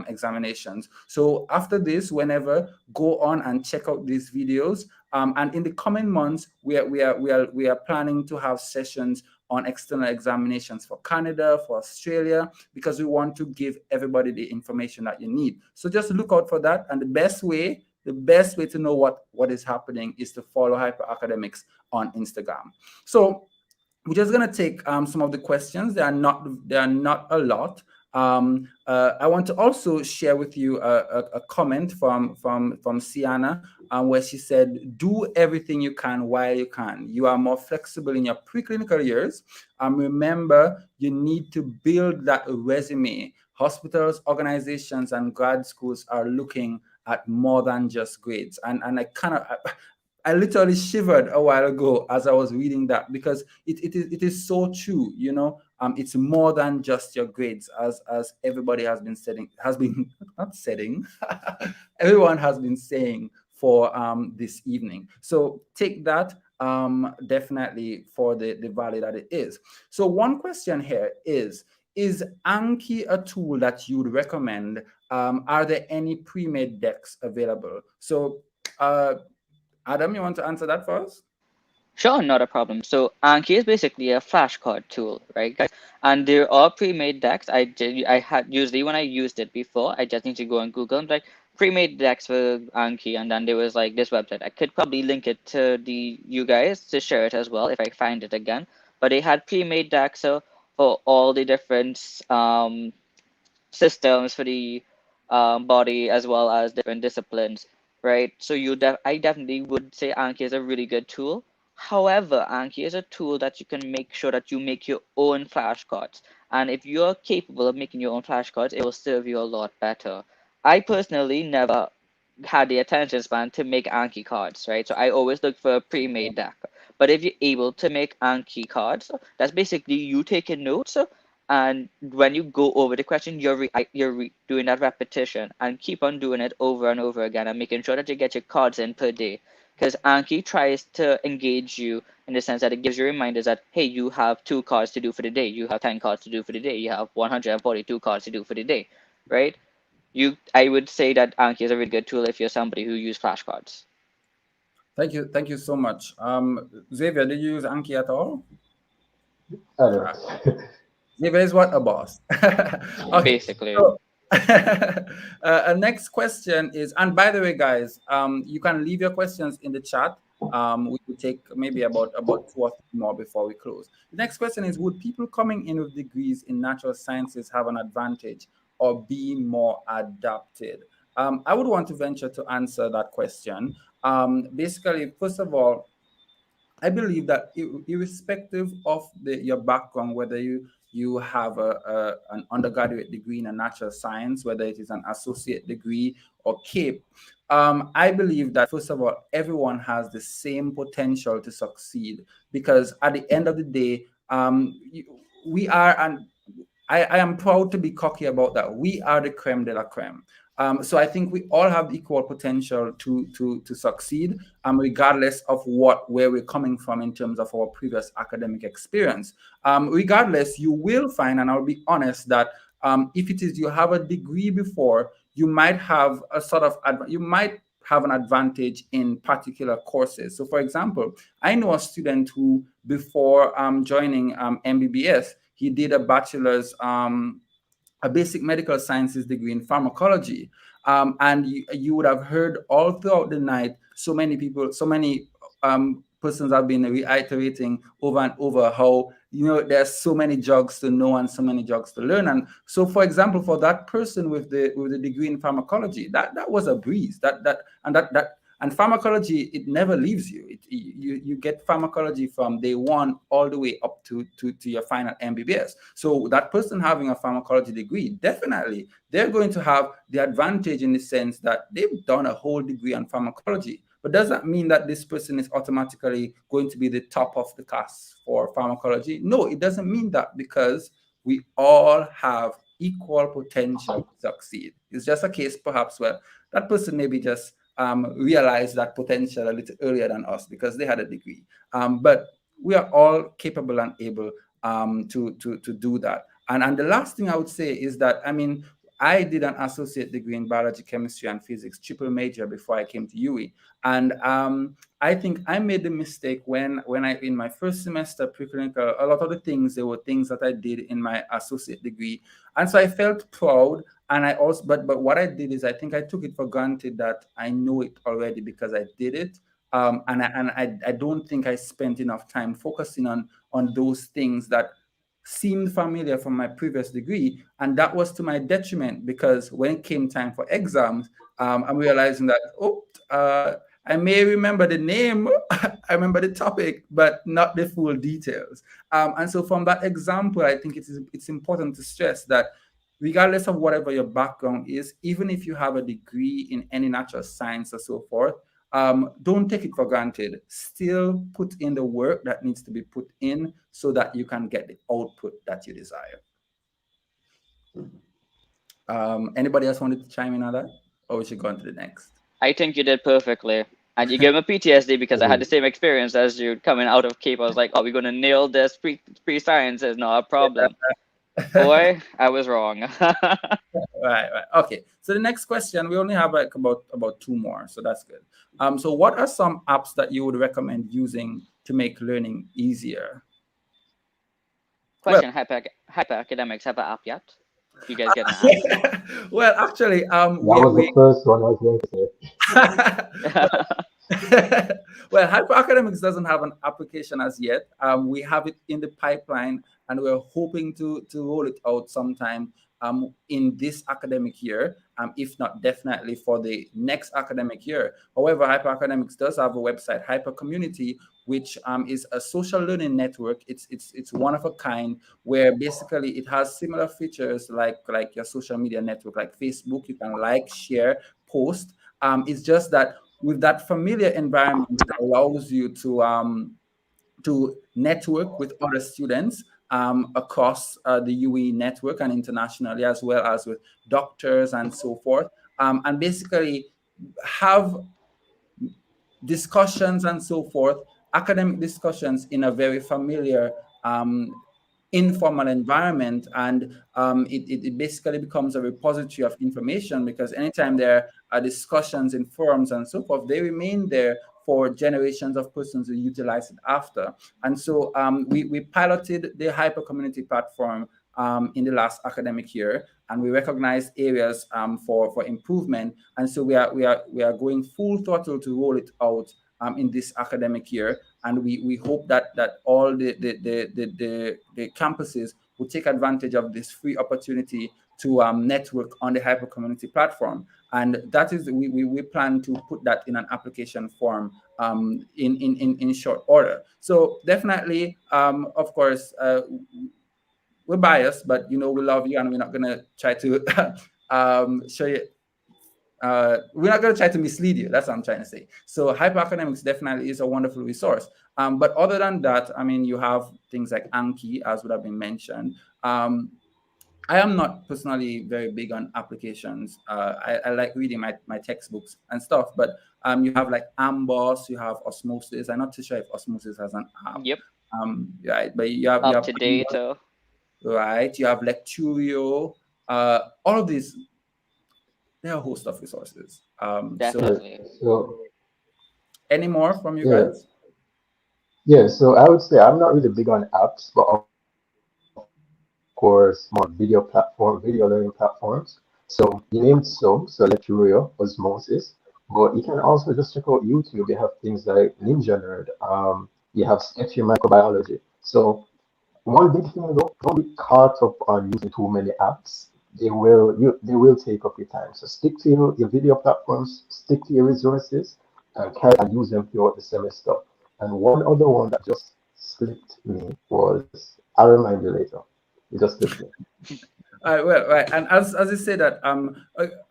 examinations. So after this, whenever, go on and check out these videos. And in the coming months, we are planning to have sessions on external examinations for Canada, for Australia, because we want to give everybody the information that you need. So just look out for that. And the best way to know what is happening is to follow HyperAcademics on Instagram. So we're just gonna take some of the questions. They are not a lot. I want to also share with you a comment from Sienna, where she said, "Do everything you can while you can. You are more flexible in your preclinical years. Remember, you need to build that resume. Hospitals, organizations, and grad schools are looking at more than just grades." And I literally shivered a while ago as I was reading that, because it is so true. It's more than just your grades, as everybody everyone has been saying for this evening. So take that definitely for the value that it is. So one question here is Anki a tool that you would recommend? Are there any pre-made decks available? So Adam, you want to answer that for us? Sure, not a problem. So Anki is basically a flashcard tool, right, guys? And there are pre-made decks. I had usually when I used it before, I just need to go on Google and like pre-made decks for Anki, and then there was like this website. I could probably link it to you guys to share it as well if I find it again. But they had pre-made decks for all the different systems for the body as well as different disciplines, right? So I definitely would say Anki is a really good tool. However, Anki is a tool that you can make sure that you make your own flashcards. And if you're capable of making your own flashcards, it will serve you a lot better. I personally never had the attention span to make Anki cards, right? So I always look for a pre-made deck. But if you're able to make Anki cards, that's basically you taking notes, and when you go over the question, you're doing that repetition and keep on doing it over and over again and making sure that you get your cards in per day. Because Anki tries to engage you in the sense that it gives you reminders that, hey, you have 2 cards to do for the day, you have 10 cards to do for the day, you have 142 cards to do for the day, right? I would say that Anki is a really good tool if you're somebody who uses flashcards. Thank you so much. Xavier, did you use Anki at all? I don't. Xavier is what, a boss? Okay, basically. So, next question is, and by the way, guys, you can leave your questions in the chat. We will take maybe about 2 or 3 more before we close. The next question is, would people coming in with degrees in natural sciences have an advantage or be more adapted? I would want to venture to answer that question. Basically, first of all, I believe that irrespective of your background, whether you have an undergraduate degree in a natural science, whether it is an associate degree or CAPE, I believe that, first of all, everyone has the same potential to succeed, because at the end of the day, we are, and I am proud to be cocky about that, we are the creme de la creme. So I think we all have equal potential to succeed, regardless of where we're coming from in terms of our previous academic experience. Regardless, you will find, and I'll be honest, that if it is you have a degree before, you might have a sort of you might have an advantage in particular courses. So, for example, I know a student who, before joining MBBS, he did a bachelor's, a basic medical sciences degree in pharmacology. And you would have heard all throughout the night, so many persons have been reiterating over and over how, there's so many drugs to know and so many drugs to learn. And so, for example, for that person with the degree in pharmacology, that was a breeze. And pharmacology, it never leaves you. You get pharmacology from day one all the way up to your final MBBS. So that person having a pharmacology degree, definitely, they're going to have the advantage in the sense that they've done a whole degree on pharmacology. But does that mean that this person is automatically going to be the top of the class for pharmacology? No, it doesn't mean that, because we all have equal potential to succeed. It's just a case, perhaps, where that person maybe just realize that potential a little earlier than us because they had a degree. But we are all capable and able to do that. And the last thing I would say is that, I did an associate degree in biology, chemistry, and physics, triple major, before I came to UWI. And I think I made the mistake when I, in my first semester preclinical, a lot of the things, there were things that I did in my associate degree. And so I felt proud. And I also, but what I did is, I think I took it for granted that I know it already because I did it. And I don't think I spent enough time focusing on those things that seemed familiar from my previous degree. And that was to my detriment, because when it came time for exams, I'm realizing that, I may remember the name, I remember the topic, but not the full details. And so from that example, I think it's important to stress that regardless of whatever your background is, even if you have a degree in any natural science or so forth, don't take it for granted. Still put in the work that needs to be put in so that you can get the output that you desire. Anybody else wanted to chime in on that? Or we should go on to the next? I think you did perfectly. And you gave me PTSD because I had the same experience as you coming out of Cape. I was like, oh, we're going to nail this pre-science is not a problem. Boy, I was wrong. Right. Okay. So the next question, we only have like about 2 more, so that's good. So what are some apps that you would recommend using to make learning easier? Question: HyperAcademics have an app yet? You guys get an app? Well, actually, that was the first one I was going to say. Well, HyperAcademics doesn't have an application as yet. We have it in the pipeline, and we're hoping to roll it out sometime in this academic year, if not definitely for the next academic year. However, HyperAcademics does have a website, Hyper Community, which is a social learning network. It's one of a kind, where basically it has similar features like your social media network, like Facebook. You can like, share, post. It's just that with that familiar environment, it allows you to network with other students across the UE network and internationally, as well as with doctors and so forth, and basically have discussions and so forth, academic discussions in a very familiar, informal environment. And it basically becomes a repository of information, because anytime there are discussions in forums and so forth, they remain there for generations of persons who utilize it after. And so we piloted the Hyper Community platform in the last academic year, and we recognize areas for improvement. And so we are going full throttle to roll it out in this academic year. And we hope that all the campuses will take advantage of this free opportunity to network on the Hyper Community platform. And that is, we plan to put that in an application form in short order. So definitely, of course, we're biased, but we love you, and we're not gonna try to show you. We're not going to try to mislead you. That's what I'm trying to say. So HyperAcademics definitely is a wonderful resource. But other than that, I mean, you have things like Anki, as would have been mentioned. I am not personally very big on applications. I like reading my textbooks and stuff, but you have like Mbbs, you have Osmosis. I'm not too sure if Osmosis has an app. Yep. Right, but you have UpToDate. Right, you have Lecturio. All of these, there are a host of resources. Definitely. So any more from you yeah. guys? Yeah, so I would say I'm not really big on apps, but of course, more video learning platforms. So you named some, so Lecturio, Osmosis, but you can also just check out YouTube. You have things like Ninja Nerd. You have Sketchy Microbiology. So one big thing though, don't be caught up on using too many apps. They will take up your time. So stick to your video platforms, stick to your resources, and carry and use them throughout the semester. And one other one that just slipped me was, I'll remind you later. It just slipped me. Well, right, and as I say that,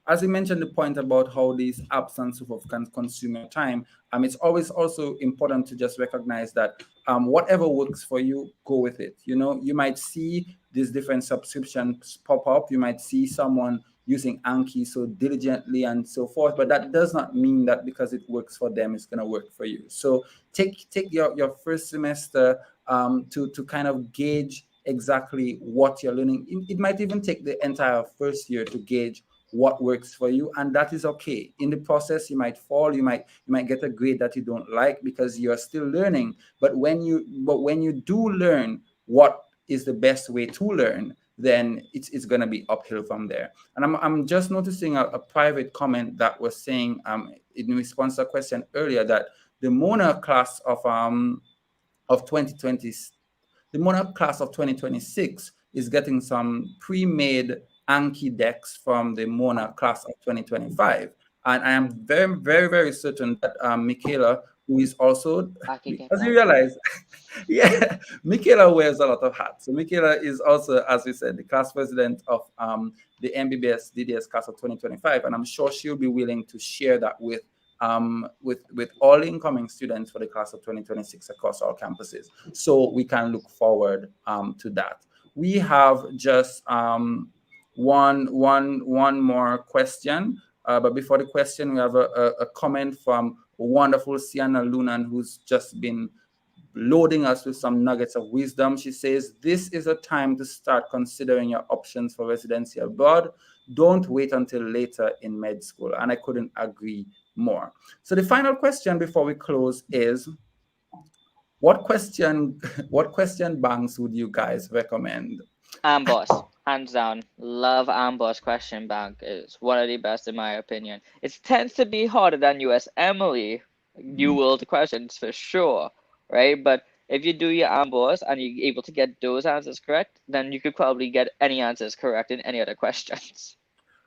as you mentioned the point about how these apps and so forth can consume your time, it's always also important to just recognize that whatever works for you, go with it. You might see these different subscriptions pop up. You might see someone using Anki so diligently and so forth, but that does not mean that because it works for them, it's going to work for you. So take your first semester to kind of gauge exactly what you're learning. It might even take the entire first year to gauge what works for you, and that is okay. In the process, you might fall, you might get a grade that you don't like because you're still learning. But when you do learn what is the best way to learn, then it's going to be uphill from there. And I'm just noticing a private comment that was saying in response to a question earlier that the Mona class of 2020, the Mona class of 2026 is getting some pre-made Anki decks from the Mona class of 2025. And I am very, very, very certain that Michaela, who is also, as you realize, yeah, Michaela wears a lot of hats. So Michaela is also, as we said, the class president of the MBBS DDS class of 2025. And I'm sure she'll be willing to share that with all incoming students for the class of 2026 across all campuses. So we can look forward to that. We have just one more question. But before the question, we have a comment from wonderful Sienna Lunan, who's just been loading us with some nuggets of wisdom. She says, this is a time to start considering your options for residency abroad. Don't wait until later in med school. And I couldn't agree more. So the final question before we close is, what question banks would you guys recommend? Mbbs, hands down. Love Mbbs question bank. Is one of the best in my opinion. It tends to be harder than USMLE New World questions for sure, right? But If you do your Mbbs and you're able to get those answers correct, then you could probably get any answers correct in any other questions.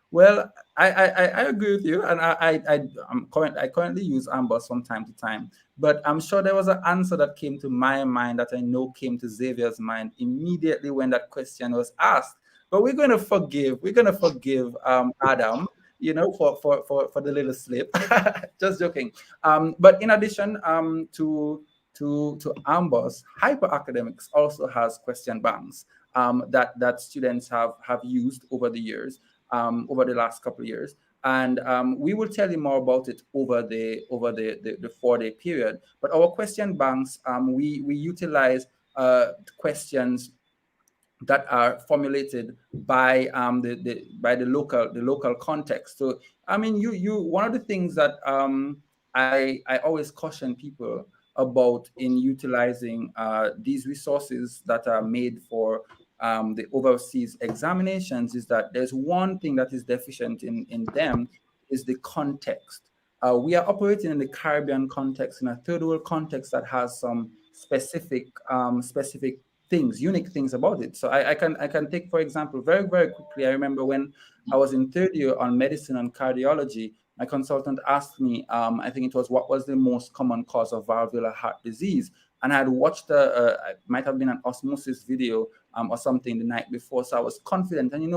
Well, I agree with you, and I currently use Mbbs from time to time, but I'm sure there was an answer that came to my mind that I know came to Xavier's mind immediately when that question was asked. But we're gonna forgive Adam, for the little slip. Just joking. But in addition to Mbbs, HyperAcademics also has question banks that students have used over the years, over the last couple of years. And we will tell you more about it over the 4-day period. But our question banks, we utilize questions that are formulated by the local context. So I mean, you one of the things that I always caution people about in utilizing these resources that are made for the overseas examinations is that there's one thing that is deficient in them is the context. We are operating in the Caribbean context, in a third world context that has some specific things, unique things about it. So I can take, for example, very, very quickly, I remember when I was in third year on medicine and cardiology, my consultant asked me, I think it was, what was the most common cause of valvular heart disease? And I had watched it might have been an osmosis video or something the night before. So I was confident. And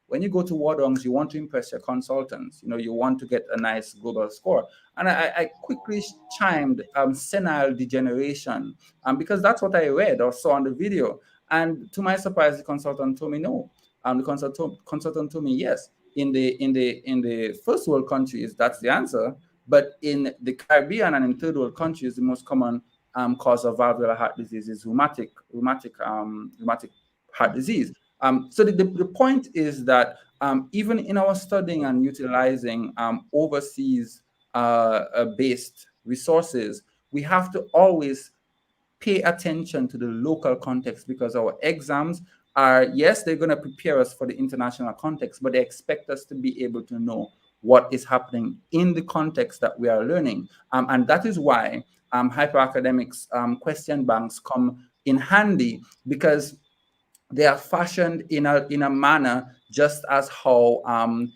when you go to wardrooms, you want to impress your consultants. You want to get a nice global score. And I quickly chimed senile degeneration because that's what I read or saw on the video. And to my surprise, the consultant told me no. The consultant told me yes. In the first world countries, that's the answer. But in the Caribbean and in third world countries, the most common cause of valvular heart disease is rheumatic heart disease. So the point is that even in our studying and utilizing overseas based resources, we have to always pay attention to the local context, because our exams are, yes, they're going to prepare us for the international context, but they expect us to be able to know what is happening in the context that we are learning. And that is why HyperAcademics question banks come in handy, because they are fashioned in a manner just as how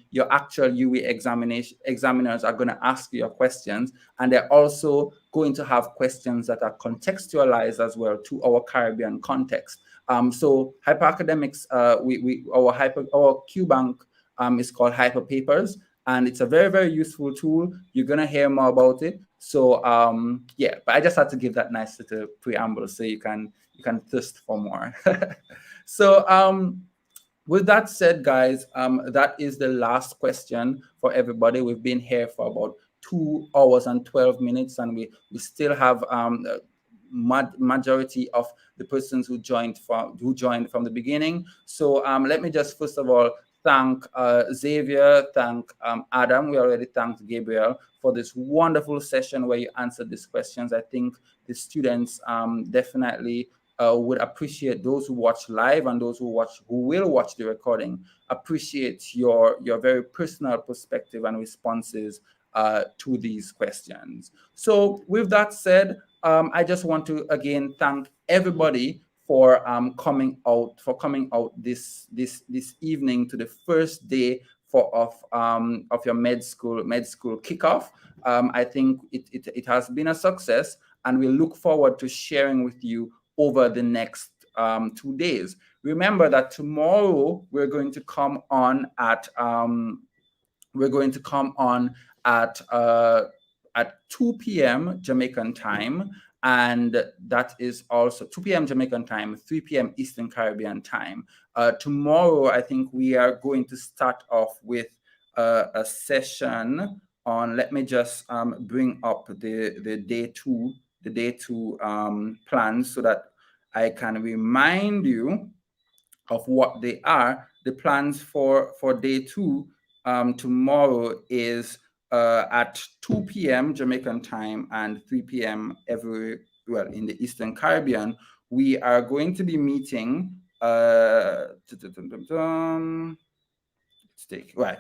your actual UE examiners are going to ask you your questions, and they're also going to have questions that are contextualized as well to our Caribbean context. So HyperAcademics, our Q bank is called Hypr Papers, and it's a very, very useful tool. You're going to hear more about it. So yeah, but I just had to give that nice little preamble so you can thirst for more. So with that said, guys, that is the last question for everybody. We've been here for about 2 hours and 12 minutes, and we still have majority of the persons who joined from the beginning. So let me just first of all thank Xavier, thank Adam. We already thanked Gabriel for this wonderful session where you answered these questions. I think the students definitely would appreciate, those who watch live and those who will watch the recording, appreciate your very personal perspective and responses to these questions. So with that said, I just want to again thank everybody for coming out this evening to the first day of your MedSkool KickOff. I think it has been a success, and we look forward to sharing with you over the next 2 days. Remember that tomorrow we're going to come on at 2 p.m. Jamaican time, and that is also 2 p.m. Jamaican time, 3 p.m. Eastern Caribbean time. Tomorrow, I think we are going to start off with a session on. Let me just bring up the day two plans so that I can remind you of what they are. The plans for day 2 tomorrow is at 2 p.m. Jamaican time and 3 p.m. in the Eastern Caribbean. We are going to be meeting. Right,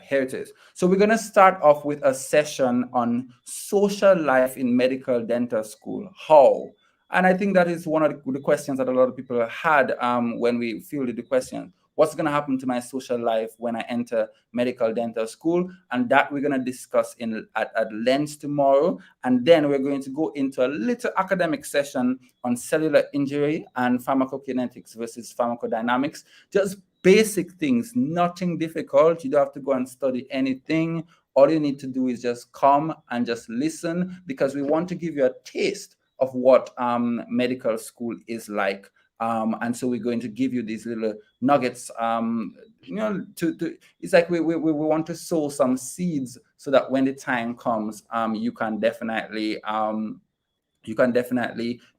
here it is. So we're going to start off with a session on social life in medical dental school. How? And I think that is one of the questions that a lot of people had when we fielded the question. What's going to happen to my social life when I enter medical dental school? And that we're going to discuss at length tomorrow. And then we're going to go into a little academic session on cellular injury and pharmacokinetics versus pharmacodynamics. Just basic things, nothing difficult. You don't have to go and study anything. All you need to do is just come and just listen, because we want to give you a taste of what medical school is like. And so we're going to give you these little nuggets, it's like we want to sow some seeds so that when the time comes, you can definitely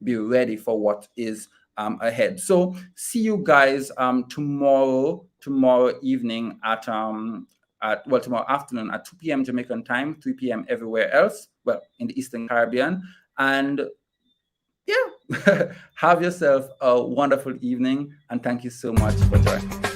be ready for what is ahead. So see you guys tomorrow evening tomorrow afternoon at 2 p.m. Jamaican time, 3 p.m. everywhere else, well, in the Eastern Caribbean. And yeah, have yourself a wonderful evening, and thank you so much for joining.